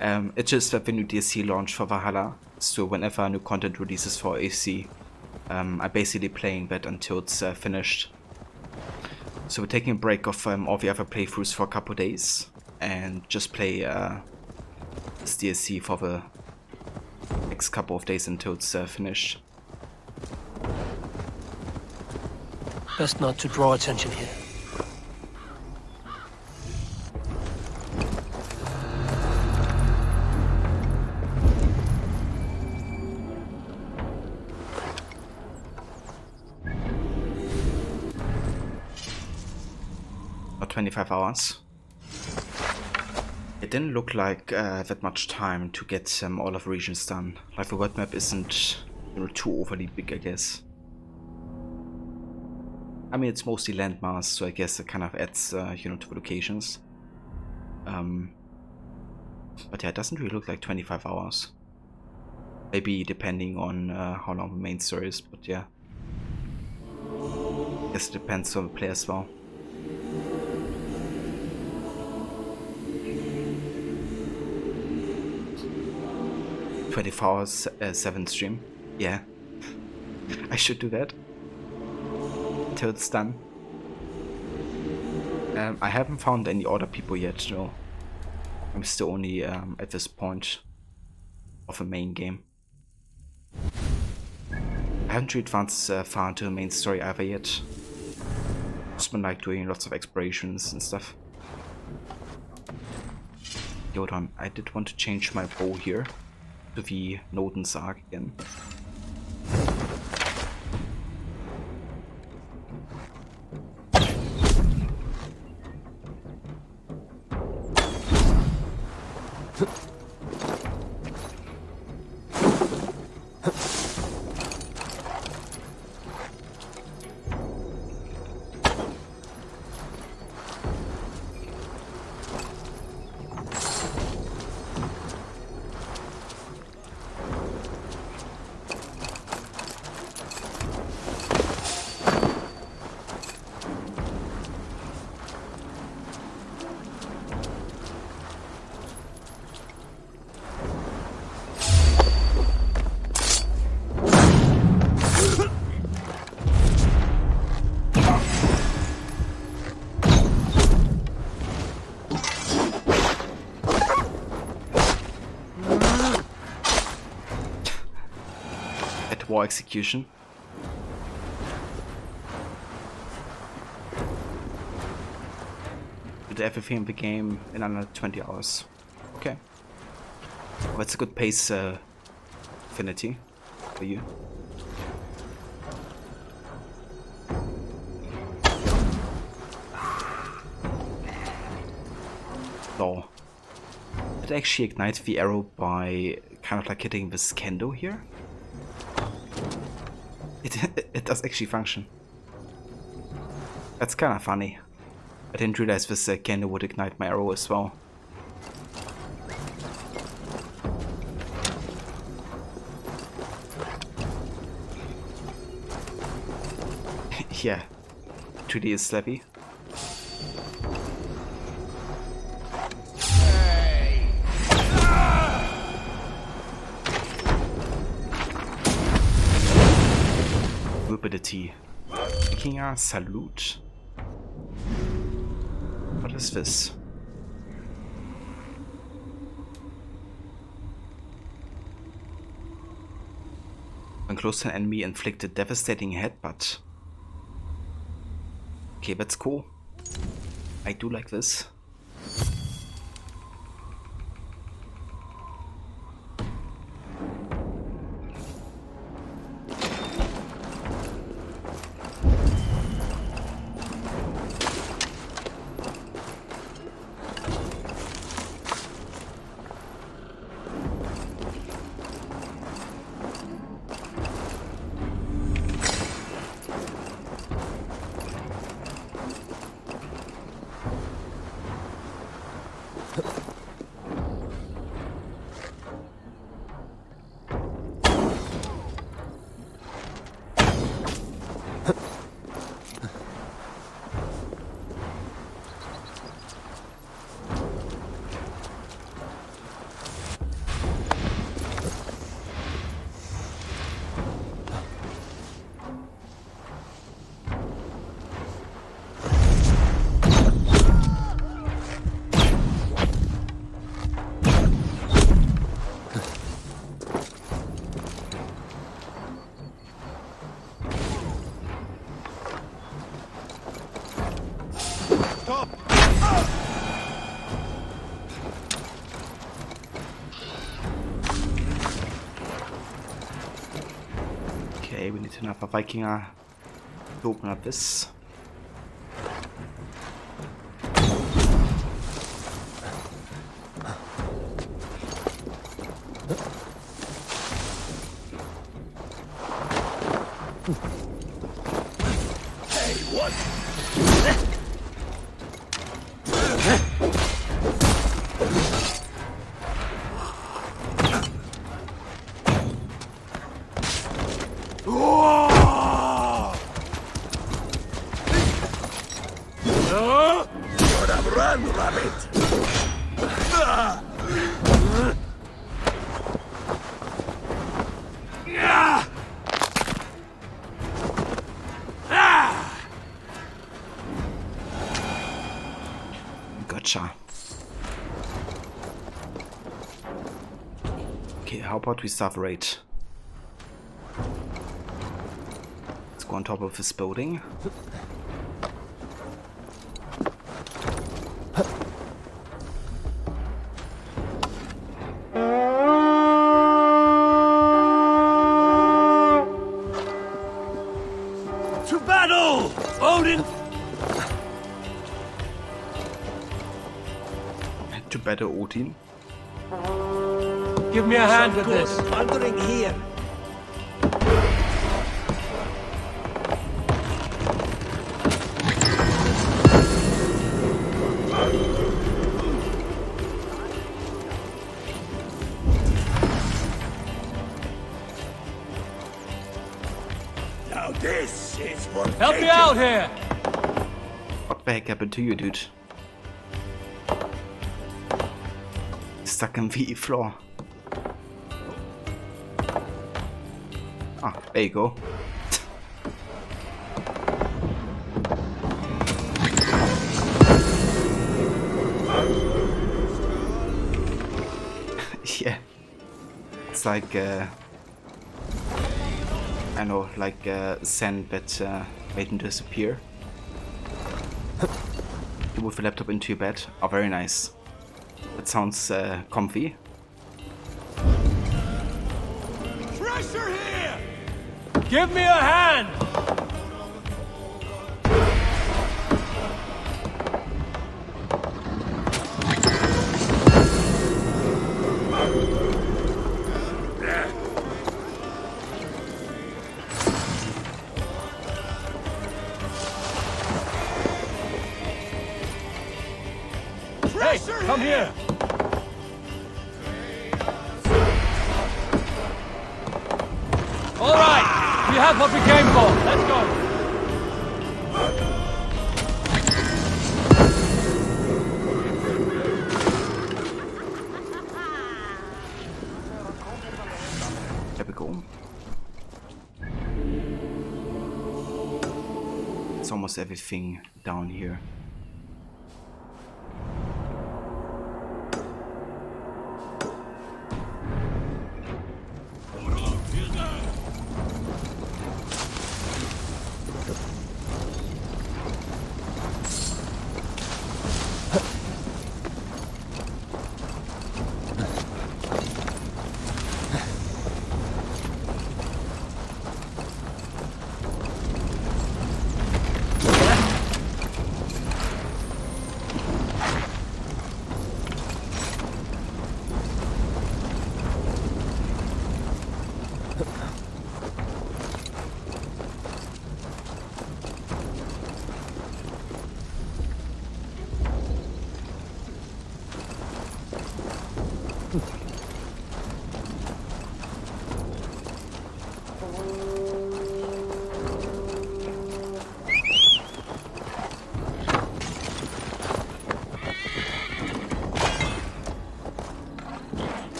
It's just that the new DLC launch for Valhalla, so whenever new content releases for AC, I'm basically playing that until it's finished. So we're taking a break of all the other playthroughs for a couple days and just play this DLC for the next couple of days until it's finished. Best not to draw attention here. About 25 hours. It didn't look like that much time to get all of the regions done. Like the world map isn't, you know, too overly big, I guess. I mean, it's mostly landmass, so I guess it kind of adds, you know, to the locations. But yeah, it doesn't really look like 25 hours. Maybe depending on how long the main story is, but yeah. I guess it depends on the player as well. hours 7 stream. Yeah. I should do that. Till it's done. I haven't found any other people yet, though. I'm still only at this point of the main game. I haven't really advanced far into the main story either yet. Just been like doing lots of explorations and stuff. Hold on, I did want to change my bow here to the Noden's Arc again. War execution. Did everything in the game in under 20 hours. Okay. Well, that's a good pace, Affinity, for you. Law. Did I actually ignite the arrow by kind of like hitting this kendo here? It does actually function. That's kind of funny. I didn't realize this kendo would ignite my arrow as well. Yeah, 2D is slappy. Mobility. Making a salute. What is this? When close to an enemy, inflict a devastating headbutt. Okay, that's cool. I do like this. Okay, we need another Vikinger to open up this. Gotcha. Okay, how about we start raid? Let's go on top of this building. To battle, Odin! To battle Odin. Give me a hand with this. Wandering here. Now this is what. Help me out here! What the heck happened to you, dude? Stuck in the floor. Ah, there you go. Yeah. It's like, I know, like sand that made him disappear. You move the laptop into your bed. Oh, very nice. That sounds comfy. Pressure here! Give me a hand! Hey, come here! All right, we have what we came for. Let's go. There we go. It's almost everything down here.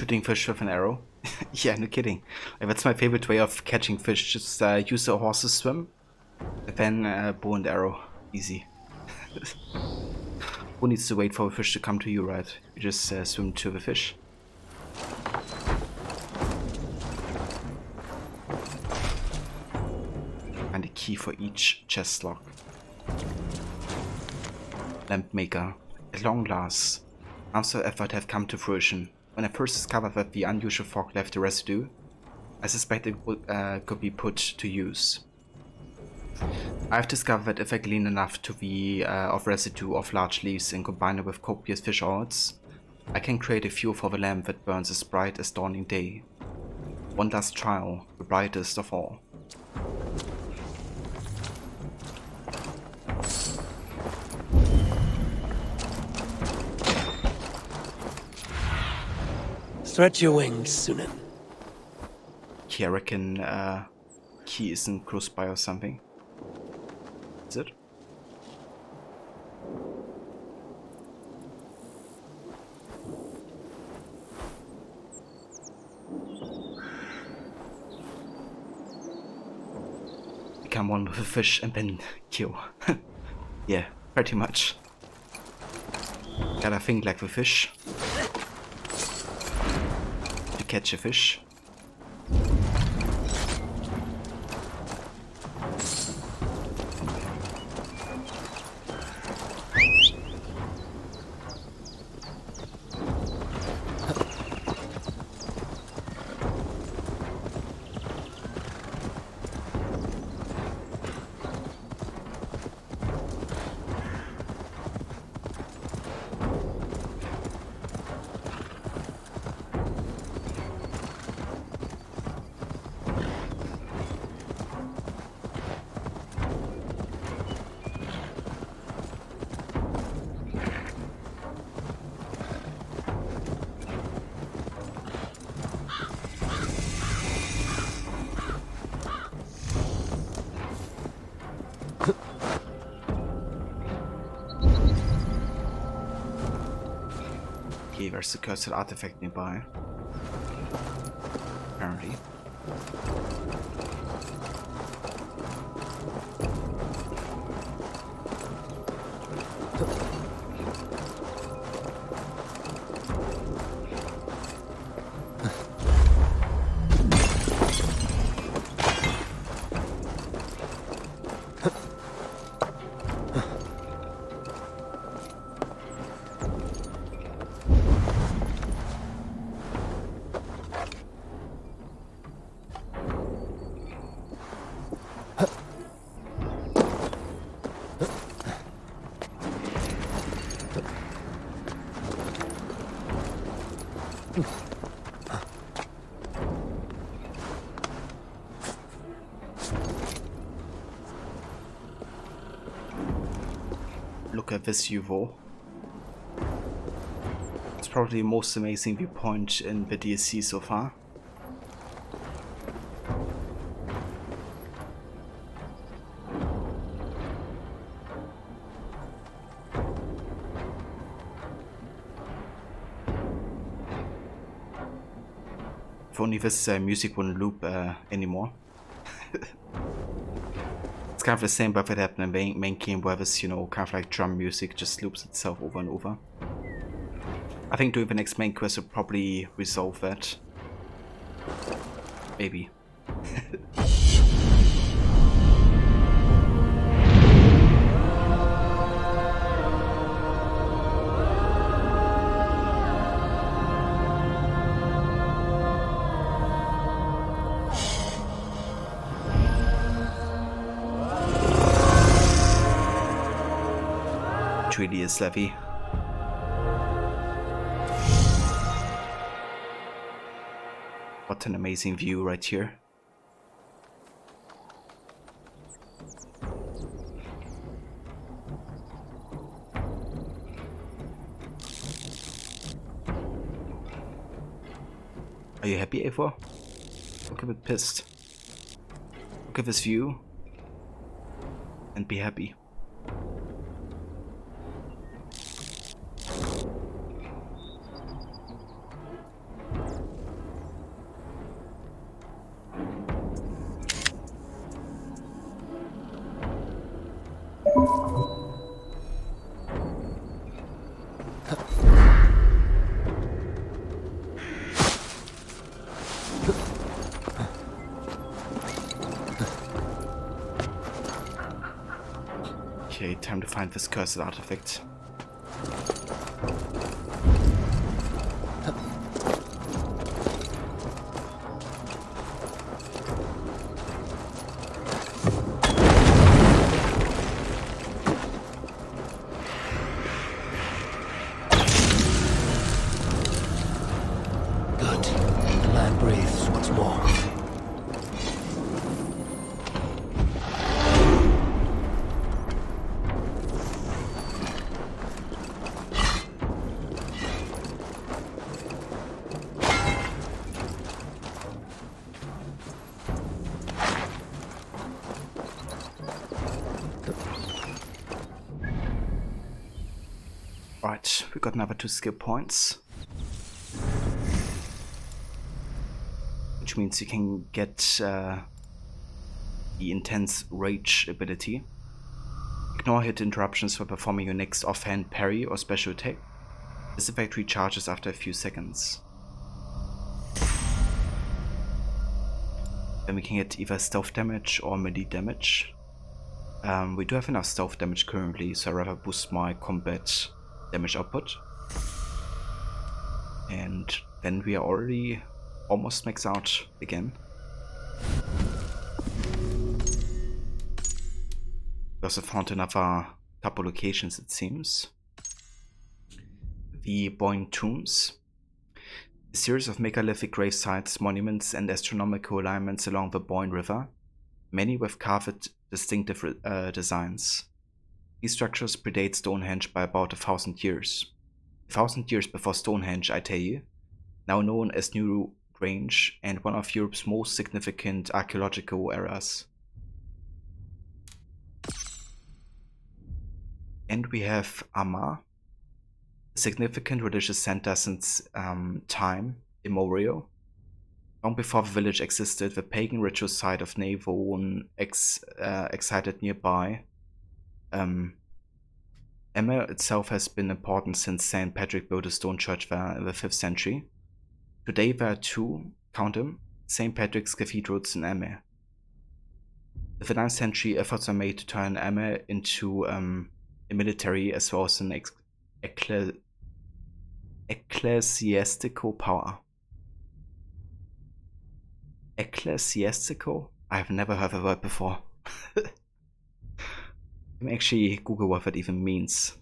shooting fish with an arrow. Yeah, no kidding. That's my favorite way of catching fish. Just use a horse's swim, and then bow and arrow. Easy. Who needs to wait for a fish to come to you, right? You just swim to the fish. And a key for each chest lock. Lamp maker. At long last, after effort have come to fruition. When I first discovered that the unusual fog left a residue, I suspect it could be put to use. I've discovered that if I glean enough to the of residue of large leaves and combine it with copious fish oils, I can create a fuel for the lamp that burns as bright as dawning day. One last trial, the brightest of all. Stretch your wings, Sunan. Okay, I reckon key isn't close by or something. Is it? Become one with a fish and then kill. Yeah, pretty much. Gotta think like the fish. To catch a fish. Okay, there's the cursed artifact nearby. Apparently. Look at this UFO. It's probably the most amazing viewpoint in the DLC so far. If only this music wouldn't loop anymore. It's kind of the same but that happened in the main game where this, you know, kind of like drum music just loops itself over and over. I think doing the next main quest will probably resolve that. Maybe. It really is heavy. What an amazing view right here. Are you happy, Ava? Look a bit pissed. Look at this view and be happy. Okay, time to find this cursed artifact. Good. The man breathes once more. Right, we got another 2 skill points. Which means you can get the intense rage ability. Ignore hit interruptions for performing your next offhand parry or special attack. This effect recharges after a few seconds. Then we can get either stealth damage or melee damage. We do have enough stealth damage currently, so I'd rather boost my combat damage output. And then we are already almost maxed out again. We also found another couple locations, it seems. The Boyne Tombs. A series of megalithic grave sites, monuments, and astronomical alignments along the Boyne River, many with carved, distinctive designs. These structures predate Stonehenge by about 1,000 years. 1,000 years before Stonehenge, I tell you. Now known as New Grange and one of Europe's most significant archaeological eras. And we have Armagh, a significant religious center since time immemorial. Long before the village existed, the pagan ritual site of Navan excited nearby. Emma itself has been important since St. Patrick built a stone church there in the 5th century. Today there are 2, count them, St. Patrick's cathedrals in Emma. In the 9th century, efforts were made to turn Emma into a military as well as an ecclesiastical power. Ecclesiastical? I have never heard the word before. Let me actually Google what that even means.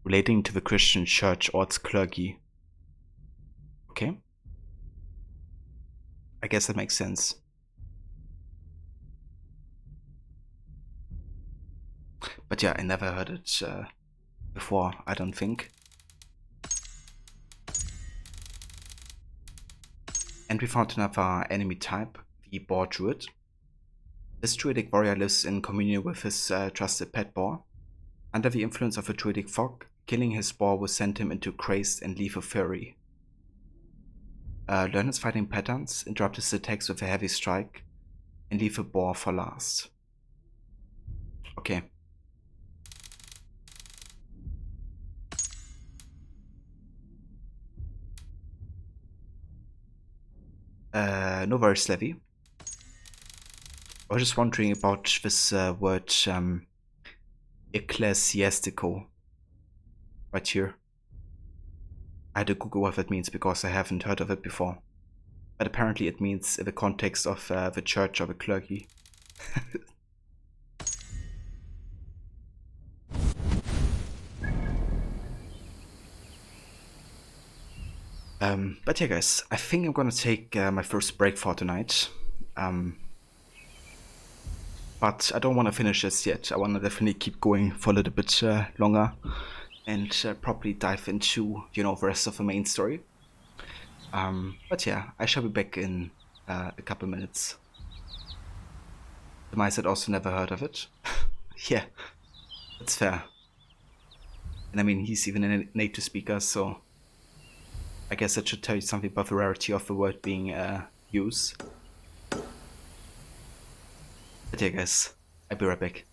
Relating to the Christian church or its clergy. Okay. I guess that makes sense. But yeah, I never heard it before, I don't think. And we found another enemy type, the boar druid. This druidic warrior lives in communion with his trusted pet boar. Under the influence of a druidic fog, killing his boar will send him into crazed and lethal fury. Learn his fighting patterns, interrupt his attacks with a heavy strike, and leave the boar for last. Okay. No worries, Levy. I was just wondering about this word ecclesiastical right here. I had to Google what that means because I haven't heard of it before. But apparently it means in the context of the church or the clergy. But yeah guys, I think I'm gonna take my first break for tonight. But I don't want to finish this yet. I want to definitely keep going for a little bit longer. And probably dive into, you know, the rest of the main story. But yeah, I shall be back in a couple minutes. The mice had also never heard of it. Yeah, that's fair. And I mean, he's even a native speaker, so I guess that should tell you something about the rarity of the word being used. But yeah guys, I'll be right back.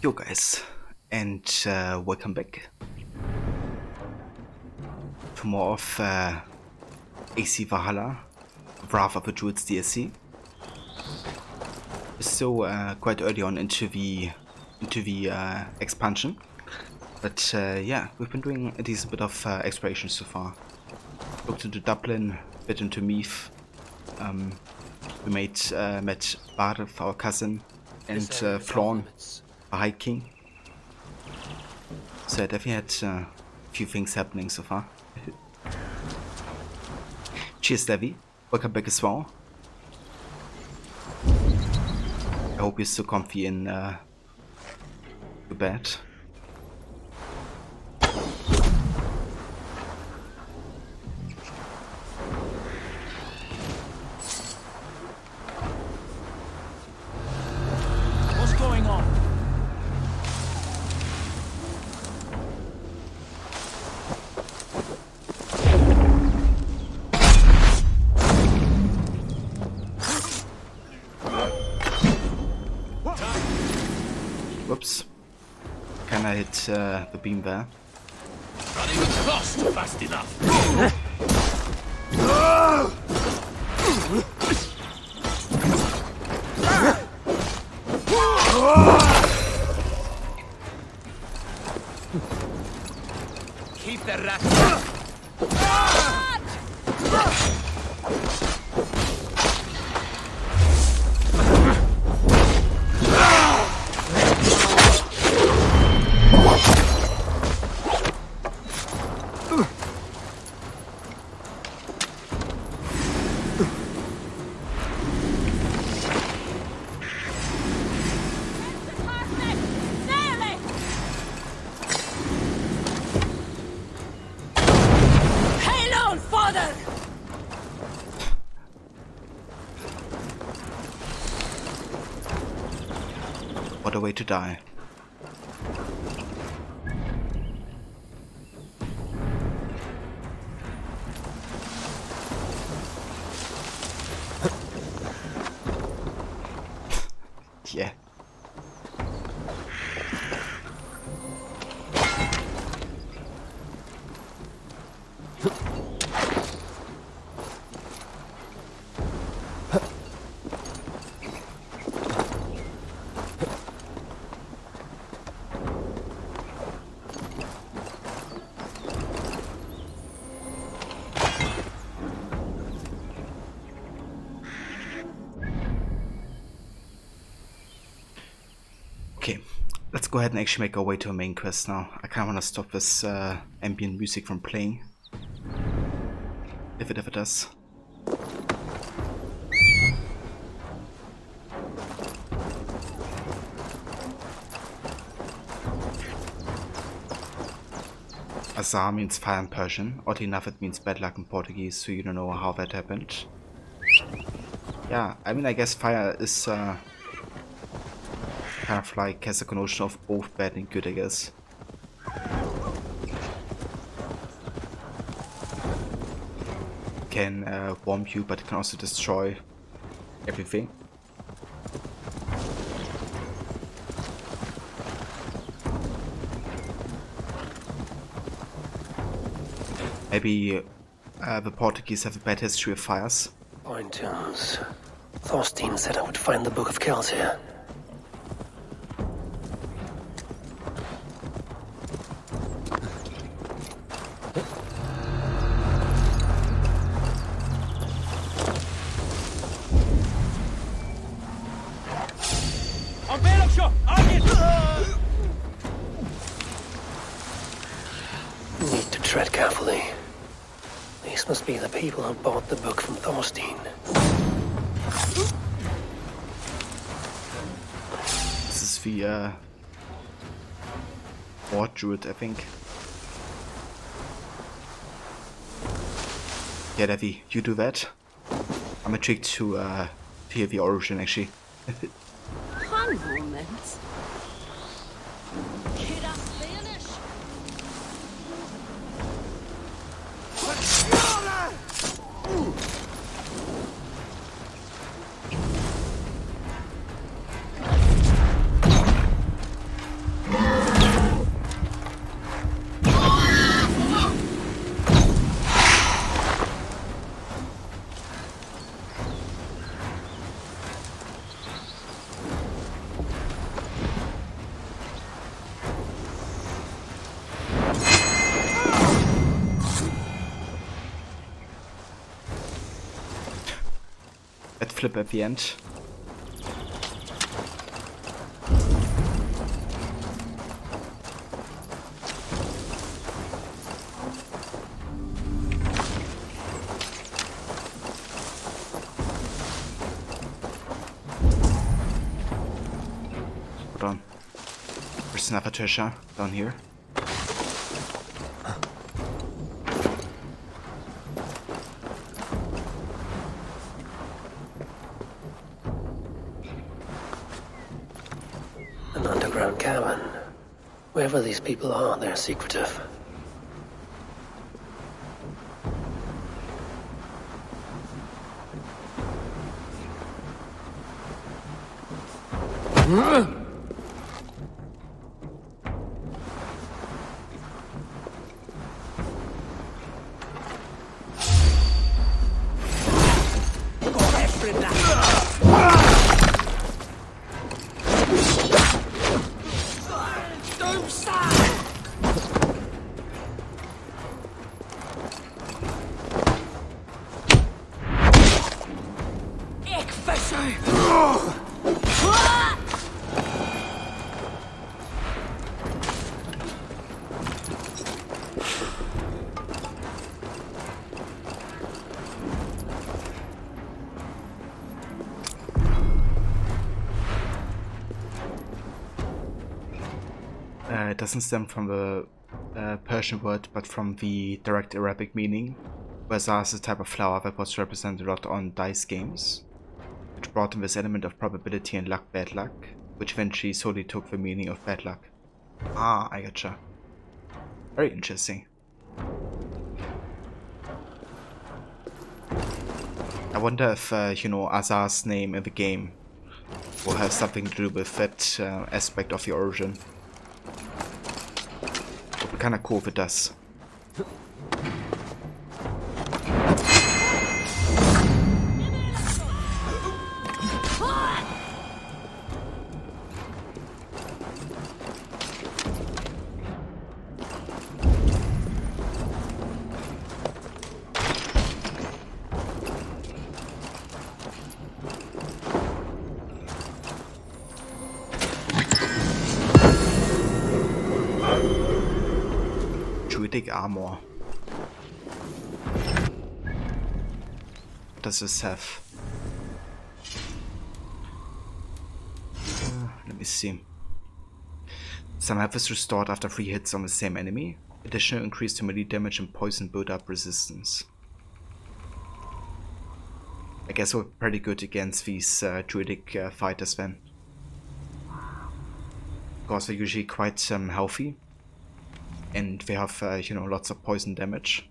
Yo guys, and welcome back to more of AC Valhalla, Wrath of the Druids DLC. We're still quite early on into the expansion, but yeah, we've been doing a decent bit of exploration so far. Looked into Dublin, bit into Meath. We met Barth, our cousin, and Flawn, a High King. So I definitely had a few things happening so far. Cheers, Devi. Welcome back as well. I hope you're still comfy in your bed. What's going on? Whoops. Can I hit the beam there? Not even close to fast enough. Keep the rat. What a way to die. Yeah. Okay, let's go ahead and actually make our way to our main quest now. I kinda wanna stop this ambient music from playing. If it ever does. Azar means fire in Persian. Oddly enough, it means bad luck in Portuguese, so you don't know how that happened. Yeah, I mean, I guess fire is kind of like has a connotation of both bad and good, I guess. Can warm you, but it can also destroy everything. Maybe the Portuguese have a bad history of fires. Fine tunes. Thorstein said I would find the Book of Kells here. Need to tread carefully. These must be the people who bought the book from Thorstein. This is the War Druid, I think. Yeah, Devi, you do that. I'm intrigued to hear the origin, actually. One moment. head flip at the end. Hold on. There's another treasure down here. An underground cavern. Wherever these people are, they're secretive. It doesn't stem from the Persian word, but from the direct Arabic meaning, where Zar is a type of flower that was represented a lot on dice games, which brought in this element of probability and luck, bad luck, which eventually solely took the meaning of bad luck. Ah, I gotcha. Very interesting. I wonder if, you know, Azar's name in the game will have something to do with that aspect of the origin. Would be kinda cool if it does. Druidic armor. What does this have? Let me see. Some health is restored after 3 hits on the same enemy. Additional increase to melee damage and poison build-up resistance. I guess we're pretty good against these druidic fighters then. Because they're usually quite healthy. And they have, you know, lots of poison damage.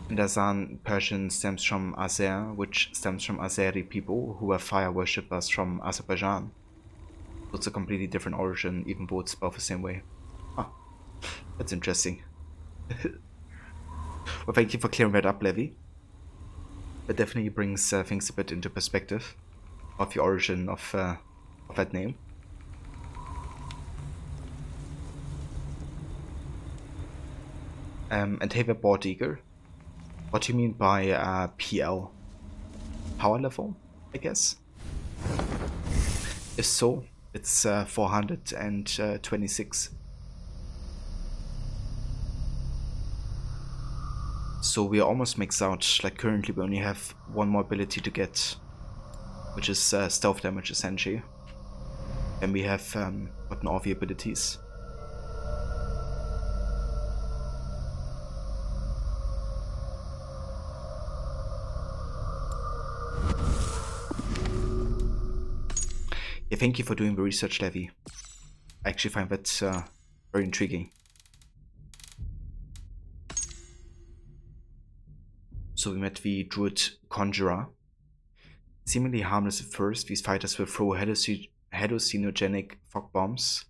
And Azan Persian stems from Azer, which stems from Azeri people who were fire worshippers from Azerbaijan. So it's a completely different origin, even though it's spelled the same way. Huh. That's interesting. Well, thank you for clearing that up, Levi. That definitely brings things a bit into perspective of the origin of that name. And hey there, Board Eagle. What do you mean by PL? Power level, I guess? If so, it's 426. So we are almost maxed out. Like currently we only have one more ability to get, which is stealth damage essentially. And we have gotten all the abilities. Yeah, thank you for doing the research, Levi. I actually find that very intriguing. So we met the Druid Conjurer. Seemingly harmless at first, these fighters will throw hallucinogenic fog bombs,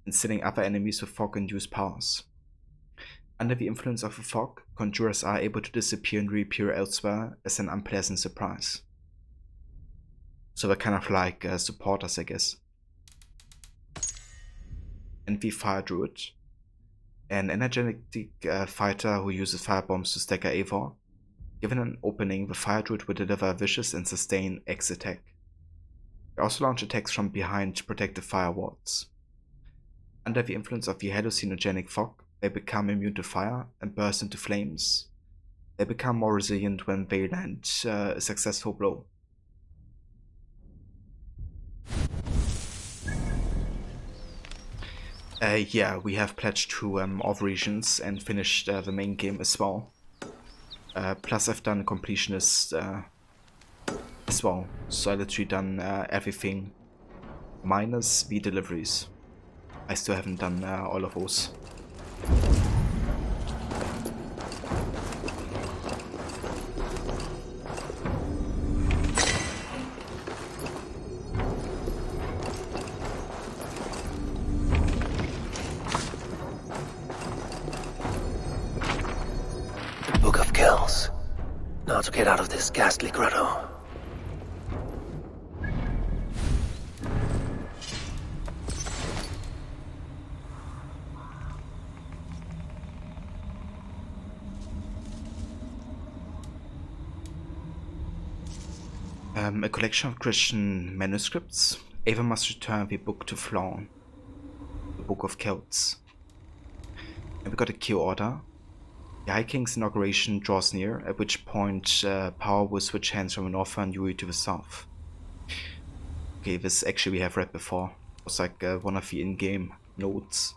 instilling other enemies with fog-induced powers. Under the influence of the fog, conjurers are able to disappear and reappear elsewhere as an unpleasant surprise. So they're kind of like supporters, I guess. And the Fire Druid. An energetic fighter who uses fire bombs to stagger Eivor. Given an opening, the fire druid will deliver a vicious and sustained X attack. They also launch attacks from behind to protect the fire wards. Under the influence of the hallucinogenic fog, they become immune to fire and burst into flames. They become more resilient when they land a successful blow. Yeah, we have pledged to all regions and finished the main game as well. Plus I've done Completionist as well, so I literally done everything minus the deliveries. I still haven't done all of those. The Book of Kells. Now to get out of this ghastly grotto. A collection of Christian manuscripts. Ava must return the book to Flawn, the Book of Celts. And we got a queue order. The High King's inauguration draws near, at which point power will switch hands from the north and Yuri to the south. Okay, this actually we have read before. It was like one of the in-game notes.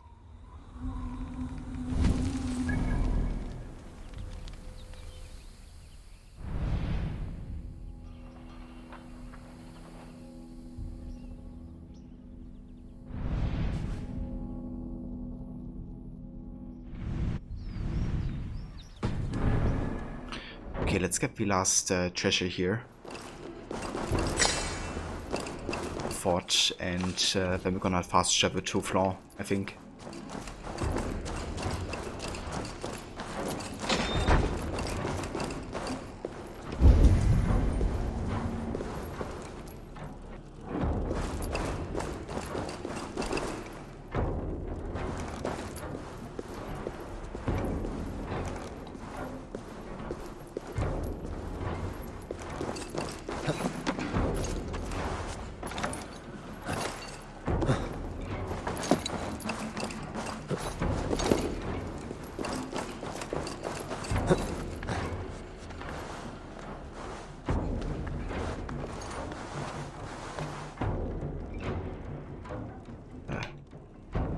Okay, let's get the last treasure here. Fort, and then we're gonna fast travel to Flaw, I think.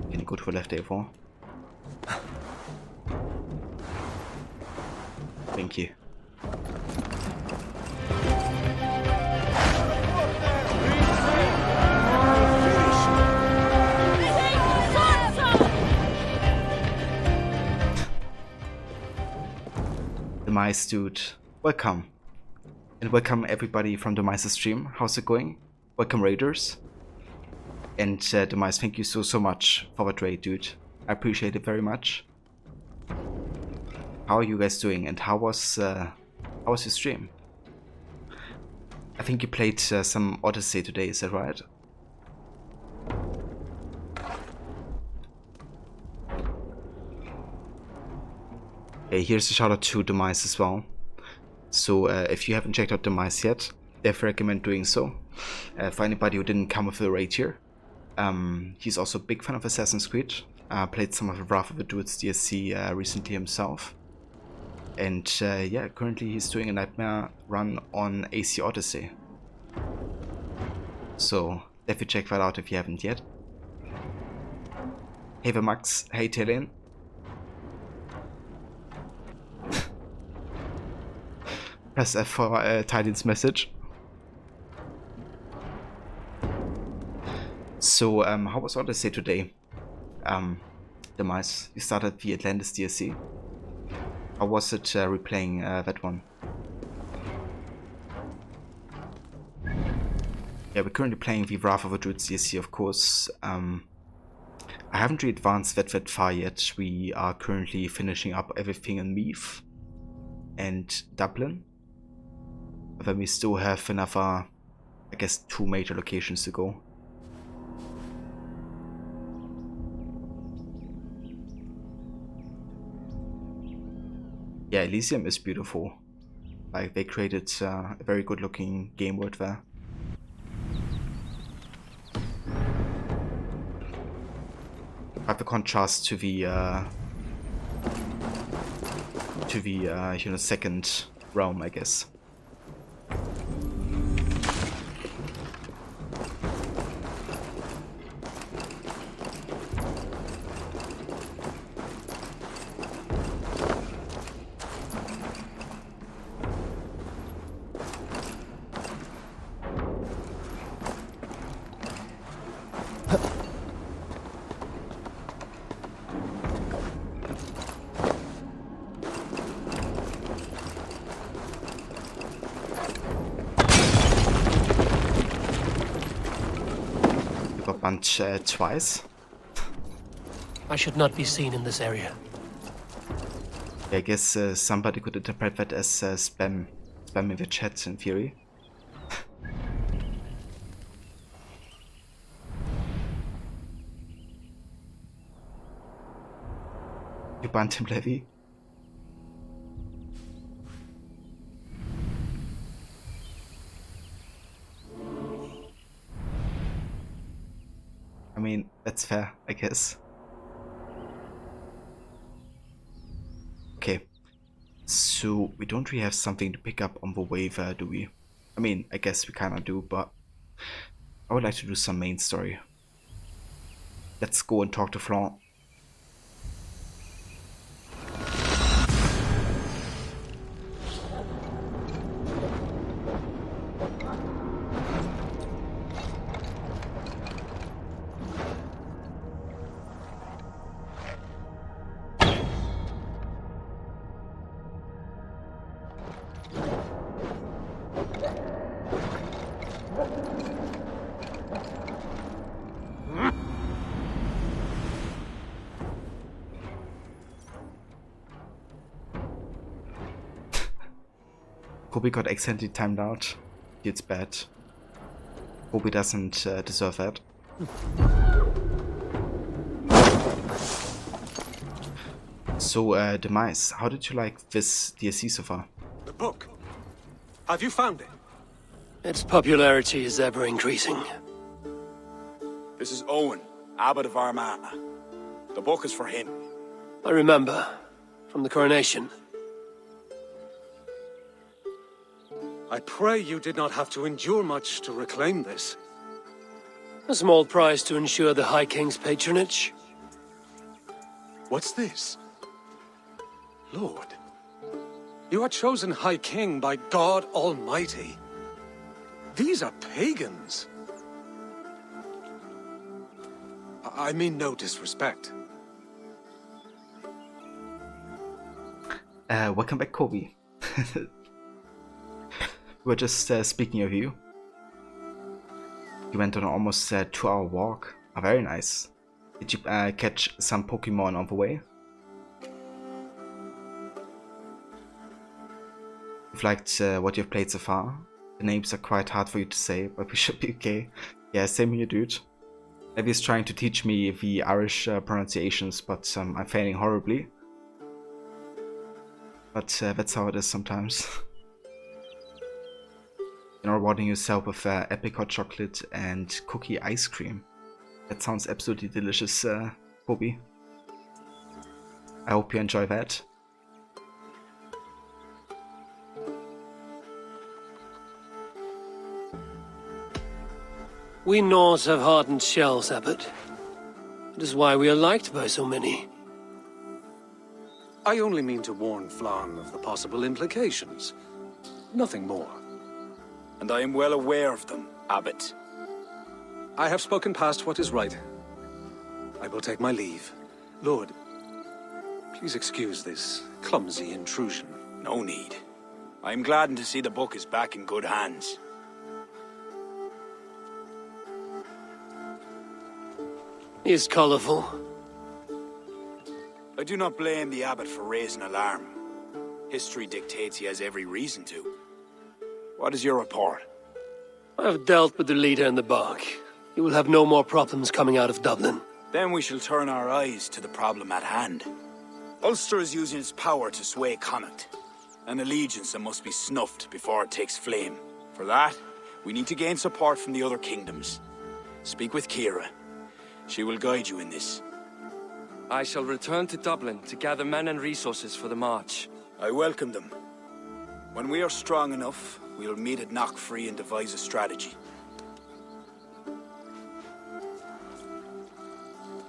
Can you go to the left, A4? Thank you. The Mice dude, welcome. And welcome everybody from the Mice stream. How's it going? Welcome Raiders. And the Mice, thank you so much for the raid, dude. I appreciate it very much. How are you guys doing? And how was your stream? I think you played some Odyssey today, is that right? Hey, here's a shout out to Demise as well. So if you haven't checked out Demise yet, definitely recommend doing so. For anybody who didn't come with a raid here, he's also a big fan of Assassin's Creed. Played some of the Wrath of the Druids DLC recently himself. And yeah, currently he's doing a Nightmare run on AC Odyssey. So definitely check that out if you haven't yet. Hey the Max, hey Telen. Press F for Titan's message. So how was Odyssey today? The Mice, you started the Atlantis DLC. How was it replaying that one? Yeah, we're currently playing the Wrath of the Druids DLC, of course. I haven't really advanced that far yet. We are currently finishing up everything in Meath and Dublin. But then we still have another, I guess, 2 major locations to go. Yeah, Elysium is beautiful. Like, they created a very good looking game world there. Have the contrast to the you know, second realm, I guess. Bunch twice. I should not be seen in this area. I guess somebody could interpret that as spam in the chat in theory. You banned him, Levy? I mean, that's fair, I guess. Okay, so we don't really have something to pick up on the wave, do we? I mean, I guess we kinda do, but I would like to do some main story. Let's go and talk to Flan. Kobe got accidentally timed out. It's bad. Kobe doesn't deserve that. So, Demise, how did you like this DLC so far? The book. Have you found it? Its popularity is ever increasing. This is Owen, Abbot of Armagh. The book is for him. I remember. From the coronation. I pray you did not have to endure much to reclaim this. A small price to ensure the High King's patronage. What's this? Lord, you are chosen High King by God Almighty. These are pagans. I mean no disrespect. Welcome back, Kobe. We were just speaking of you. You went on an almost 2-hour walk. Oh, very nice. Did you catch some Pokemon on the way? You've liked what you've played so far? The names are quite hard for you to say, but we should be okay. Yeah, same here, dude. Levi is trying to teach me the Irish pronunciations, but I'm failing horribly. But that's how it is sometimes. You're rewarding yourself with apricot chocolate and cookie ice cream. That sounds absolutely delicious, Kobe. I hope you enjoy that. We Nords have hardened shells, Abbot. It is why we are liked by so many. I only mean to warn Flan of the possible implications. Nothing more. And I am well aware of them, Abbot. I have spoken past what is right. I will take my leave. Lord, please excuse this clumsy intrusion. No need. I am gladdened to see the book is back in good hands. He is colorful. I do not blame the Abbot for raising alarm. History dictates he has every reason to. What is your report? I have dealt with the leader in the bog. You will have no more problems coming out of Dublin. Then we shall turn our eyes to the problem at hand. Ulster is using its power to sway Connacht. An allegiance that must be snuffed before it takes flame. For that, we need to gain support from the other kingdoms. Speak with Kira. She will guide you in this. I shall return to Dublin to gather men and resources for the march. I welcome them. When we are strong enough, we'll meet at Knockfree and devise a strategy.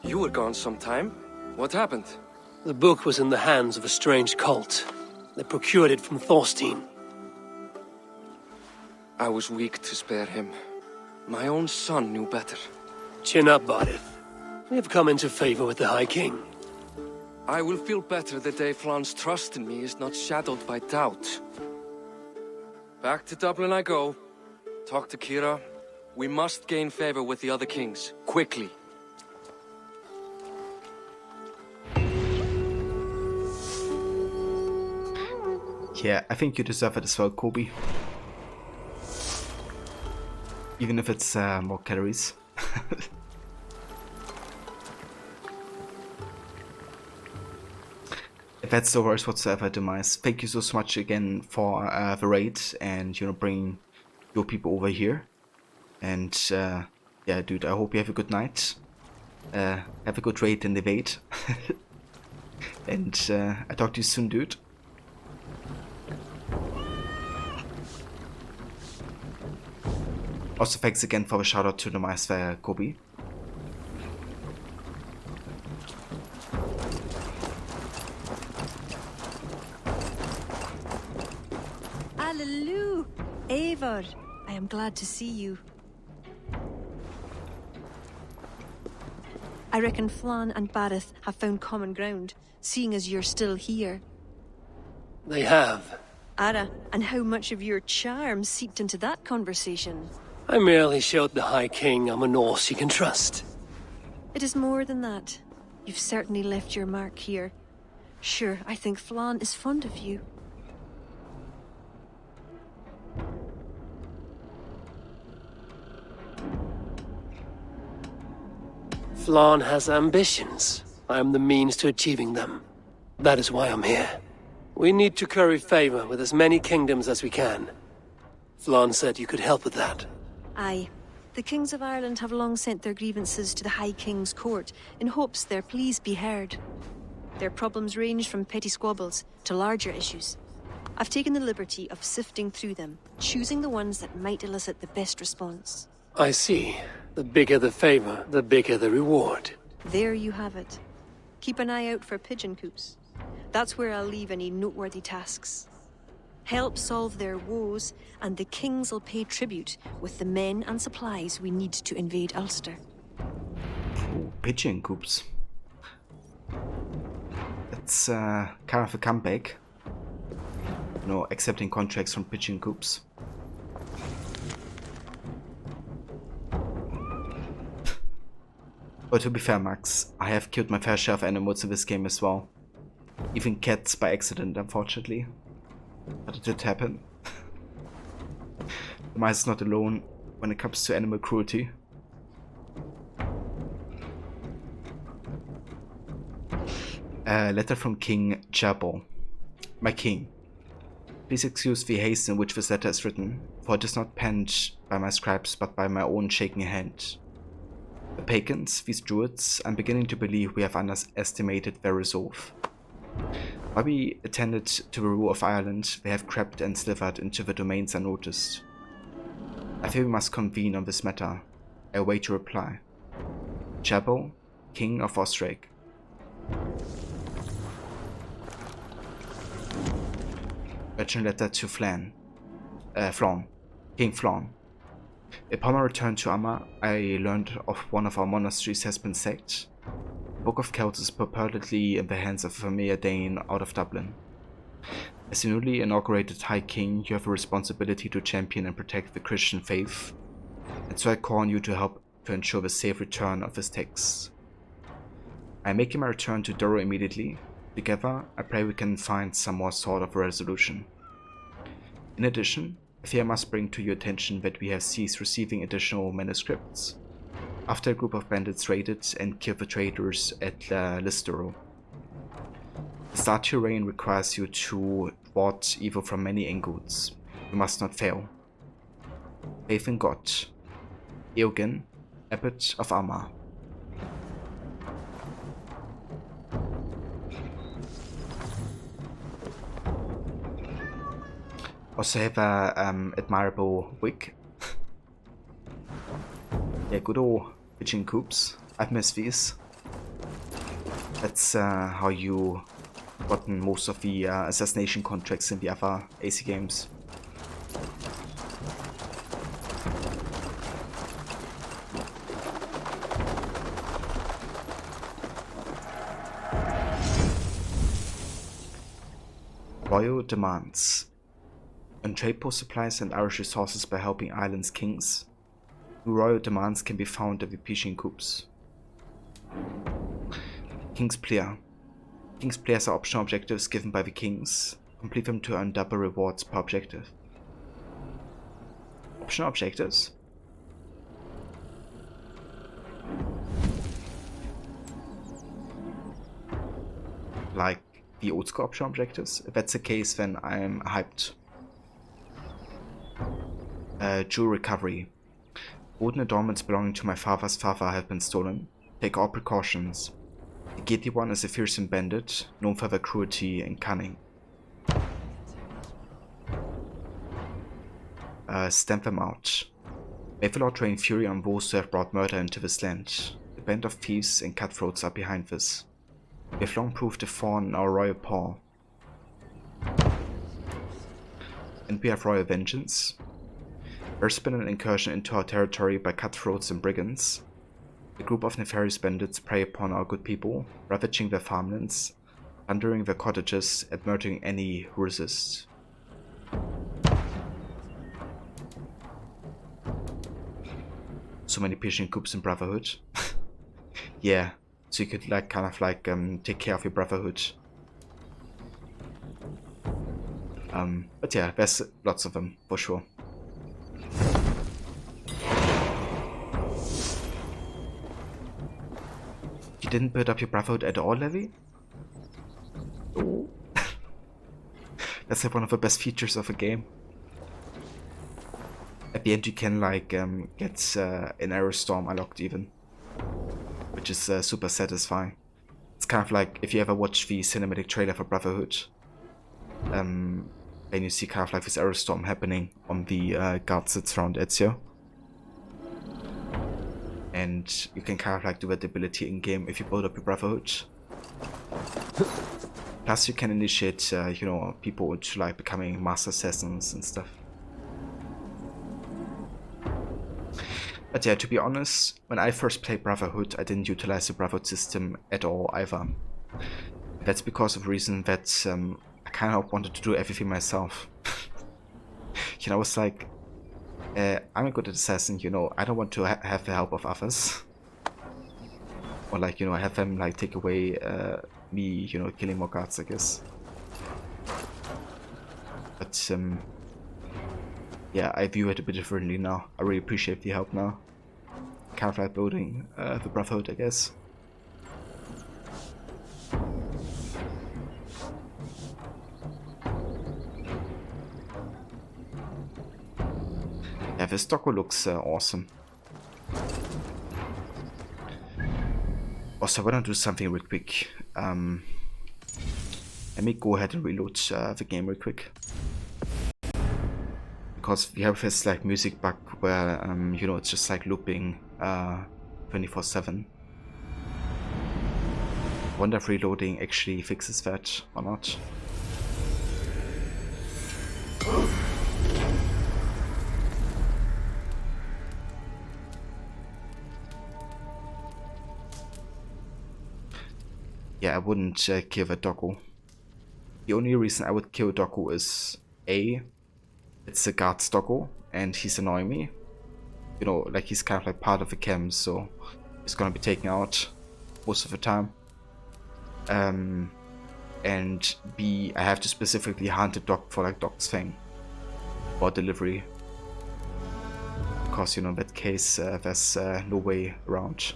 You were gone some time. What happened? The book was in the hands of a strange cult. They procured it from Thorstein. I was weak to spare him. My own son knew better. Chin up, Badith. We have come into favor with the High King. I will feel better the day Flan's trust in me is not shadowed by doubt. Back to Dublin I go. Talk to Kira. We must gain favor with the other kings, quickly. Yeah, I think you deserve it as well, Kobe. Even if it's more calories. If that's the worst whatsoever, Demise, thank you so much again for the raid and, you know, bringing your people over here. And yeah, dude, I hope you have a good night. Have a good raid in the raid. And I talk to you soon, dude. Also, thanks again for the shout out to Demise there, Kobe. Hallelujah! Eivor, I am glad to see you. I reckon Flan and Barith have found common ground, seeing as you're still here. They have. Ara, and how much of your charm seeped into that conversation? I merely showed the High King I'm a Norse he can trust. It is more than that. You've certainly left your mark here. Sure, I think Flan is fond of you. Flan has ambitions. I am the means to achieving them. That is why I'm here. We need to curry favor with as many kingdoms as we can. Flan said you could help with that. Aye. The kings of Ireland have long sent their grievances to the High King's court in hopes their pleas be heard. Their problems range from petty squabbles to larger issues. I've taken the liberty of sifting through them, choosing the ones that might elicit the best response. I see. The bigger the favor, the bigger the reward. There you have it. Keep an eye out for pigeon coops. That's where I'll leave any noteworthy tasks. Help solve their woes, and the kings will pay tribute with the men and supplies we need to invade Ulster. Ooh, pigeon coops. That's kind of a comeback. You know, accepting contracts from pigeon coops. But to be fair, Max, I have killed my fair share of animals in this game as well. Even cats by accident, unfortunately. But it did happen. The mice is not alone when it comes to animal cruelty. Letter from King Jabo. My king. Please excuse the haste in which this letter is written, for it is not penned by my scribes but by my own shaking hand. The pagans, these druids, I'm beginning to believe we have underestimated their resolve. While we attended to the rule of Ireland, they have crept and slithered into the domains unnoticed. I feel we must convene on this matter. I await your reply. Jabo, King of Osric. Urgent letter to Flan. King Flan. Upon my return to Amma, I learned of one of our monasteries has been sacked. The Book of Kells is purportedly in the hands of a familiar Dane out of Dublin. As the newly inaugurated High King, you have a responsibility to champion and protect the Christian faith, and so I call on you to help to ensure the safe return of this text. I am making my return to Doro immediately. Together, I pray we can find some more sort of resolution. In addition, I fear I must bring to your attention that we have ceased receiving additional manuscripts after a group of bandits raided and killed the traders at Listero. Star terrain requires you to thwart evil from many angles. You must not fail. Faith in God. Eogan, Abbot of Armor. Also have a admirable wig. Yeah, good old pigeon coops. I've missed these. That's how you gotten most of the assassination contracts in the other AC games. Royal demands. Earn trade post supplies and Irish resources by helping islands' kings. New royal demands can be found at the Pigeon Coops. King's Player. King's Players are optional objectives given by the kings. Complete them to earn double rewards per objective. Optional objectives? Like the old school optional objectives? If that's the case, then I'm hyped. Jewel recovery. Golden adornments belonging to my father's father have been stolen. Take all precautions. The guilty one is a fearsome bandit, known for their cruelty and cunning. Stamp them out. May the Lord rain fury on those who have brought murder into this land. The band of thieves and cutthroats are behind this. We have long proved a thorn in our royal paw. And we have royal vengeance. There's been an incursion into our territory by cutthroats and brigands. A group of nefarious bandits prey upon our good people, ravaging their farmlands, plundering their cottages, and murdering any who resist. So many pigeon coops in Brotherhood. Yeah, so you could like kind of like take care of your Brotherhood. But yeah, there's lots of them for sure. You didn't build up your Brotherhood at all, Levy? Oh. That's like one of the best features of a game. At the end you can like get an arrow storm unlocked even, which is super satisfying. It's kind of like if you ever watch the cinematic trailer for Brotherhood, then you see kind of like this arrow storm happening on the guards that surround Ezio. And you can kind of like do that ability in game if you build up your Brotherhood. Plus you can initiate, you know, people into like becoming master assassins and stuff. But yeah, to be honest, when I first played Brotherhood, I didn't utilize the Brotherhood system at all either. That's because of the reason that I kind of wanted to do everything myself. You know, I was like, I'm a good assassin, you know, I don't want to have the help of others. Or like, you know, have them like take away me, you know, killing more guards, I guess. But yeah, I view it a bit differently now. I really appreciate the help now. Kind of like building the Brotherhood, I guess. Yeah, this Doggo looks awesome. Also, I want to do something real quick. Let me go ahead and reload the game real quick. Because we have this like music bug where, you know, it's just like looping 24/7. Wonder if reloading actually fixes that or not. Yeah, I wouldn't kill the Doggo. The only reason I would kill Doggo is A, it's a guard's Doggo and he's annoying me. You know, like he's kind of like part of the camp, so he's gonna be taken out most of the time. And B, I have to specifically hunt a dog for like Dog's Fang or delivery. Because, you know, in that case, there's no way around.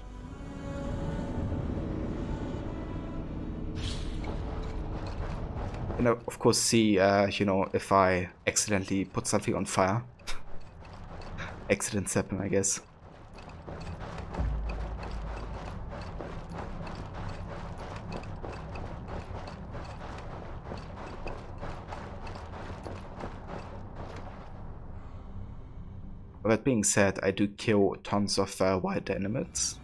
And of course see, you know, if I accidentally put something on fire. Accidents happen, I guess. That being said, I do kill tons of wild animals.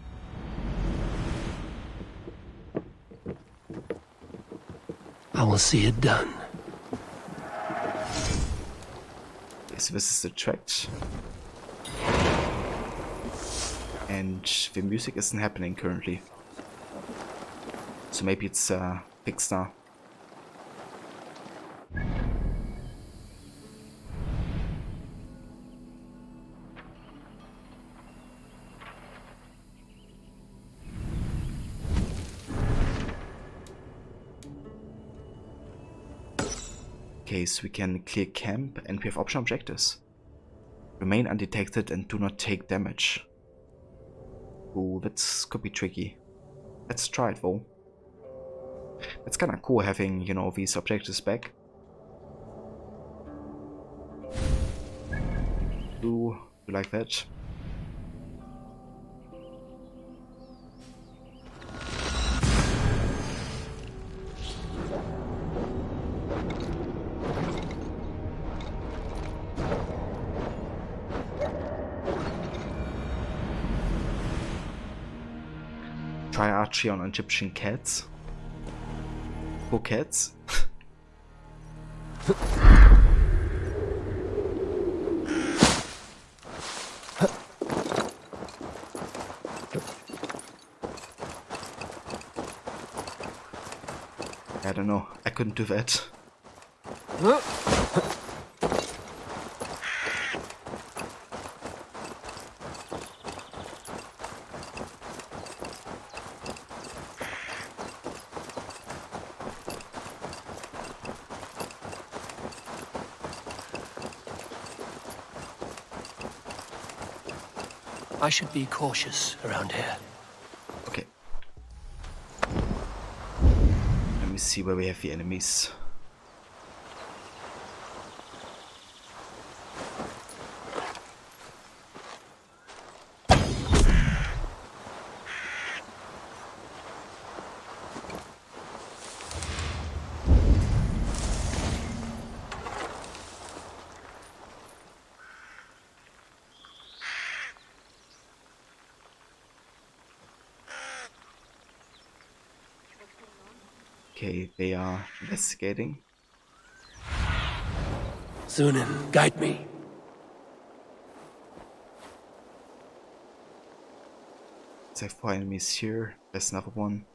I will see it done. Okay, so this is the tract. And the music isn't happening currently. So maybe it's fixed now. Okay, so we can clear camp and we have optional objectives. Remain undetected and do not take damage. Ooh, that could be tricky. Let's try it though. It's kinda cool having, you know, these objectives back. Do you like that? Try archery on Egyptian cats. Poor cats. I don't know, I couldn't do that. I should be cautious around here. Okay. Let me see where we have the enemies. Okay, they are investigating. Zunin, guide me. Let's have 4 enemies here. There's another one.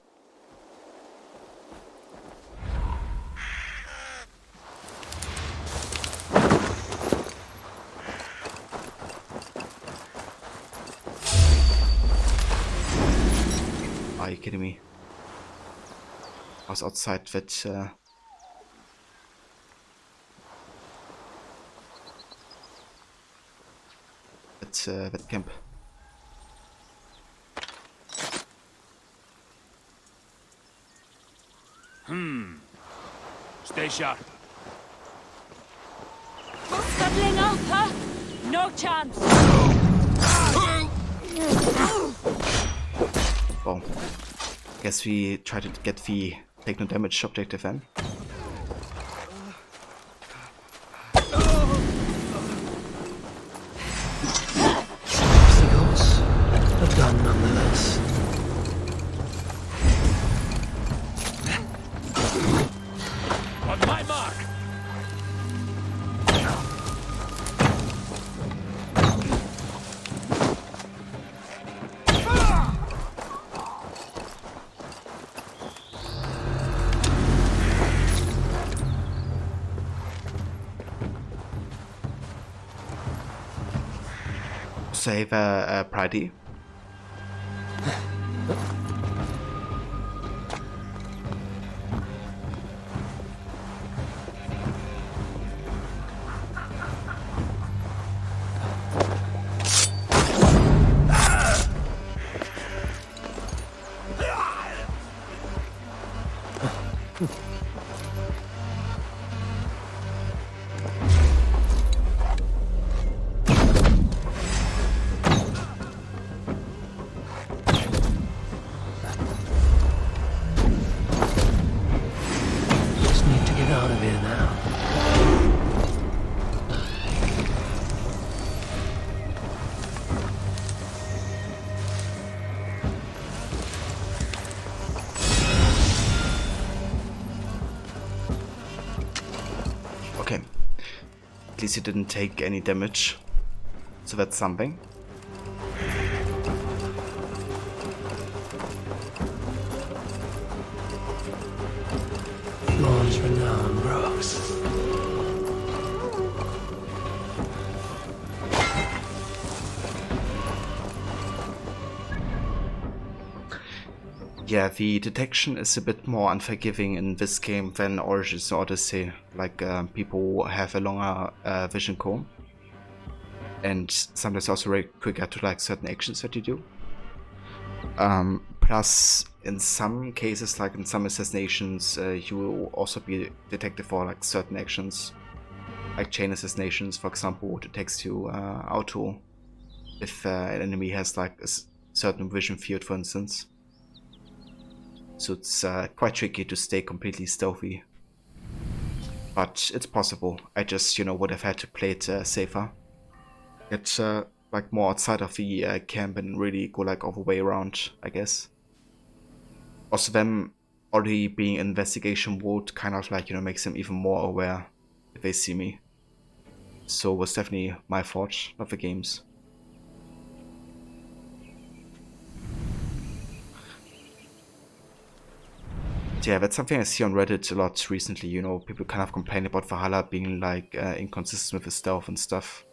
Are you kidding me? I was outside that that camp. Stay sharp. Scuttling up, huh? No chance. Well, guess we try to get the take no damage objective then. Obstacles, but done nonetheless. On my mark. Save a Pridey. At least he didn't take any damage, so that's something. Flawn's renown grows. Yeah, the detection is a bit more unforgiving in this game than Origins Odyssey. Like, people have a longer vision cone. And sometimes also very quicker to like certain actions that you do. Plus, in some cases, like in some assassinations, you will also be detected for like certain actions. Like chain assassinations, for example, detects you auto if an enemy has like a certain vision field, for instance. So it's quite tricky to stay completely stealthy. But it's possible. I just, would have had to play it safer. Get like more outside of the camp and really go like all the way around, I guess. Also them already being in investigation mode kind of like, makes them even more aware if they see me. So it was definitely my fault, not the game's. Yeah, that's something I see on Reddit a lot recently, people kind of complain about Valhalla being like inconsistent with the stealth and stuff.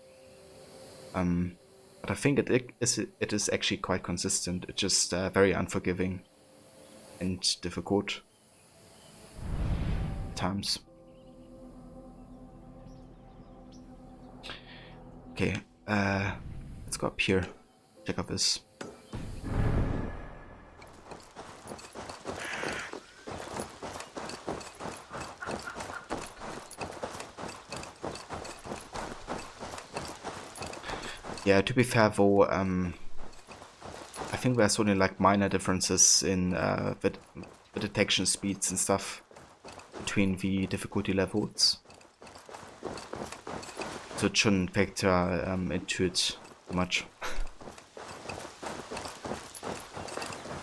But I think it is actually quite consistent. It's just very unforgiving and difficult at times. Okay, let's go up here, check out this. Yeah, to be fair though, I think there's only like minor differences in the detection speeds and stuff between the difficulty levels. So it shouldn't factor into it much.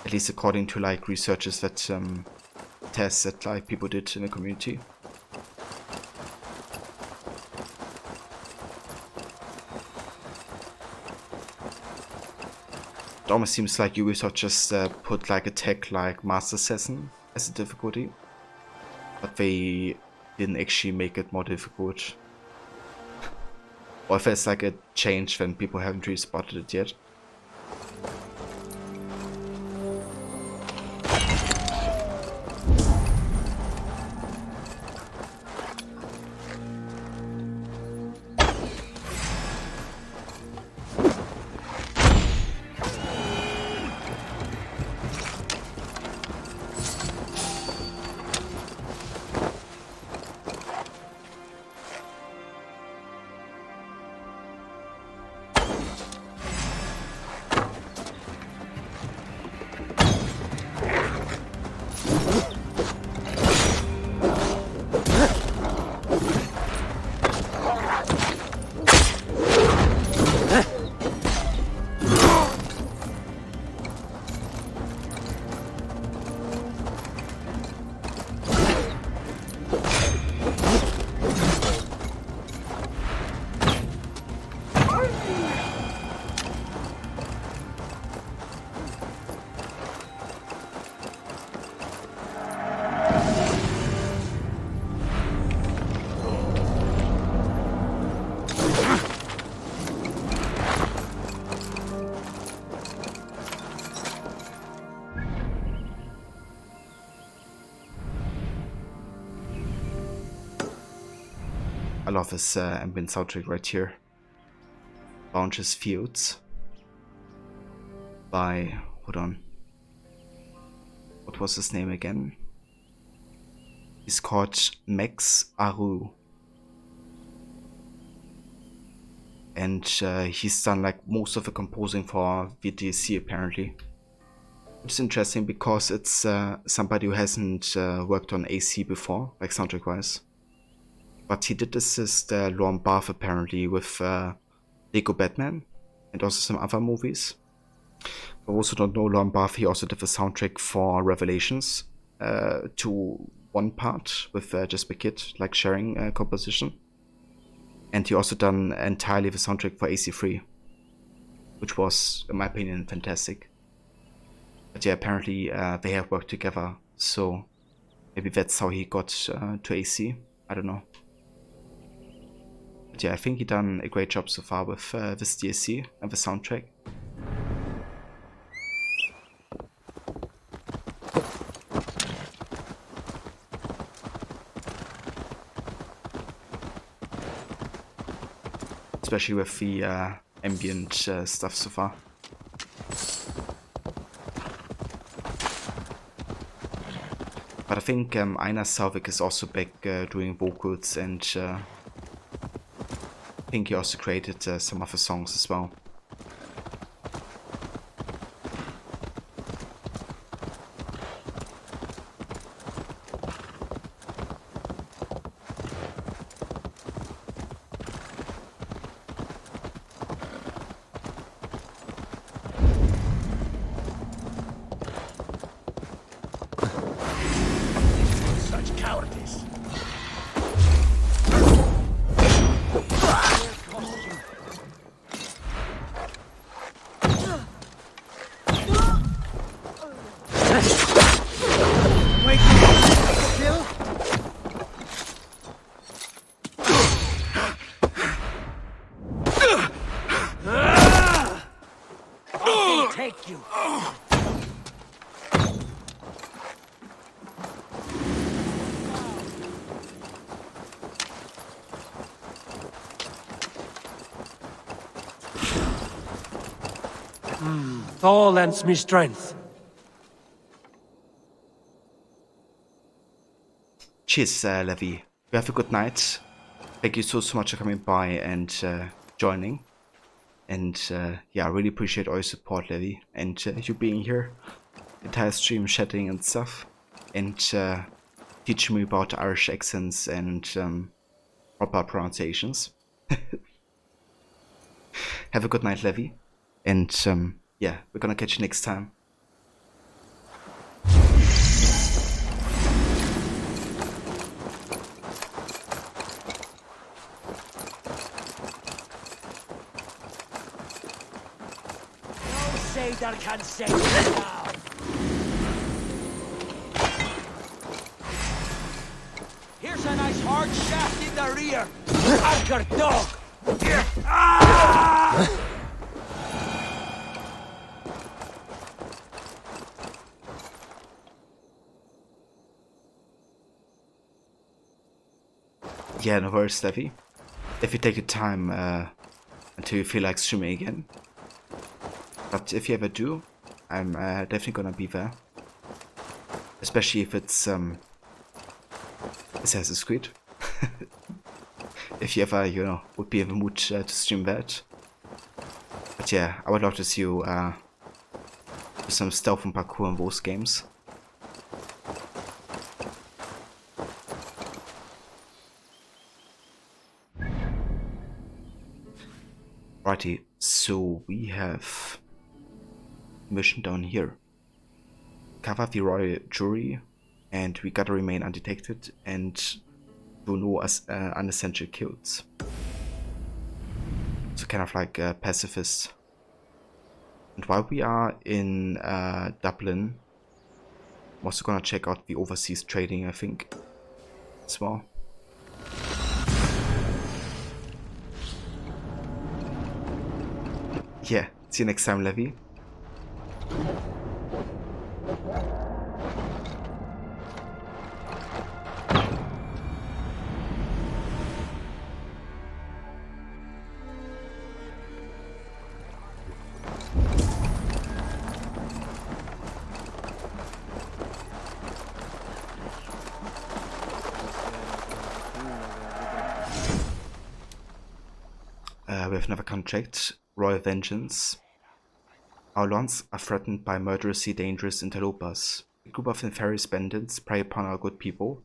At least according to like researches that tests that like people did in the community. It almost seems like Ubisoft just put like a tech like Master Assassin as a difficulty, but they didn't actually make it more difficult. Or if there's like a change, then people haven't really spotted it yet. I love this ambient soundtrack right here. Bounteous Fields by, hold on, what was his name again? He's called Max Aru. And he's done like most of the composing for VTC apparently. It's interesting because it's somebody who hasn't worked on AC before, like soundtrack wise. But he did assist Lorne Barth apparently with Lego Batman and also some other movies. For those who don't know Lorne Barth, he also did the soundtrack for Revelations to one part with Jasper Kidd, like sharing composition. And he also done entirely the soundtrack for AC3, which was, in my opinion, fantastic. But yeah, apparently they have worked together, so maybe that's how he got to AC. I don't know. But yeah, I think he done a great job so far with this DLC and the soundtrack. Especially with the ambient stuff so far. But I think Einar Salvik is also back doing vocals, and I think he also created some of the songs as well. Take you. Thor lends me strength. Cheers, Levi. You have a good night. Thank you so much for coming by and joining. And yeah, I really appreciate all your support, Levi, and you being here, the entire stream, chatting and stuff, and teaching me about Irish accents and proper pronunciations. Have a good night, Levi, and yeah, we're gonna catch you next time. That can save you now. Here's a nice hard shaft in the rear. Anchor dog. Yeah, no worries, Levi. If you take your time until you feel like streaming again. But if you ever do, I'm definitely gonna be there. Especially if it's Assassin's Creed. If you ever, you know, would be in the mood to stream that. But yeah, I would love to see you do some stealth and parkour in those games. Righty, so we have mission down here. Cover the royal jury, and we gotta remain undetected and do no unessential kills. So kind of like a pacifist. And while we are in Dublin, I'm also gonna check out the overseas trading, I think, as well. Yeah, see you next time, Levi. We have another contract, Royal Vengeance. Our lands are threatened by murderously dangerous interlopers. A group of nefarious bandits prey upon our good people,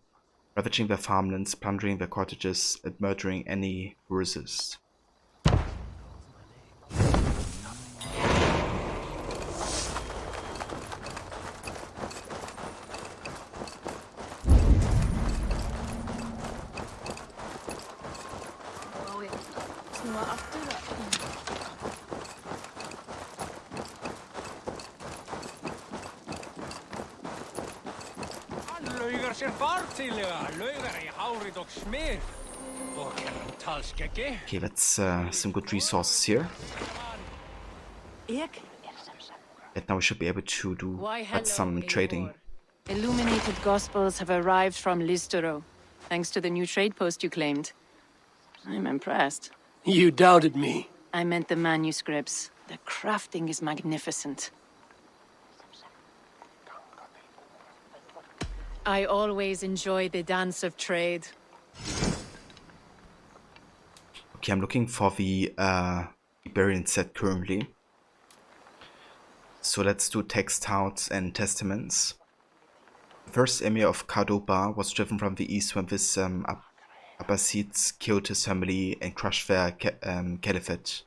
ravaging their farmlands, plundering their cottages, and murdering any who resist. Okay, that's some good resources here. And now we should be able to do quite some trading. Illuminated Gospels have arrived from Listero, thanks to the new trade post you claimed. I'm impressed. You doubted me. I meant the manuscripts. The crafting is magnificent. I always enjoy the dance of trade. Okay, I'm looking for the Iberian set currently. So let's do textiles and testaments. The first emir of Cordoba was driven from the east when this Abbasids killed his family and crushed their caliphate.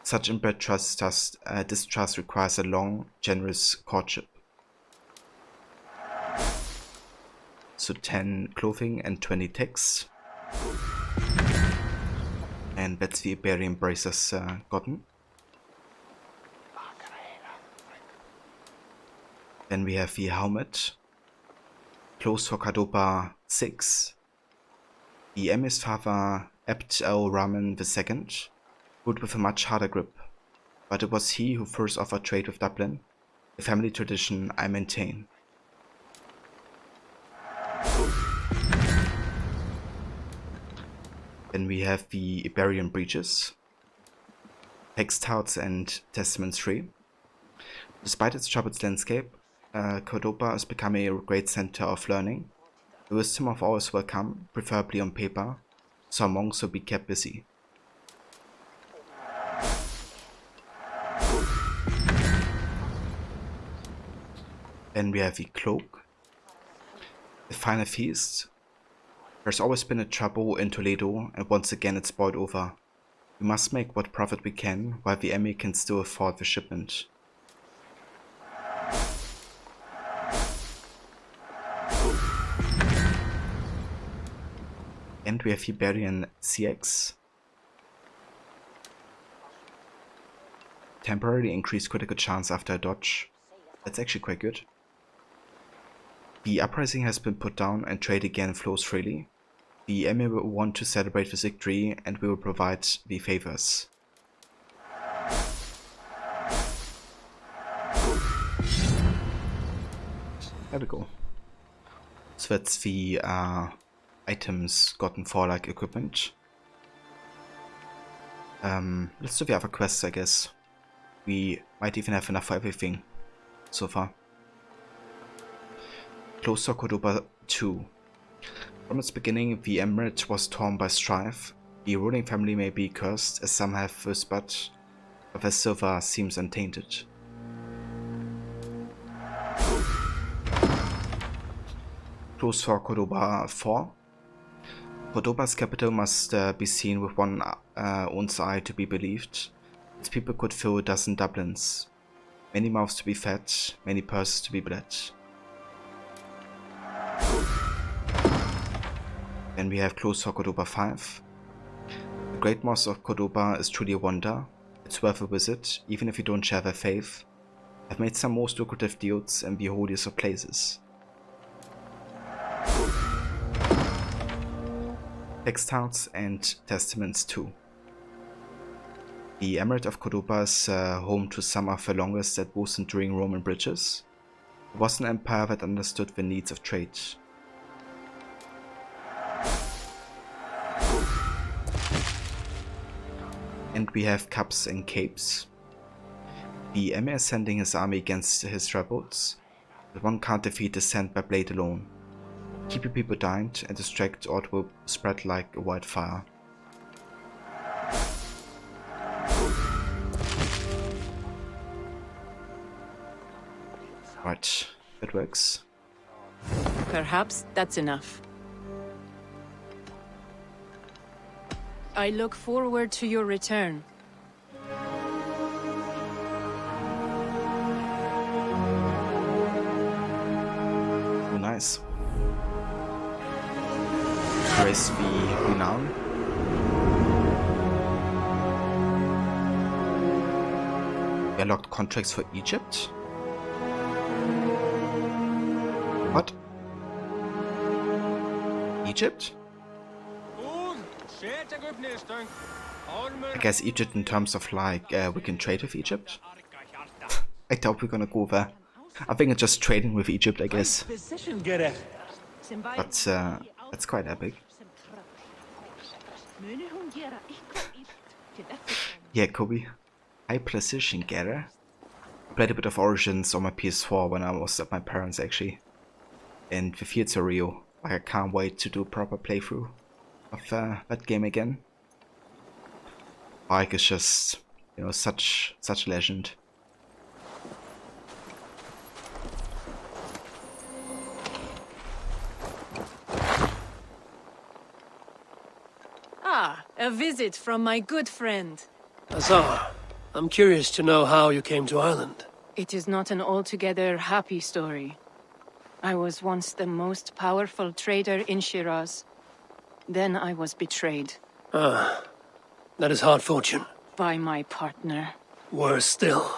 Such inbred distrust requires a long, generous courtship. So 10 clothing and 20 texts. And that's the Iberian bracers gotten. Then we have the helmet. Close for Cordoba 6. The emir's father, Abd el-Rahman II, ruled with a much harder grip. But it was he who first offered trade with Dublin, a family tradition I maintain. Then we have the Iberian breeches, textiles and testaments 3. Despite its troubled landscape, Cordoba is becoming a great center of learning. The wisdom of all is welcome, preferably on paper, so monks will be kept busy. Then we have the cloak, the final feast. There's always been a trouble in Toledo, and once again it's boiled over. We must make what profit we can, while the emir can still afford the shipment. And we have Iberian CX. Temporarily increased critical chance after a dodge. That's actually quite good. The uprising has been put down and trade again flows freely. The emir will want to celebrate the victory and we will provide the favors. There we go. So that's the items gotten for like equipment. Let's do the other quests, I guess. We might even have enough for everything so far. Close to Cordoba 2. From its beginning, the emirate was torn by strife. The ruling family may be cursed, as some have whispered, but their silver seems untainted. Close for Cordoba 4. Cordoba's capital must be seen with one's eye to be believed. Its people could fill a dozen Dublins. Many mouths to be fed, many purses to be bled. Then we have close for Cordoba 5. The Great Mosque of Cordoba is truly a wonder. It's worth a visit, even if you don't share their faith. I've made some most lucrative deals in the holiest of places. Textiles and Testaments 2. The Emirate of Cordoba is home to some of the longest and most enduring Roman bridges. It was an empire that understood the needs of trade. And we have cups and capes. The emir is sending his army against his rebels, but one can't defeat descent by blade alone. Keep your people dined and distract or it will spread like a wildfire. Right, that works. Perhaps that's enough. I look forward to your return. Oh, nice. Raise the renown. We unlocked contracts for Egypt. What? Egypt? I guess Egypt in terms of like we can trade with Egypt. I doubt we're gonna go there. I think it's just trading with Egypt, I guess. But that's quite epic. Yeah, Kobe. High precision getter. I played a bit of Origins on my PS4 when I was at my parents actually. And with Forza Rio, like I can't wait to do a proper playthrough of that game again. Like it's just, you know, such a legend. Ah, a visit from my good friend. Azar, I'm curious to know how you came to Ireland. It is not an altogether happy story. I was once the most powerful trader in Shiraz. Then I was betrayed. Ah, that is hard fortune. By my partner. Worse still.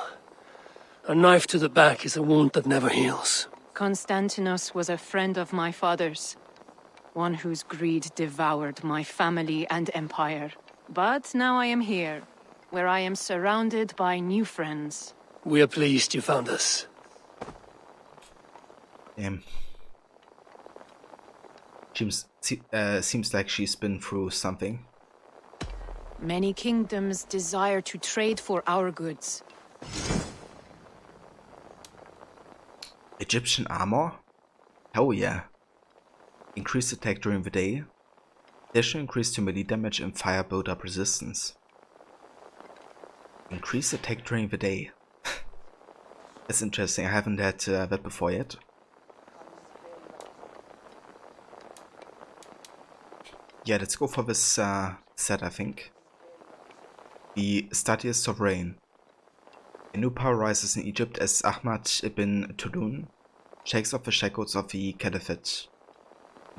A knife to the back is a wound that never heals. Konstantinos was a friend of my father's. One whose greed devoured my family and empire. But now I am here, where I am surrounded by new friends. We are pleased you found us. Seems like she's been through something. Many kingdoms desire to trade for our goods. Egyptian armor? Hell yeah. Increased attack during the day. Additional increase to melee damage and fire build-up resistance. Increased attack during the day. That's interesting, I haven't had that before yet. Yeah, let's go for this set, I think. The Studious Sovereign. A new power rises in Egypt as Ahmad ibn Tulun shakes off the shackles of the Caliphate.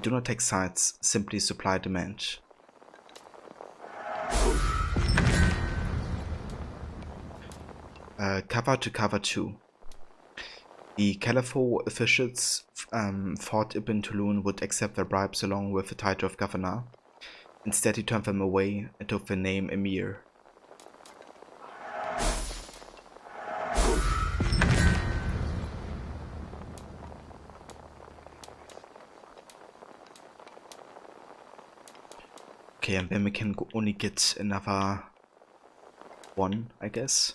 Do not take sides, simply supply demand. Cover to cover 2. The Caliphate officials thought Ibn Tulun would accept their bribes along with the title of governor. Instead he turned them away and took the name Emir. Okay, and then we can only get another one, I guess.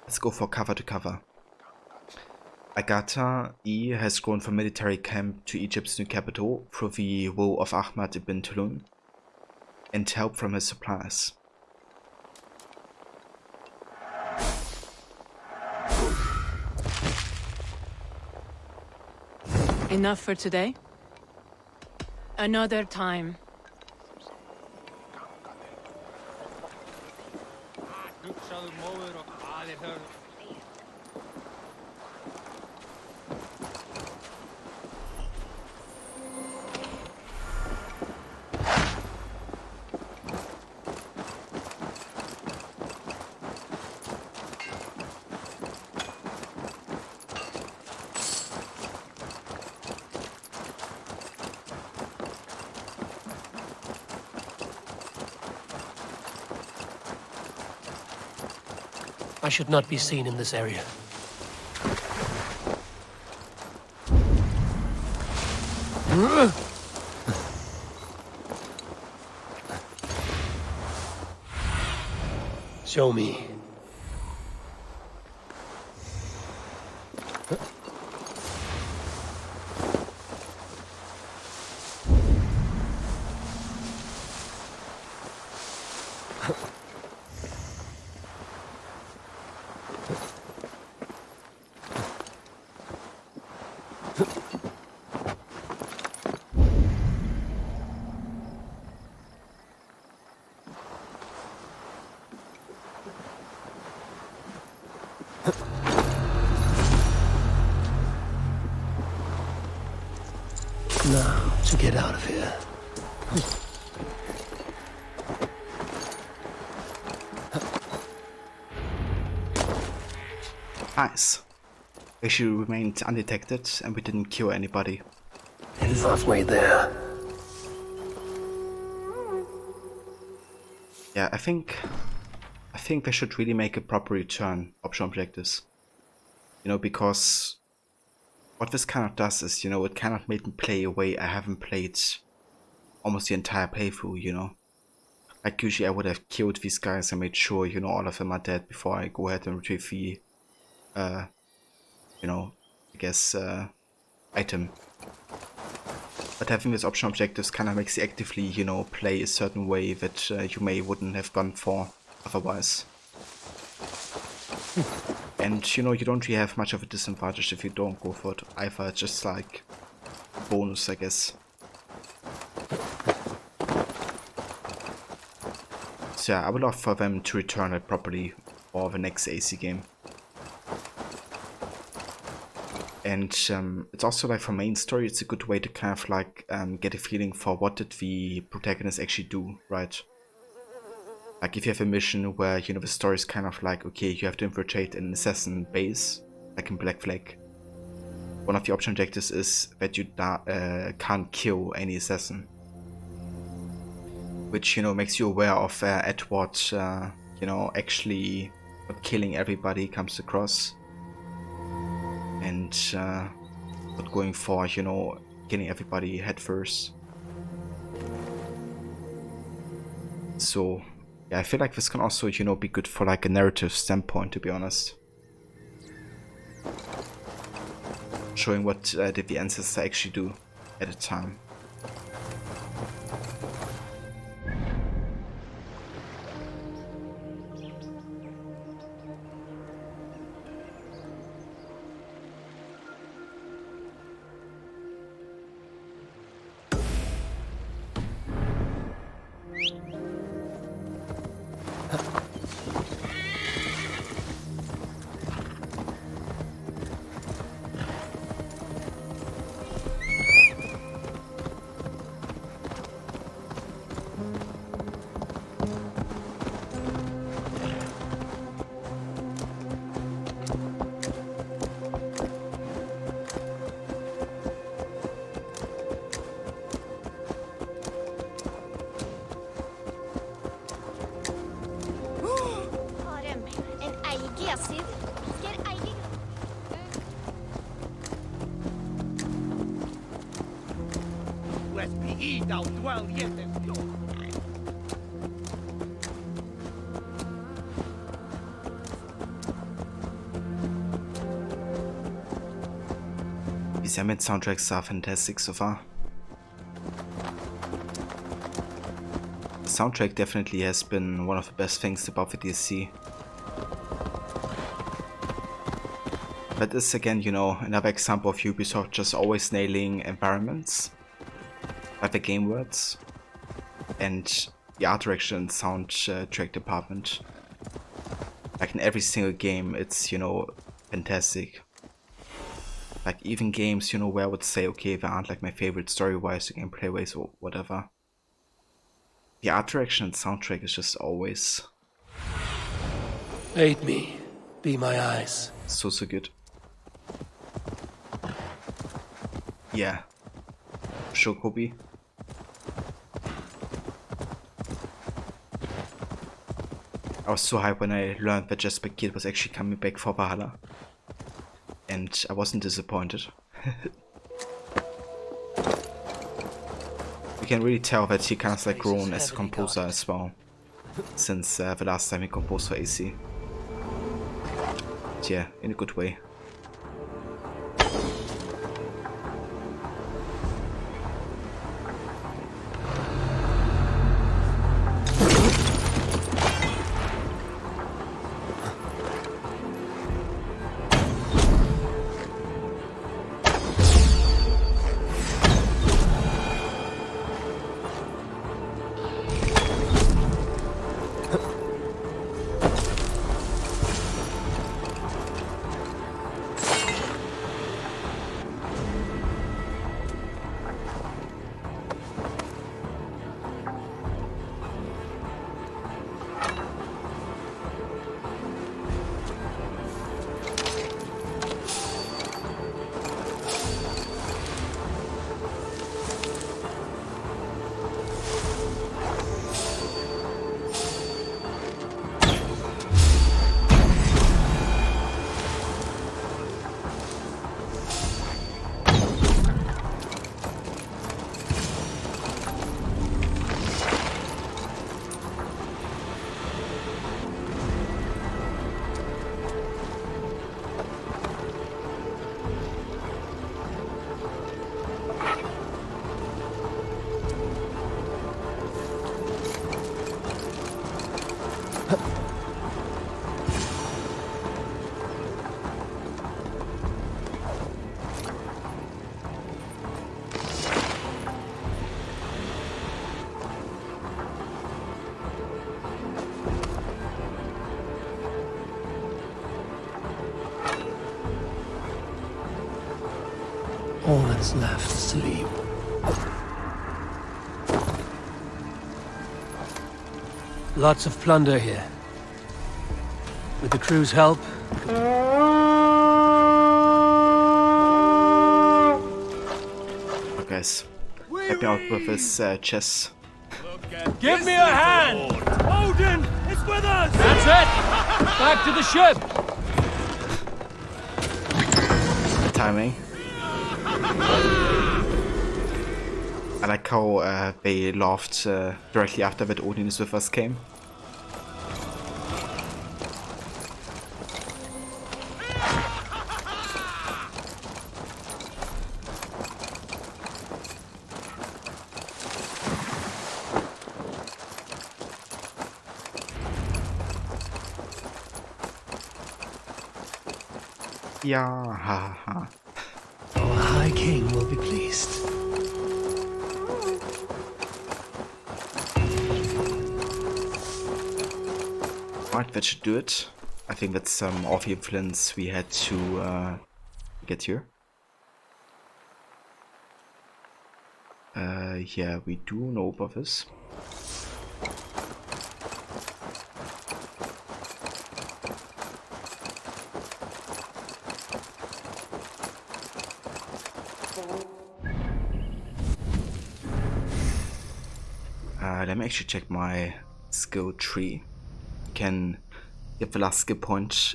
Let's go for cover to cover. Agatha E has grown from military camp to Egypt's new capital through the will of Ahmad ibn Tulun and help from his suppliers. Enough for today? Another time. I should not be seen in this area. Show me. Now, to get out of here. Nice. We remained undetected and we didn't kill anybody. Halfway there. Yeah, I think they should really make a proper return option objectives. You know, because what this kind of does is, you know, it kind of made me play a way I haven't played almost the entire playthrough, you know. Like usually I would have killed these guys and made sure, you know, all of them are dead before I go ahead and retrieve the, you know, I guess, item. But having these option objectives kind of makes you actively, you know, play a certain way that you wouldn't have gone for otherwise. And, you know, you don't really have much of a disadvantage if you don't go for it either. It's just like a bonus, I guess. So yeah, I would love for them to return it properly for the next AC game. And it's also like for main story, it's a good way to kind of like get a feeling for what did the protagonist actually do, right? Like if you have a mission where, you know, the story is kind of like, okay, you have to infiltrate an assassin base, like in Black Flag. One of the option objectives is that you can't kill any assassin. Which, you know, makes you aware of at what, you know, actually what killing everybody comes across. And not going for, you know, killing everybody head first. So yeah, I feel like this can also, you know, be good for like a narrative standpoint, to be honest. Showing what did the ancestor actually do at the time. These ambient soundtracks are fantastic so far. The soundtrack definitely has been one of the best things about the DLC. But this again, you know, another example of Ubisoft just always nailing environments, like the game words, and the art direction and soundtrack department. Like in every single game, it's, you know, fantastic. Like even games, you know, where I would say, okay, they aren't like my favorite story-wise or gameplay-wise or whatever. The art direction and soundtrack is just always... Aid me. Be my eyes. So good. Yeah. Sure, Kobe. I was so hyped when I learned that Jesper Kid was actually coming back for Valhalla. And I wasn't disappointed. You can really tell that he kind of like grown as a composer as well. Since the last time he composed for AC. But yeah, in a good way. All that's left is to leave. Lots of plunder here. With the crew's help... Oh, guys, help me out with this chess. Give me a hand! Odin is with us! That's it! Back to the ship! Timing. I like how they laughed directly after that Odin is with us came. Yeah, ha ha. Our High King will be pleased. Right, that should do it. I think that's some of the influence we had to get here. Yeah, we do know about this. Let me actually check my skill tree. Can get the last skill point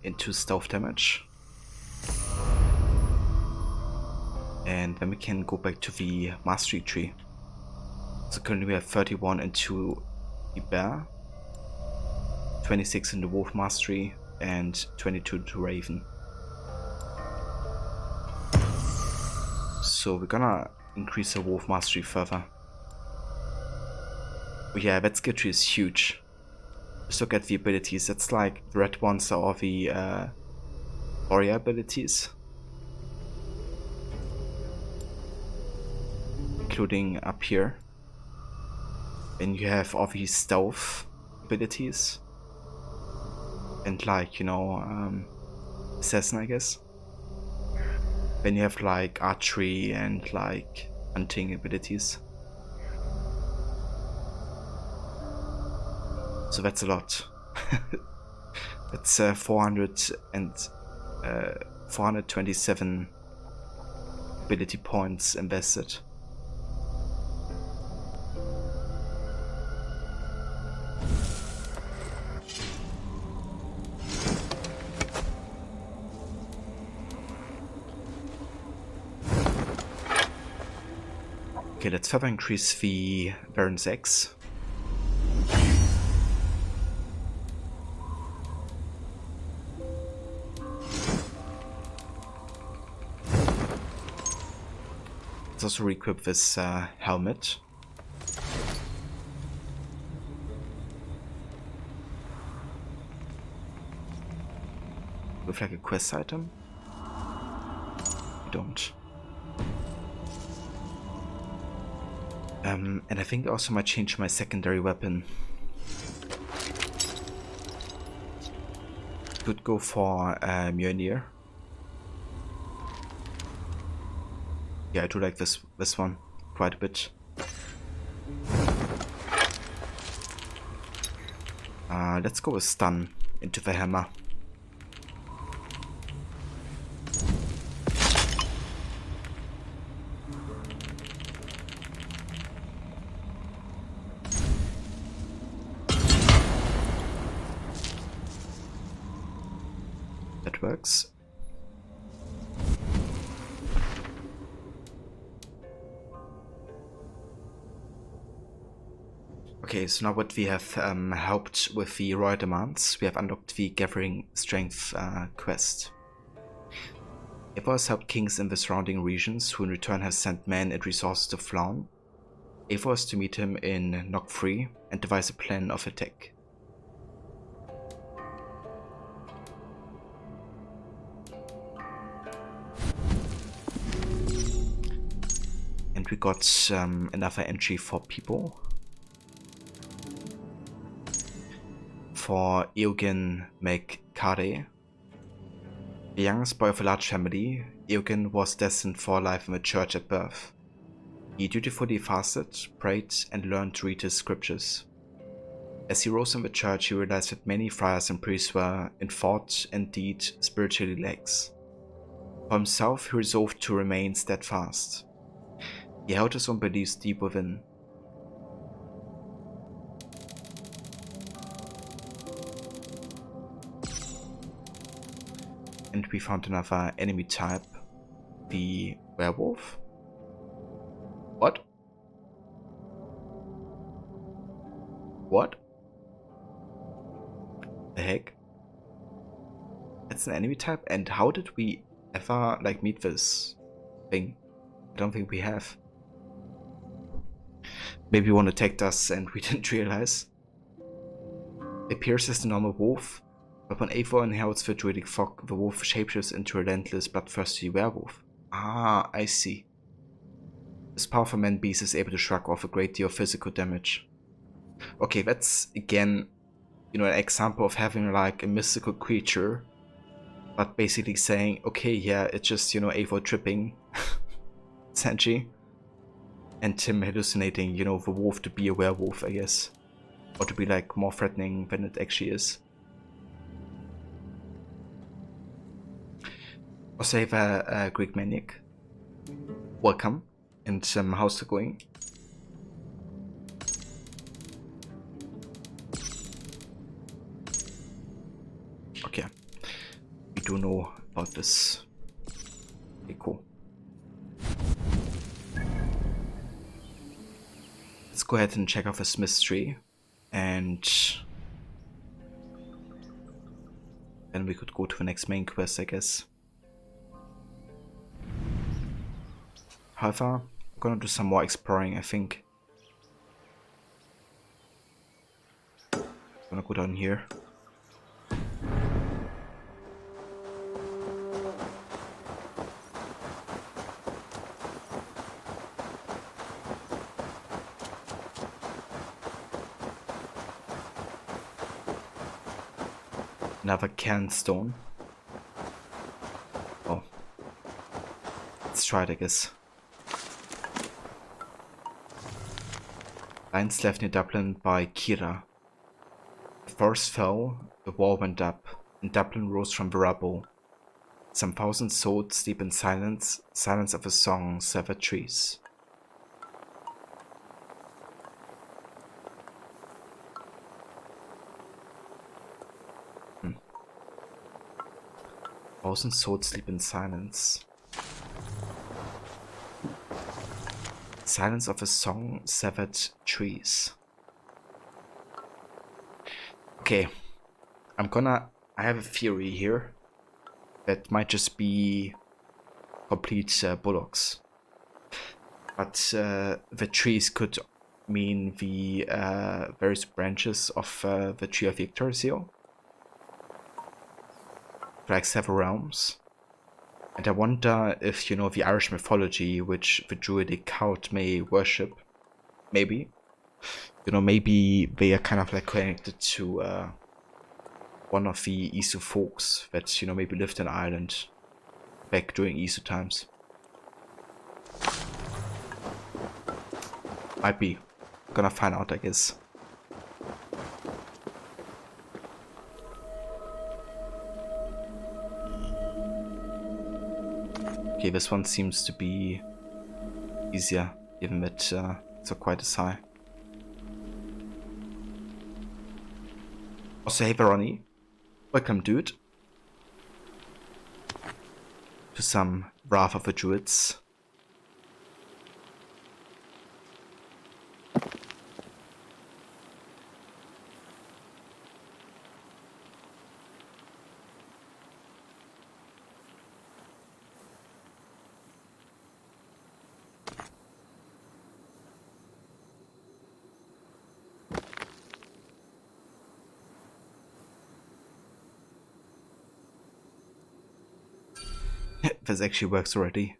into stealth damage. And then we can go back to the mastery tree. So currently we have 31 into the bear, 26 in the wolf mastery, and 22 to raven. So we're gonna increase the wolf mastery further. But yeah, that skill tree is huge. Just look at the abilities. That's like the red ones are all the warrior abilities, including up here. And you have all these stealth abilities, and like, you know, assassin, I guess. Then you have like archery and like hunting abilities. So that's a lot. That's 427 ability points invested. Okay, let's further increase the Baron's X. Let's also re-equip this helmet. With like a quest item? We don't. And I think I also might change my secondary weapon. Could go for Mjolnir. Yeah, I do like this one quite a bit. Let's go with stun into the hammer. That works. Okay, so now what we have helped with the royal demands, we have unlocked the Gathering Strength quest. Eivor has helped kings in the surrounding regions, who in return have sent men and resources to Flann. Eivor is to meet him in Knock 3 and devise a plan of attack. And we got another entry for people. For Eogan McCarty. The youngest boy of a large family, Eugen was destined for life in the church at birth. He dutifully fasted, prayed, and learned to read his scriptures. As he rose in the church, he realized that many friars and priests were, in thought and deed, spiritually lax. For himself, he resolved to remain steadfast. He held his own beliefs deep within. And we found another enemy type, the werewolf. What? What? The heck? It's an enemy type, and how did we ever like meet this thing? I don't think we have. Maybe one attacked us and we didn't realize. It appears as the normal wolf, but when Eivor inherits the druidic fog, the wolf shapeshifts into a relentless, bloodthirsty werewolf. Ah, I see. This powerful man-beast is able to shrug off a great deal of physical damage. Okay, that's again, you know, an example of having like a mystical creature, but basically saying, okay, yeah, it's just, you know, Eivor tripping, essentially, and him hallucinating, you know, the wolf to be a werewolf, I guess, or to be like more threatening than it actually is. Also have a Greek maniac. Welcome, and how's it going? Okay, we do know about this. Okay, cool. Let's go ahead and check off a smith's tree, and then we could go to the next main quest, I guess. However, I'm gonna do some more exploring, I think. I'm gonna go down here. Another cairn stone. Oh. Let's try it, I guess. Lines left near Dublin by Kira. The forest fell, the wall went up, and Dublin rose from the rubble. Some thousand souls sleep in silence, silence of a song, severed trees. Thousand souls sleep in silence. Silence of a song, severed trees. Okay, I have a theory here that might just be complete bullocks. But the trees could mean the various branches of the Tree of Yggdrasil, like several realms. And I wonder if, you know, the Irish mythology, which the druidic cult may worship, maybe, you know, maybe they are kind of like connected to one of the Isu folks that, you know, maybe lived in Ireland back during Isu times. Might be. Gonna find out, I guess. Okay, this one seems to be easier, given that it's quite a sigh. Also, hey Veroni, welcome dude to some Wrath of the Druids. This actually works already.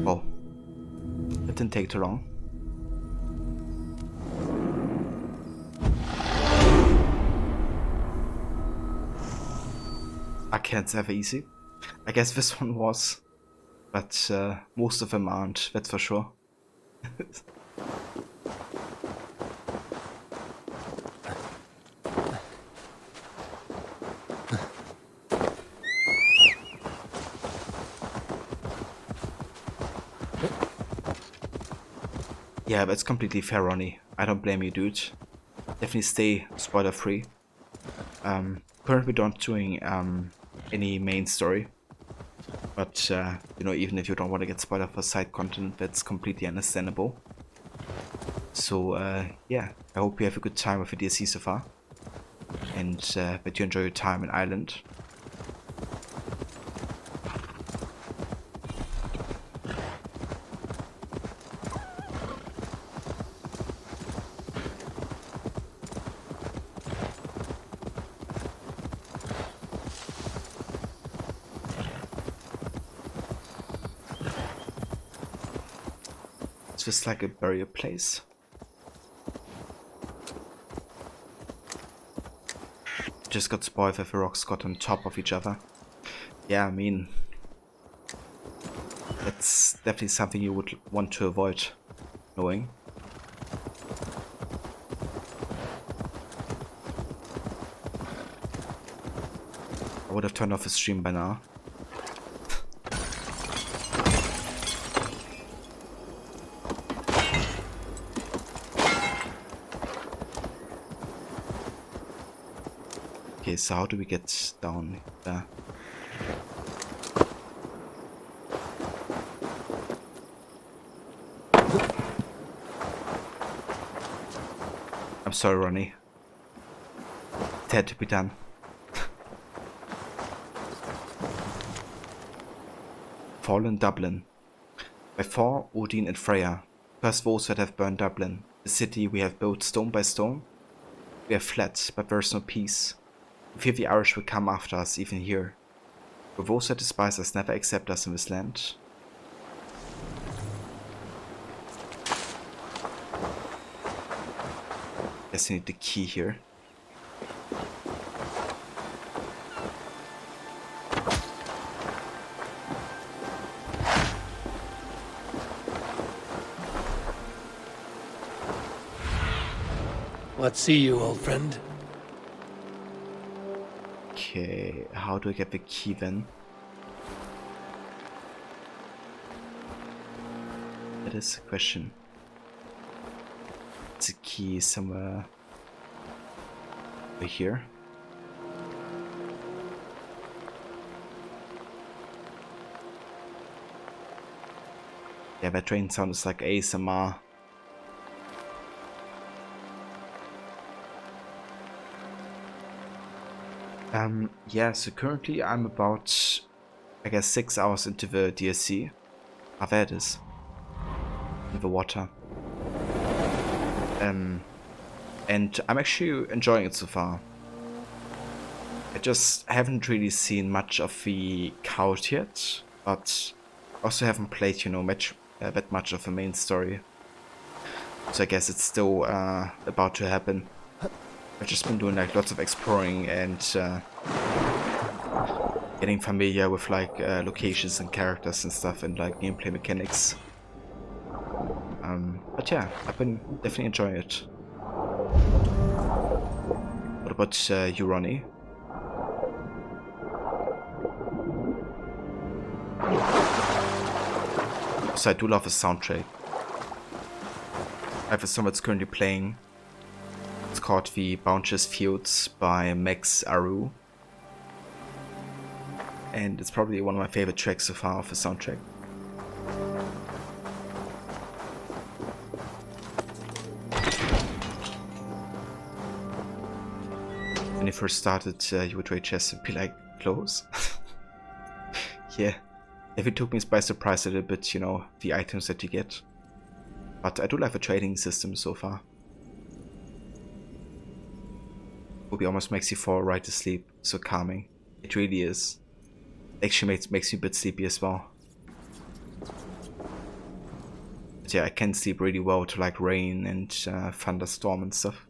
Oh, that didn't take too long. Arcane's ever easy. I guess this one was, but most of them aren't, that's for sure. Yeah, that's completely fair, Ronnie. I don't blame you, dude. Definitely stay spoiler free. Currently not doing any main story, but you know, even if you don't want to get spoiled for side content, that's completely understandable. So yeah, I hope you have a good time with the DLC so far, and that you enjoy your time in Ireland. It's just like a burial place. Just got spoiled with the rocks got on top of each other. Yeah, I mean, that's definitely something you would want to avoid knowing. I would have turned off the stream by now. Okay, so how do we get down there? I'm sorry, Ronnie. It had to be done. Fallen Dublin. By Thor, Odin and Freya. First those that have burned Dublin. The city we have built stone by stone. We have fled, but there's no peace. We fear the Irish will come after us, even here. For those that despise us never accept us in this land. Guess I need the key here. Let's see you, old friend. Okay, how do I get the key then? That is the question. It's a key somewhere over here. Yeah, that train sounds like ASMR. Yeah, so currently I'm about, I guess, 6 hours into the DLC. Ah, there it is. In the water. And I'm actually enjoying it so far. I just haven't really seen much of the cult yet, but also haven't played, you know, that much of the main story. So I guess it's still about to happen. I've just been doing like lots of exploring and getting familiar with like locations and characters and stuff and like gameplay mechanics. But yeah, I've been definitely enjoying it. What about you, Ronnie? So I do love the soundtrack. I have a song that's currently playing. It's called The Bounteous Fields by Max Aru. And it's probably one of my favorite tracks so far of the soundtrack. When you first started, you would rate chests and be like, close? Yeah, if it took me by surprise a little bit, you know, the items that you get. But I do like the trading system so far. It almost makes you fall right to sleep, so calming. It really is. Actually makes you a bit sleepy as well. But yeah, I can sleep really well to like rain and thunderstorm and stuff.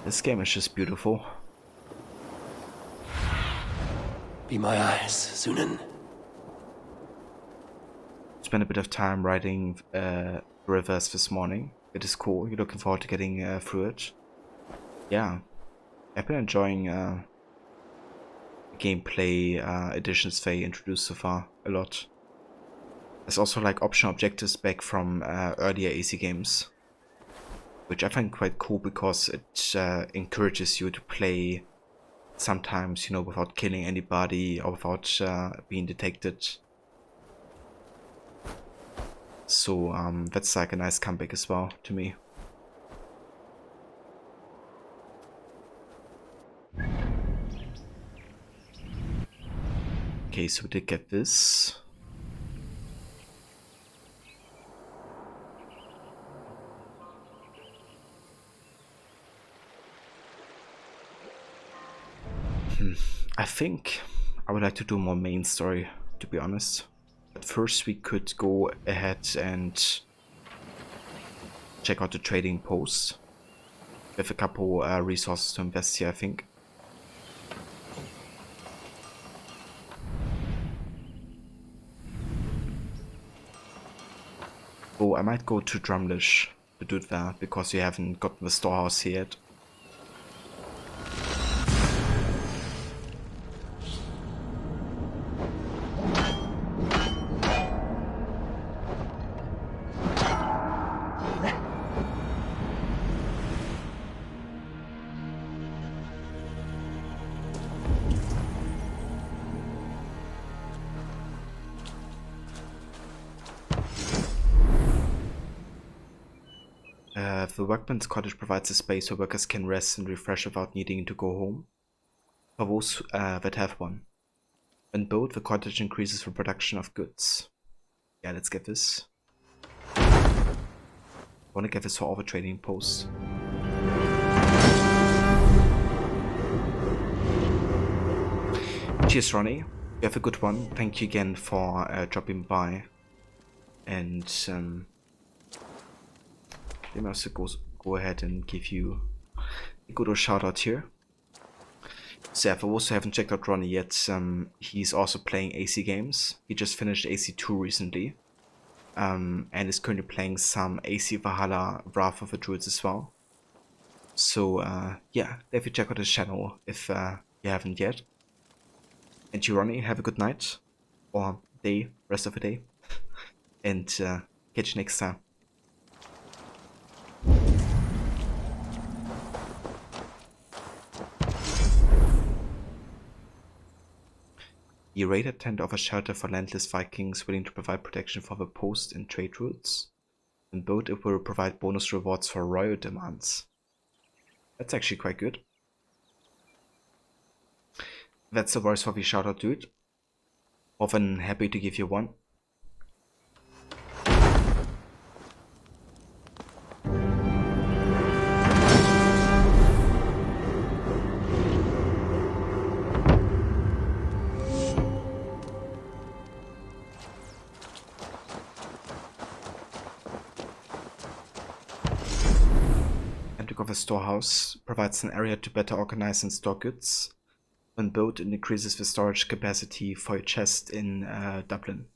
This game is just beautiful. Be my eyes, Sunan. Spent a bit of time riding rivers this morning. It is cool. You're looking forward to getting through it. Yeah, I've been enjoying gameplay additions they introduced so far a lot. There's also like optional objectives back from earlier AC games, which I find quite cool because it encourages you to play sometimes, you know, without killing anybody or without being detected. So that's like a nice comeback as well to me. Okay, so we did get this. I think I would like to do more main story, to be honest. But first we could go ahead and check out the trading post. We have a couple resources to invest here, I think. Oh, I might go to Drumlish to do that because we haven't gotten the storehouse yet. The workman's cottage provides a space where workers can rest and refresh without needing to go home, for those that have one. When built, the cottage increases the production of goods. Yeah, let's get this. I want to get this for all the trading posts. Cheers, Ronnie. You have a good one. Thank you again for dropping by. And let me also go ahead and give you a good old shout out here. So yeah, for those who haven't checked out Ronnie yet, he's also playing AC games. He just finished AC2 recently. And is currently playing some AC Valhalla Wrath of the Druids as well. So yeah, definitely check out his channel if you haven't yet. And you, Ronnie, have a good night or day, rest of the day, and catch you next time. The raided tent offers shelter for landless Vikings willing to provide protection for the post and trade routes. And both it will provide bonus rewards for royal demands. That's actually quite good. That's the voice for the shoutout, dude. Often happy to give you one. Of a storehouse provides an area to better organize and store goods. When built, it increases the storage capacity for a chest in Dublin.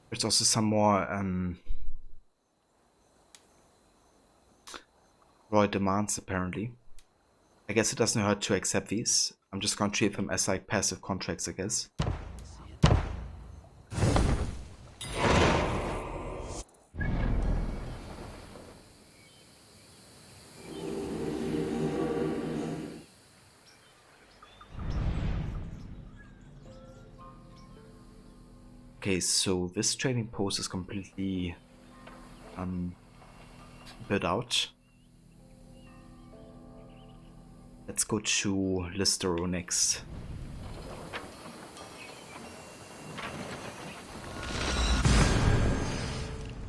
There's also some more royal demands apparently. I guess it doesn't hurt to accept these. I'm just gonna treat them as like passive contracts, I guess. Okay, so this trading post is completely built out. Let's go to Listero next. I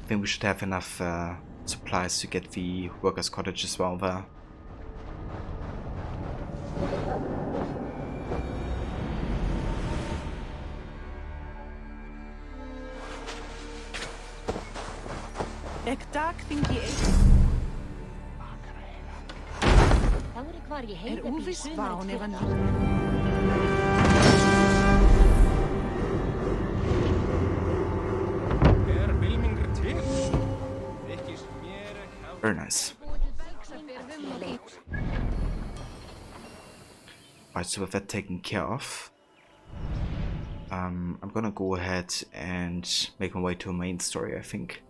think we should have enough supplies to get the workers' cottage as well there. Very nice. Alright, so with that taken care of, I'm gonna go ahead and make my way to a main story, I think.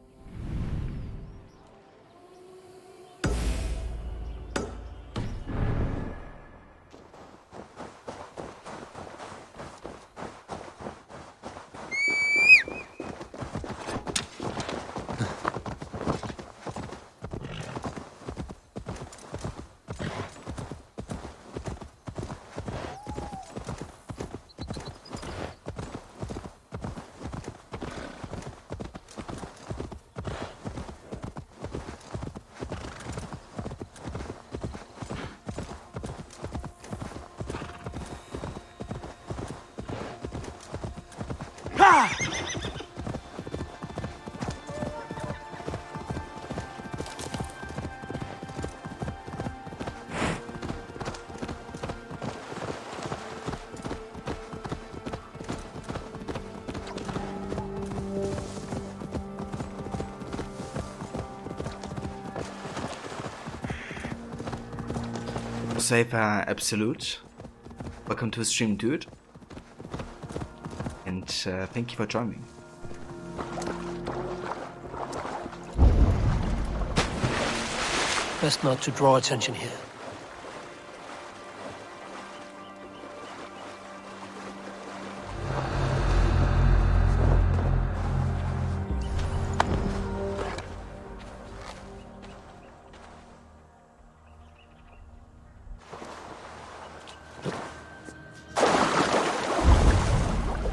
Save Absolute. Welcome to the stream, dude. And thank you for joining. Best not to draw attention here.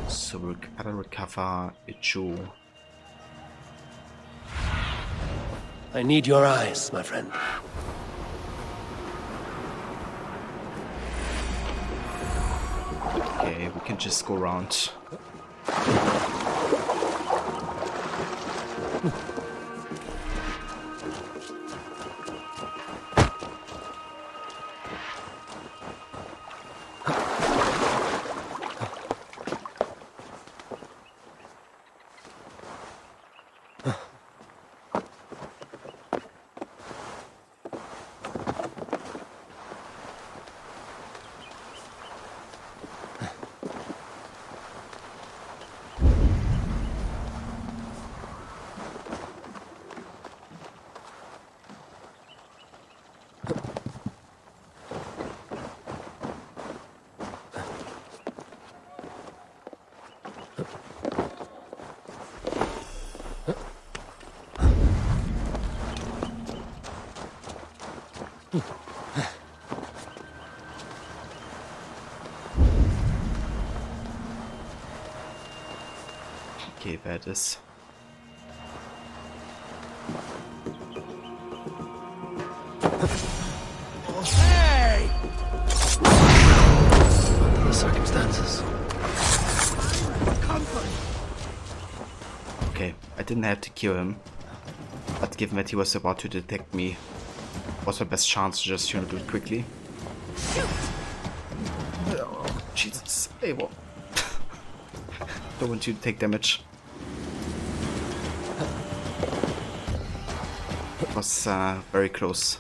So we'll gotta recover a jewel. I need your eyes, my friend. Okay, we can just go around. Okay, that is. Hey! Under the circumstances. Okay, I didn't have to kill him, but given that he was about to detect me, was my best chance to just, do it quickly. Oh, Jesus, hey, what? Don't want you to take damage. It was very close.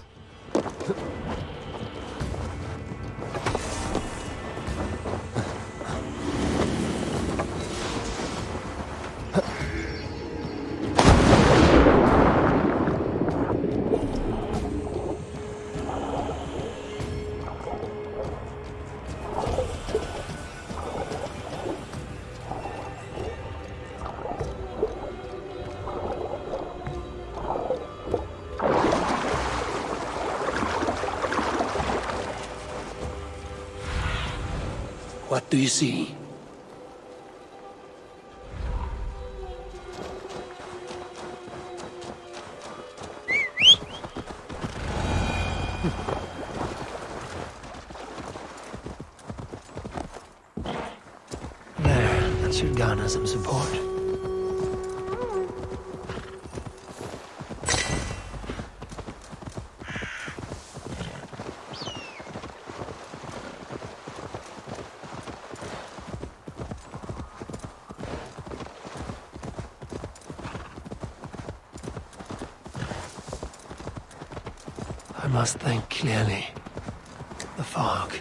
do you see? There, that should garner some support. I must think clearly. The fog.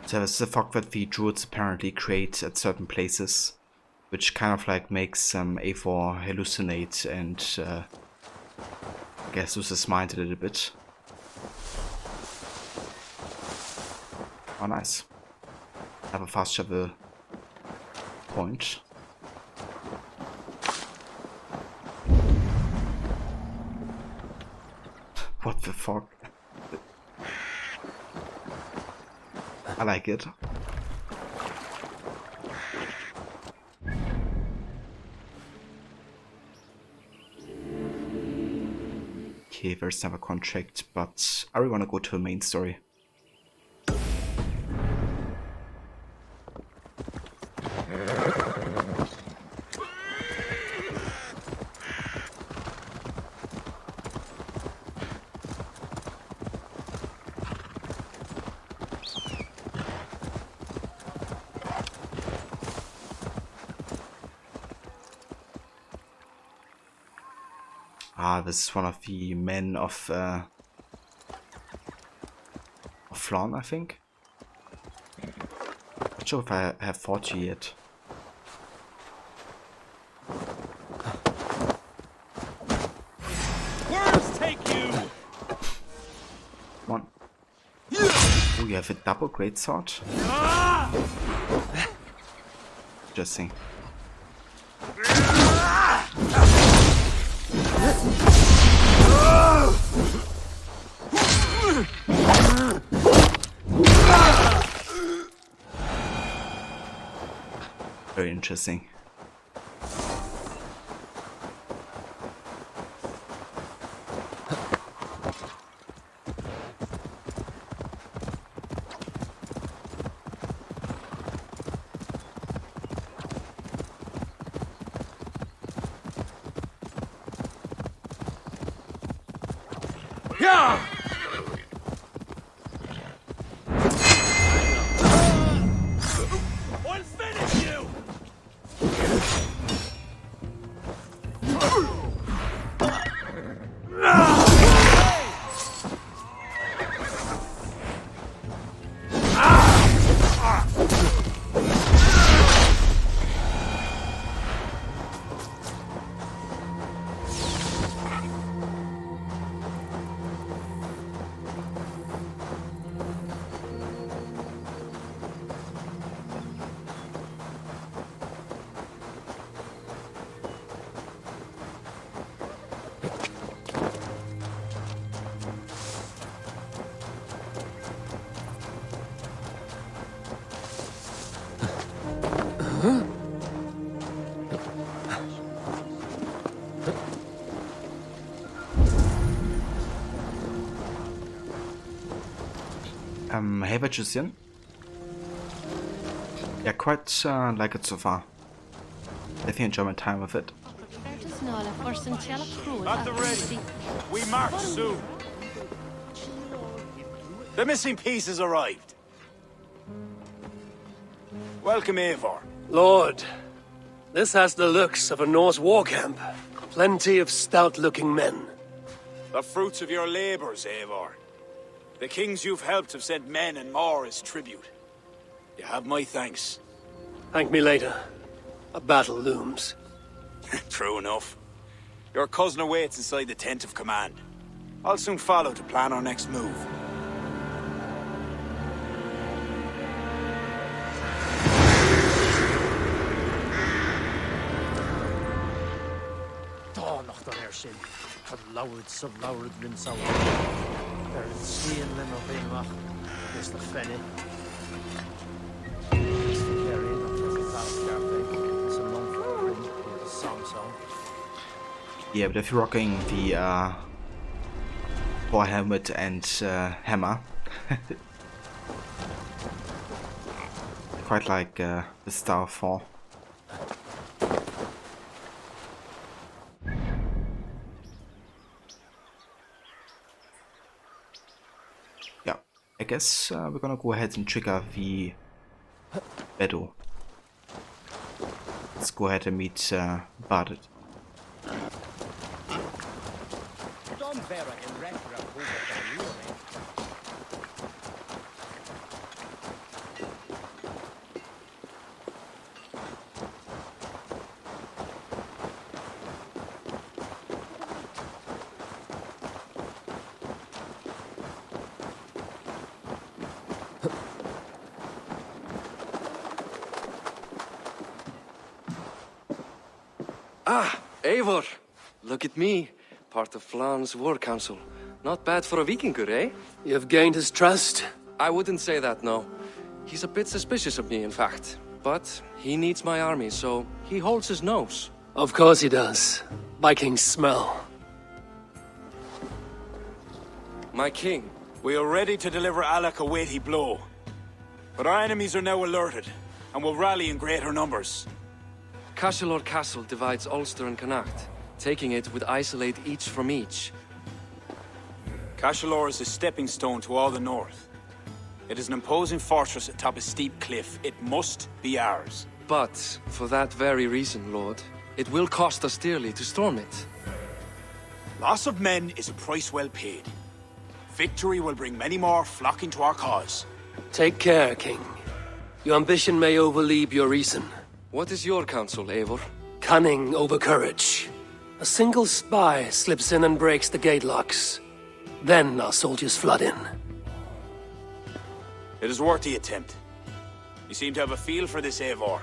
So it's the fog that the Druids apparently create at certain places, which kind of like makes Eivor hallucinate and I guess lose his mind a little bit. Oh, nice. Have a fast travel point. What the fuck? I like it. Okay, there's never contract, but I really want to go to a main story. Ah, this is one of the men of Flan, I think. Not sure if I have fought you yet. Words take you. Come on. Oh, you have a double greatsword? Interesting. Very interesting. Yeah! I'll finish you! Hey, Vachusian. Yeah, quite like it so far. Definitely enjoy my time with it. At the ready. We march soon. The missing piece has arrived. Welcome, Eivor. Lord, this has the looks of a Norse war camp. Plenty of stout-looking men. The fruits of your labors, Eivor. The kings you've helped have sent men and more as tribute. You have my thanks. Thank me later. A battle looms. True enough. Your cousin awaits inside the tent of command. I'll soon follow to plan our next move. sin had lowered sub lowered lim so there is seeing lim of in mach is the fenny. Yeah, but if you're rocking the War helmet and hammer, quite like the Star 4. Yeah, I guess we're gonna go ahead and trigger the battle. Let's go ahead and meet Bardet. Ah, Eivor! Look at me, part of Flan's war council. Not bad for a Vikingur, eh? You've gained his trust? I wouldn't say that, no. He's a bit suspicious of me, in fact. But he needs my army, so he holds his nose. Of course he does. Vikings smell. My king. We are ready to deliver Alec a weighty blow. But our enemies are now alerted, and will rally in greater numbers. Cashel Castle divides Ulster and Connacht. Taking it would isolate each from each. Cashel is a stepping stone to all the north. It is an imposing fortress atop a steep cliff. It must be ours. But, for that very reason, Lord, it will cost us dearly to storm it. Loss of men is a price well paid. Victory will bring many more flocking to our cause. Take care, King. Your ambition may overleap your reason. What is your counsel, Eivor? Cunning over courage. A single spy slips in and breaks the gate locks. Then our soldiers flood in. It is worth the attempt. You seem to have a feel for this, Eivor.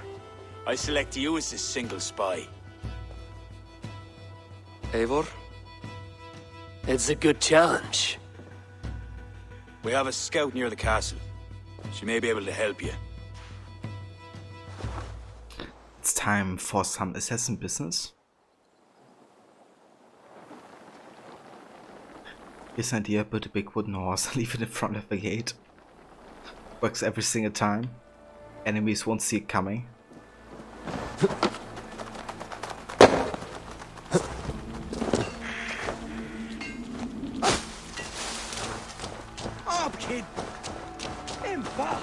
I select you as this single spy. Eivor? It's a good challenge. We have a scout near the castle. She may be able to help you. It's time for some assassin business. Here's an idea, put a big wooden horse, leave it in front of the gate. Works every single time. Enemies won't see it coming. Up, kid! Impa!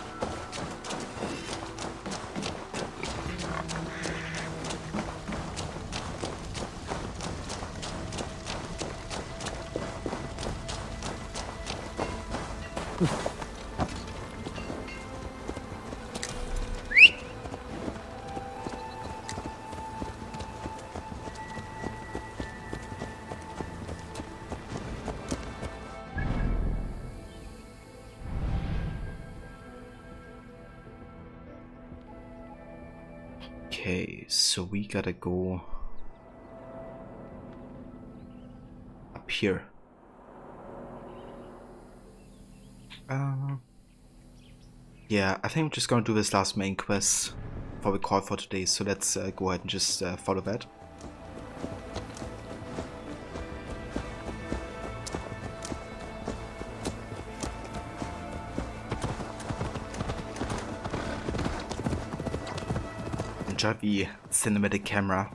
Okay, so we gotta go up here. Yeah, I think I'm just gonna do this last main quest before we call for today, so let's go ahead and just follow that. Enjoy the cinematic camera.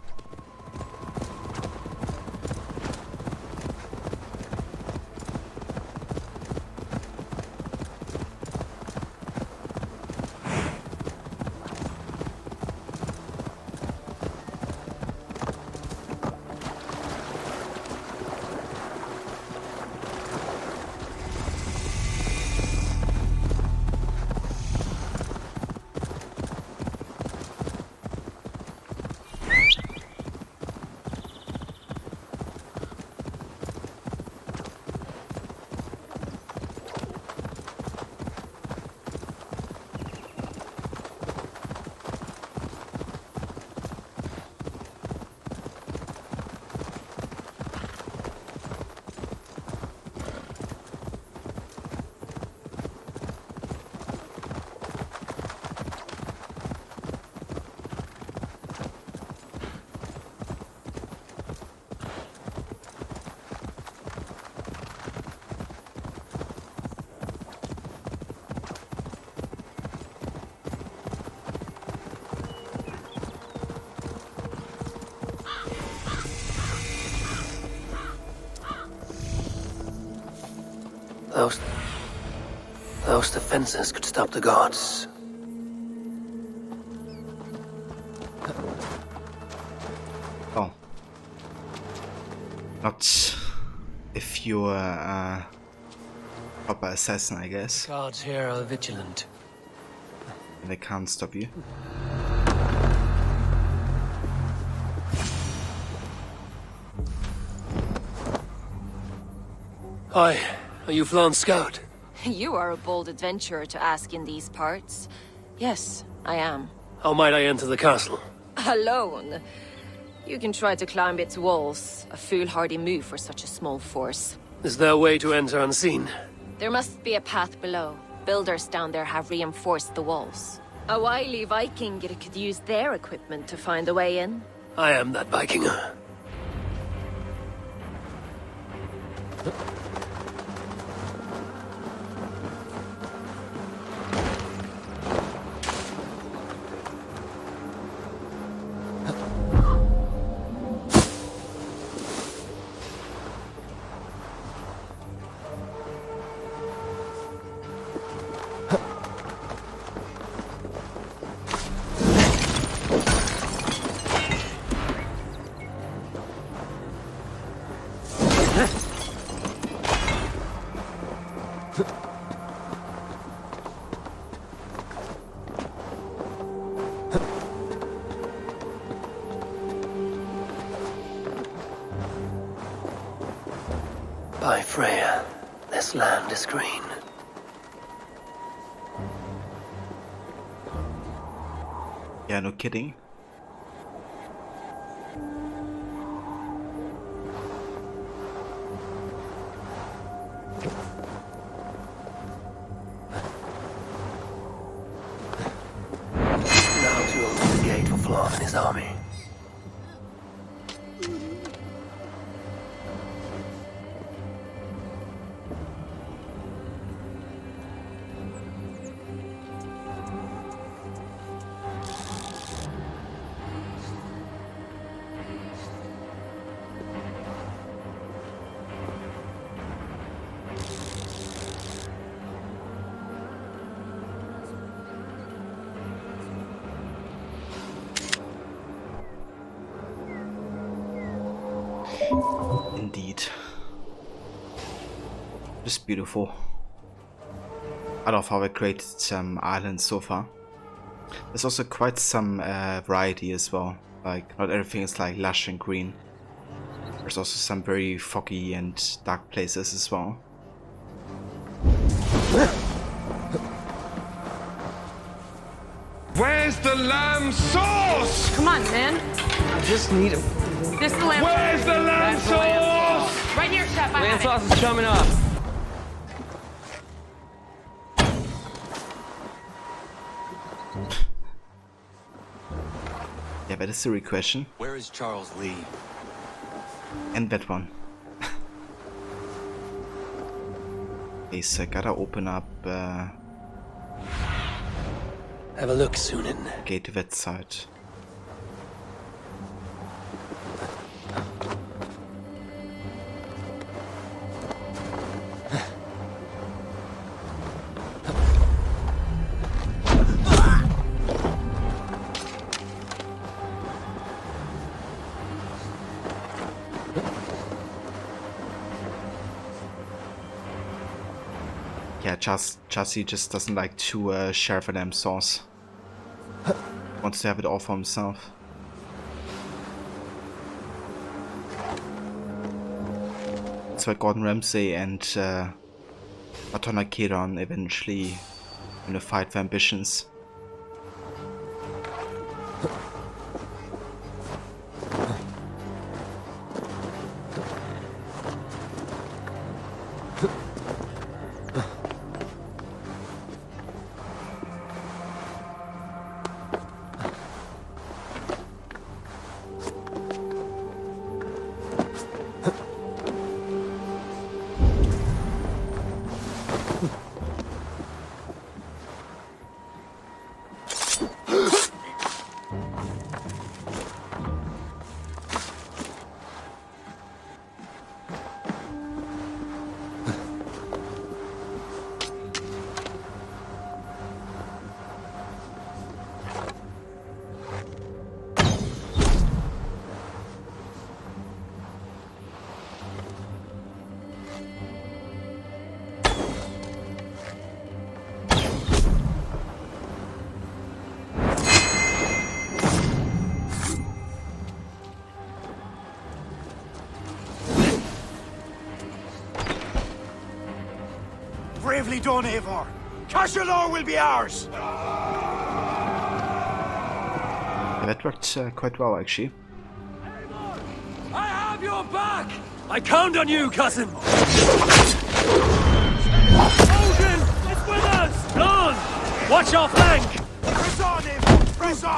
Those defenses could stop the gods. Oh. Not if you're a proper assassin, I guess. Guards here are vigilant. And they can't stop you. Hi, are you Flan's scout? You are a bold adventurer to ask in these parts. Yes, I am. How might I enter the castle? Alone? You can try to climb its walls. A foolhardy move for such a small force. Is there a way to enter unseen? There must be a path below. Builders down there have reinforced the walls. A wily Viking could use their equipment to find a way in. I am that Vikinger. By Freya, this land is green. Yeah, no kidding. Now to open the gate for Flan and his army. Indeed. Just beautiful. I love how I created some islands so far. There's also quite some variety as well. Like, not everything is like lush and green. There's also some very foggy and dark places as well. Where's the lamb sauce? Come on, man. I just need him. This is the lamb. Where's the lamb That's the lamb sauce? Right here, chef. I Lamb have it. sauce is coming up. Yeah, that is a real question. Where is Charles Lee? And that one. Okay, so I gotta open up Have a look, Sunan. gate to that side. Yeah, Chassis just doesn't like to share the lamb sauce. Wants to have it all for himself. That's why Gordon Ramsay and Atona Kedon eventually unified their ambitions. Bravely done, Eivor. Cashalor will be ours. That worked quite well, actually. I have your back! I count on you, cousin! Odin! It's with us! Lon! Watch our flank! Press on, Eivor! Press on!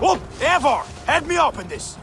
Up! Eivor! Head me up in this!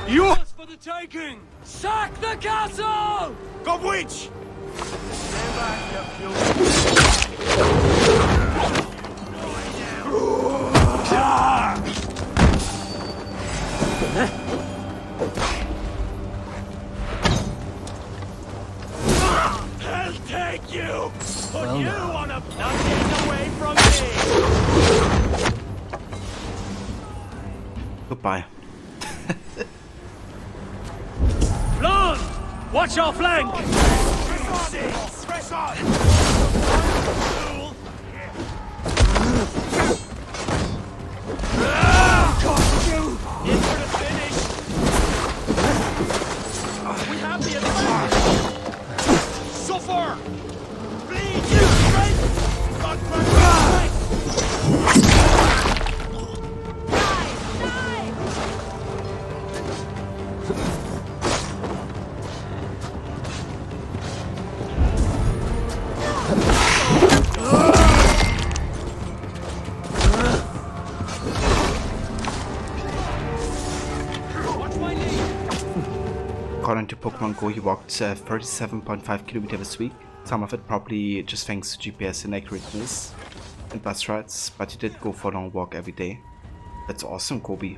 Yours for the taking! Sack the castle! Go witch! Stand back, you I'll take you! But Well, you now. wanna not get away from me! Goodbye. Lon! Watch our flank! Press on! Cost you! In for the finish! We have the advantage! Suffer! Bleed, you strength! Not According to Pokemon Go, he walked 37.5 kilometers this week. Some of it probably just thanks to GPS inaccurateness and bus rides, but he did go for a long walk every day. That's awesome, Kobe.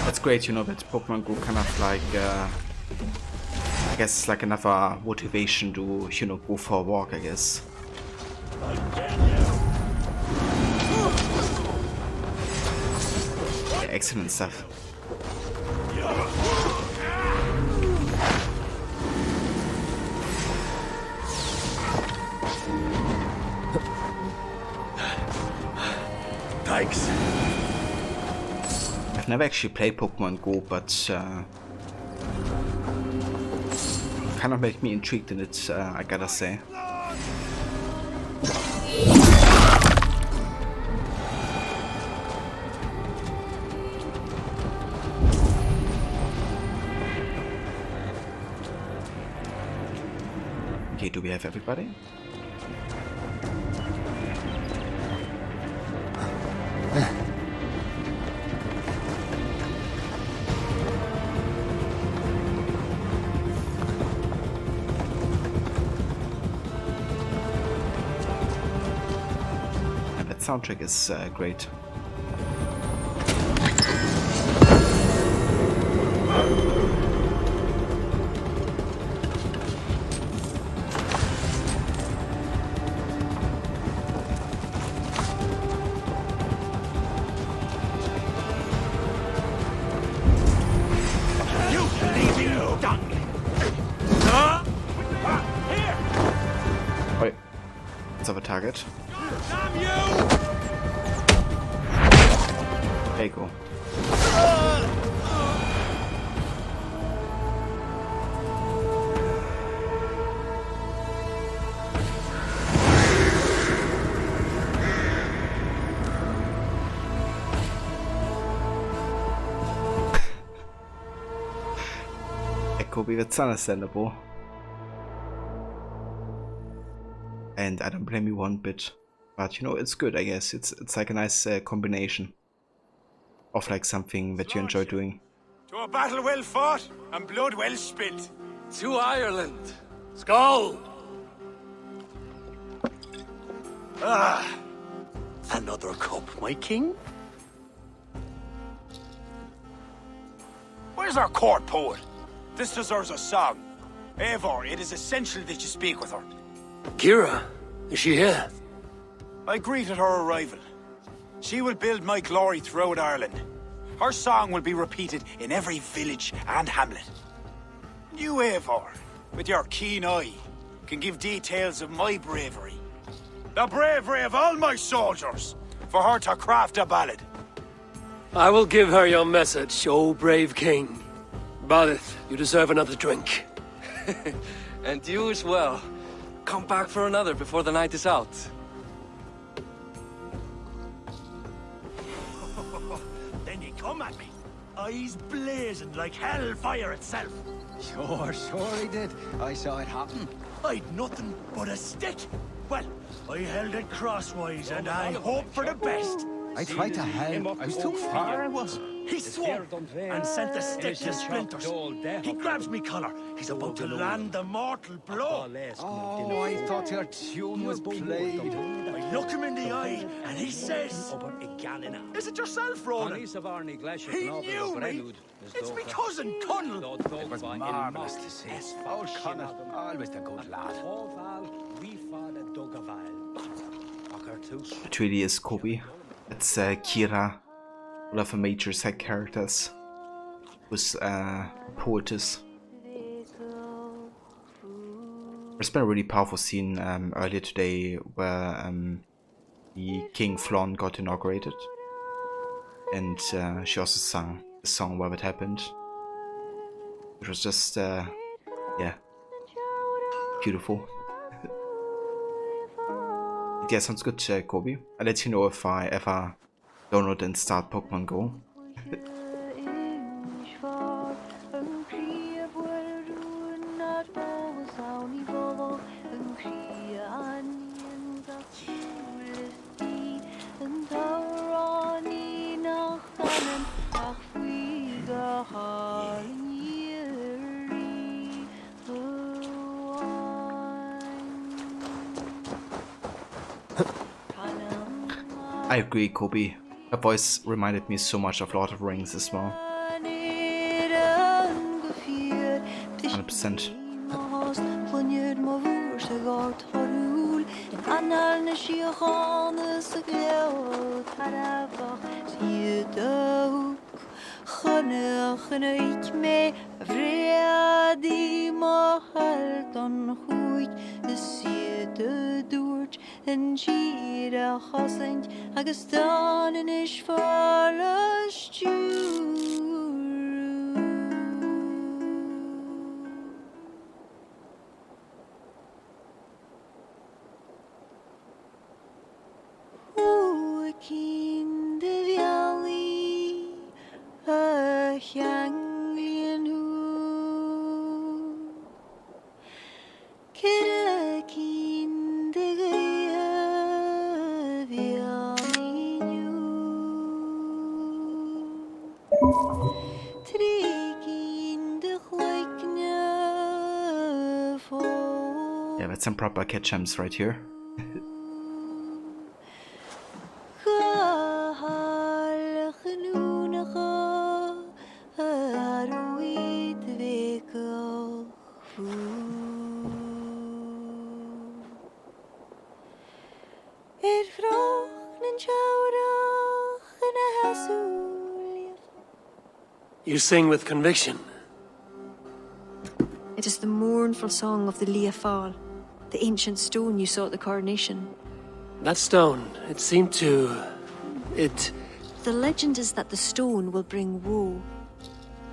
That's great, you know, that Pokemon Go kind of like, I guess it's like another motivation to, you know, go for a walk, I guess. Yeah, excellent stuff. Thanks. I've never actually played Pokemon Go, but kind of made me intrigued in it, I gotta say. Okay, do we have everybody? soundtrack is great. Oi, let's have a target. There you go. Kobe, that's understandable. And I don't blame you one bit. But you know, it's good, I guess. It's like a nice combination of like something that you enjoy doing. To a battle well fought and blood well spilt. To Ireland. Skull! Ah, another cup, my king? Where's our court poet? This deserves a song. Eivor, it is essential that you speak with her. Kira, is she here? I greeted her arrival. She will build my glory throughout Ireland. Her song will be repeated in every village and hamlet. You, Eivor, with your keen eye, can give details of my bravery. The bravery of all my soldiers, for her to craft a ballad. I will give her your message, O brave king. Badith, you deserve another drink. And you as well. Come back for another before the night is out. Then you come at me, eyes blazing like hellfire itself. Sure he did. I saw it happen. I'd nothing but a stick. Well, I held it crosswise and I hoped for the best. I tried to help. I was too far, I was. He swung and sent the stick to splinters. He grabs me collar. He's about to land the mortal blow. Oh, I thought your tune was played. I look him in the eye and he says, "Is it yourself, Roland?" He knew me. It's me cousin, Connell. It was marvellous to see. Old Connell, always a good lad. It really is Kobe. It's Kira, one of the major side characters, who's poetess. There's been a really powerful scene earlier today where the King Flon got inaugurated, and she also sang the song while it happened. It was just, yeah, beautiful. Yeah, sounds good, Kobe. I'll let you know if I ever download and start Pokemon Go. I agree, Kobe. Her voice reminded me so much of Lord of the Rings as well. 100%. En gira chasint agus danin is fallastú. O kin de viali a changlian hu. Kira kin de Yeah, that's some proper catch-ems right here. You sing with conviction. It is the mournful song of the Liafal, the ancient stone you saw at the coronation. That stone, it seemed to... The legend is that the stone will bring woe.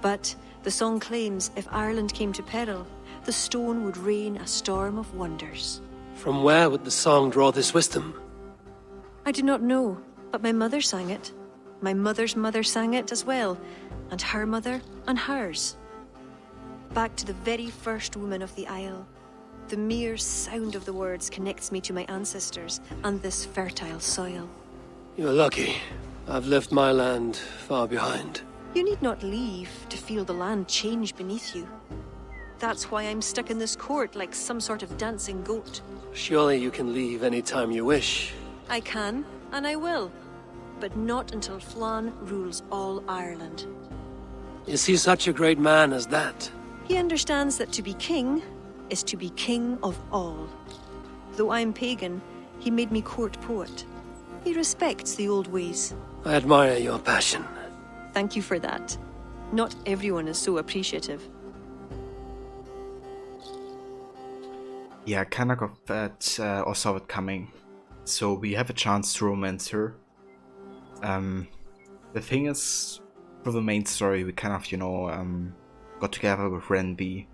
But the song claims if Ireland came to peril, the stone would rain a storm of wonders. From where would the song draw this wisdom? I do not know, but my mother sang it. My mother's mother sang it as well, and her mother and hers. Back to the very first woman of the Isle. The mere sound of the words connects me to my ancestors and this fertile soil. You're lucky. I've left my land far behind. You need not leave to feel the land change beneath you. That's why I'm stuck in this court like some sort of dancing goat. Surely you can leave any time you wish. I can, and I will. But not until Flann rules all Ireland. Is he such a great man as that? He understands that to be king is to be king of all. Though I'm pagan, he made me court poet. He respects the old ways. I admire your passion. Thank you for that. Not everyone is so appreciative. Yeah, I kinda got that or saw it coming. So we have a chance to romance her. The thing is, for the main story, we kind of, got together with Renby.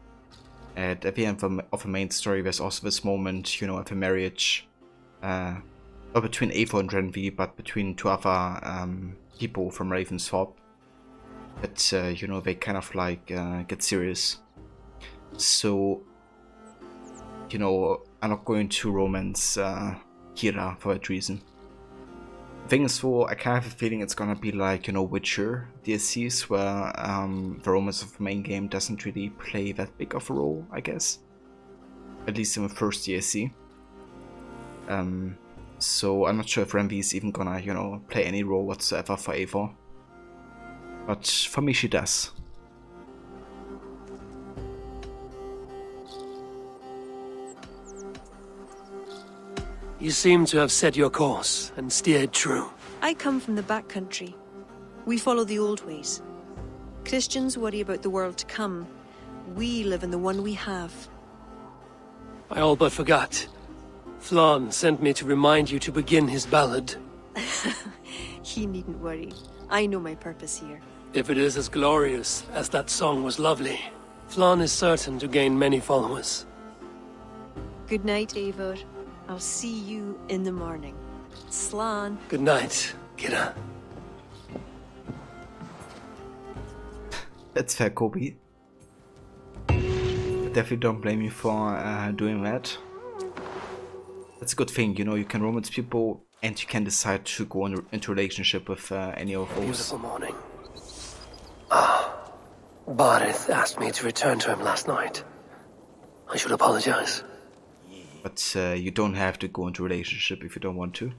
At the end of the main story, there's also this moment, of a marriage. Not between Eivor and Renby, but between two other people from Ravensthorpe. But, they kind of like get serious. So, I'm not going to romance Kira for that reason. The thing is, though, I kind of have a feeling it's gonna be like, Witcher DLCs, where the romance of the main game doesn't really play that big of a role, I guess. At least in the first DLC. So I'm not sure if Renby is even gonna, play any role whatsoever for Eivor. But for me, she does. You seem to have set your course and steered true. I come from the backcountry. We follow the old ways. Christians worry about the world to come. We live in the one we have. I all but forgot. Flann sent me to remind you to begin his ballad. He needn't worry. I know my purpose here. If it is as glorious as that song was lovely, Flann is certain to gain many followers. Good night, Eivor. I'll see you in the morning. Slan. Good night, Kira. That's fair, Kobe. I definitely don't blame you for doing that. That's a good thing, you can romance people and you can decide to go into a relationship with any of those. Beautiful morning. Barith asked me to return to him last night. I should apologize. But you don't have to go into a relationship if you don't want to.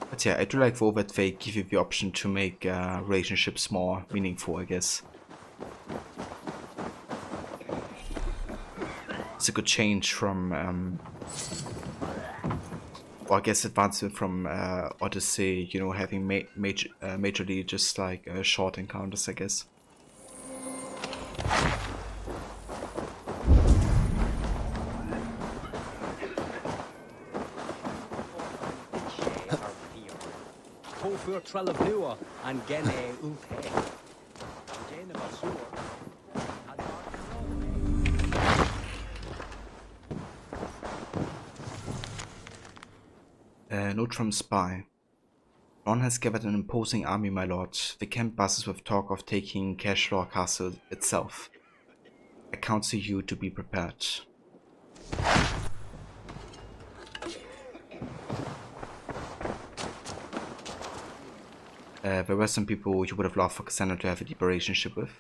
But yeah, I do like though that they give you the option to make relationships more meaningful, I guess. It's a good change from or I guess advancement from Odyssey, having majorly just like short encounters, I guess. Note from Spy. Ron has gathered an imposing army, my lord. The camp buzzes with talk of taking Cashlaw Castle itself. I counsel you to be prepared. There were some people you would have loved for Cassandra to have a deeper relationship with.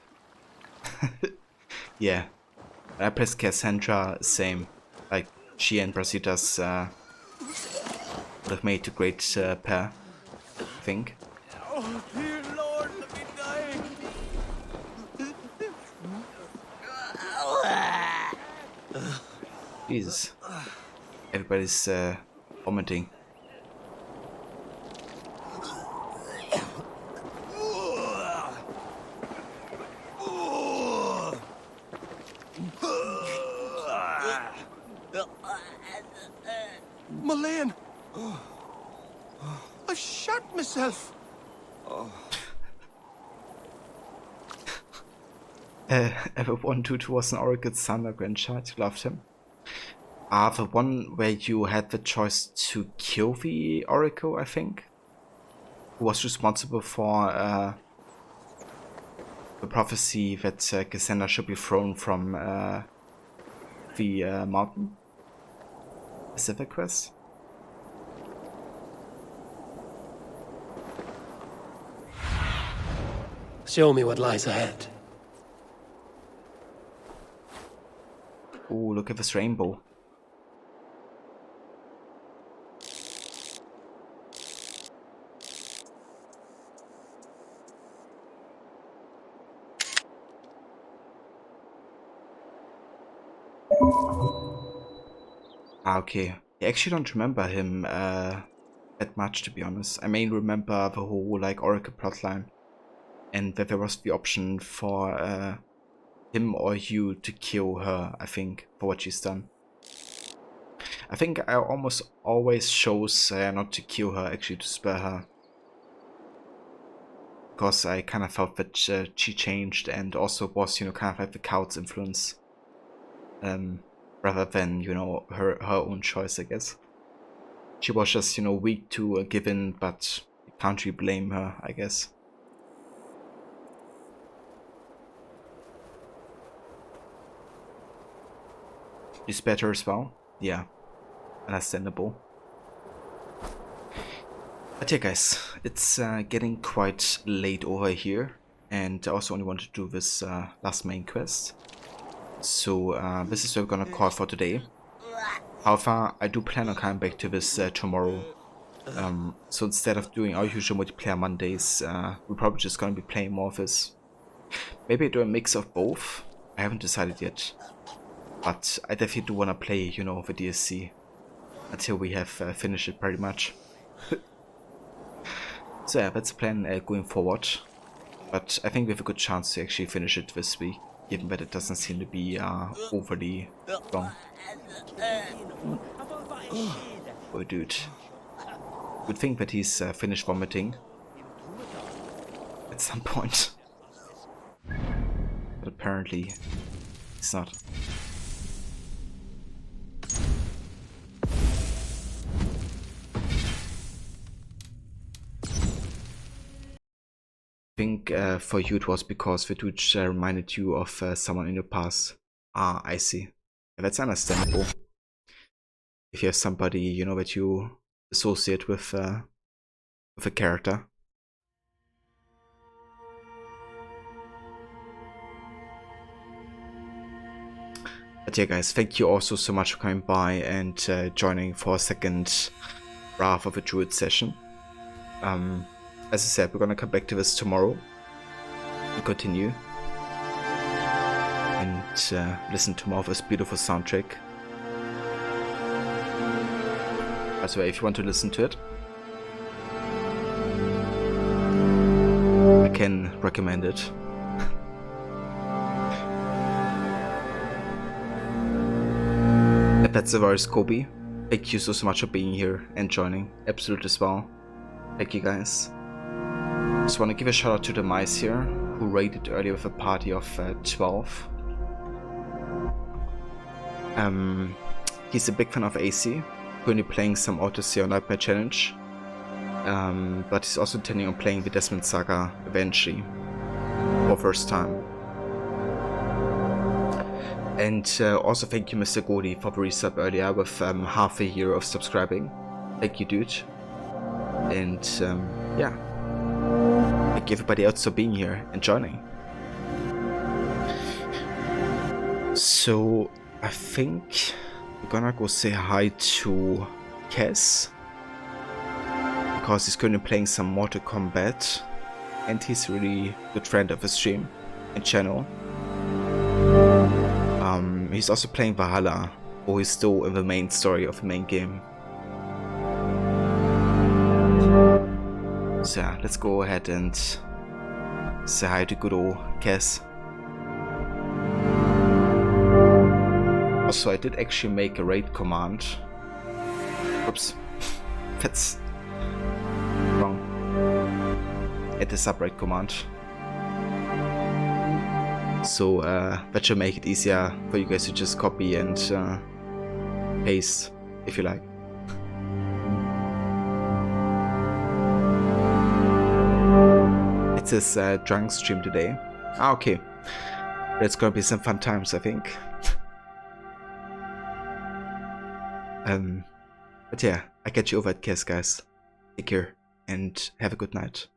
Yeah. When I pressed Cassandra, same. Like, she and Brasitas would have made a great pair, I think. Oh, dear Lord, let me die. Jesus. Everybody's vomiting. Malayan! I've shot myself! Everyone dude who was an Oracle's son or grandchild, you loved him. The one where you had the choice to kill the Oracle, I think, who was responsible for the prophecy that Cassandra should be thrown from the mountain. Is that the quest? Show me what lies ahead. Oh, look at this rainbow. Okay. I actually don't remember him that much, to be honest. I mainly remember the whole like Oracle plotline, and that there was the option for him or you to kill her, I think, for what she's done. I think I almost always chose not to kill her, actually to spare her. Because I kind of felt that she changed and also was, you know, kind of like the cow's influence. Rather than, you know, her own choice, I guess. She was just, you know, weak to give in, but you can't really blame her, I guess. You spared her as well? Yeah, understandable. But yeah guys, it's getting quite late over here, and I also only want to do this last main quest. So this is what we're gonna call for today. However, I do plan on coming back to this tomorrow. So instead of doing our usual multiplayer Mondays, we're probably just gonna be playing more of this. Maybe do a mix of both. I haven't decided yet. But I definitely do wanna play, you know, the DSC until we have finished it pretty much. So yeah, that's the plan going forward. But I think we have a good chance to actually finish it this week, given that it doesn't seem to be overly long. Oh dude. Would think that he's finished vomiting at some point. But apparently it's not. I think for you it was because the dude reminded you of someone in your past. Ah, I see. That's understandable. If you have somebody, you know, that you associate with a character. But yeah guys, thank you also so much for coming by and joining for a second Wrath of a Druid session. As I said, we're gonna come back to this tomorrow and continue and listen to more of this beautiful soundtrack. By the way, if you want to listen to it, I can recommend it. And that's the very Scobie. Thank you so much for being here and joining. Absolutely as well. Thank you guys. Just want to give a shout out to the mice here, who raided earlier with a party of 12. He's a big fan of AC, currently playing some Autoseo Nightmare Challenge, but he's also intending on playing the Desmond Saga eventually, for first time. And also thank you Mr. Godi for the resub earlier with half a year of subscribing. Thank you dude. And yeah. Thank you everybody else for being here and joining. So I think we're gonna go say hi to Kes, because he's currently playing some Mortal Kombat and he's a really good friend of the stream and channel. He's also playing Valhalla or he's still in the main story of the main game. So yeah, let's go ahead and say hi to good old Cass. Also, I did actually make a raid command. Oops, that's wrong. At the subraid command. So that should make it easier for you guys to just copy and paste if you like. It says drunk stream today. Ah, okay. That's gonna be some fun times, I think. But yeah, I catch you over at Cass, guys. Take care and have a good night.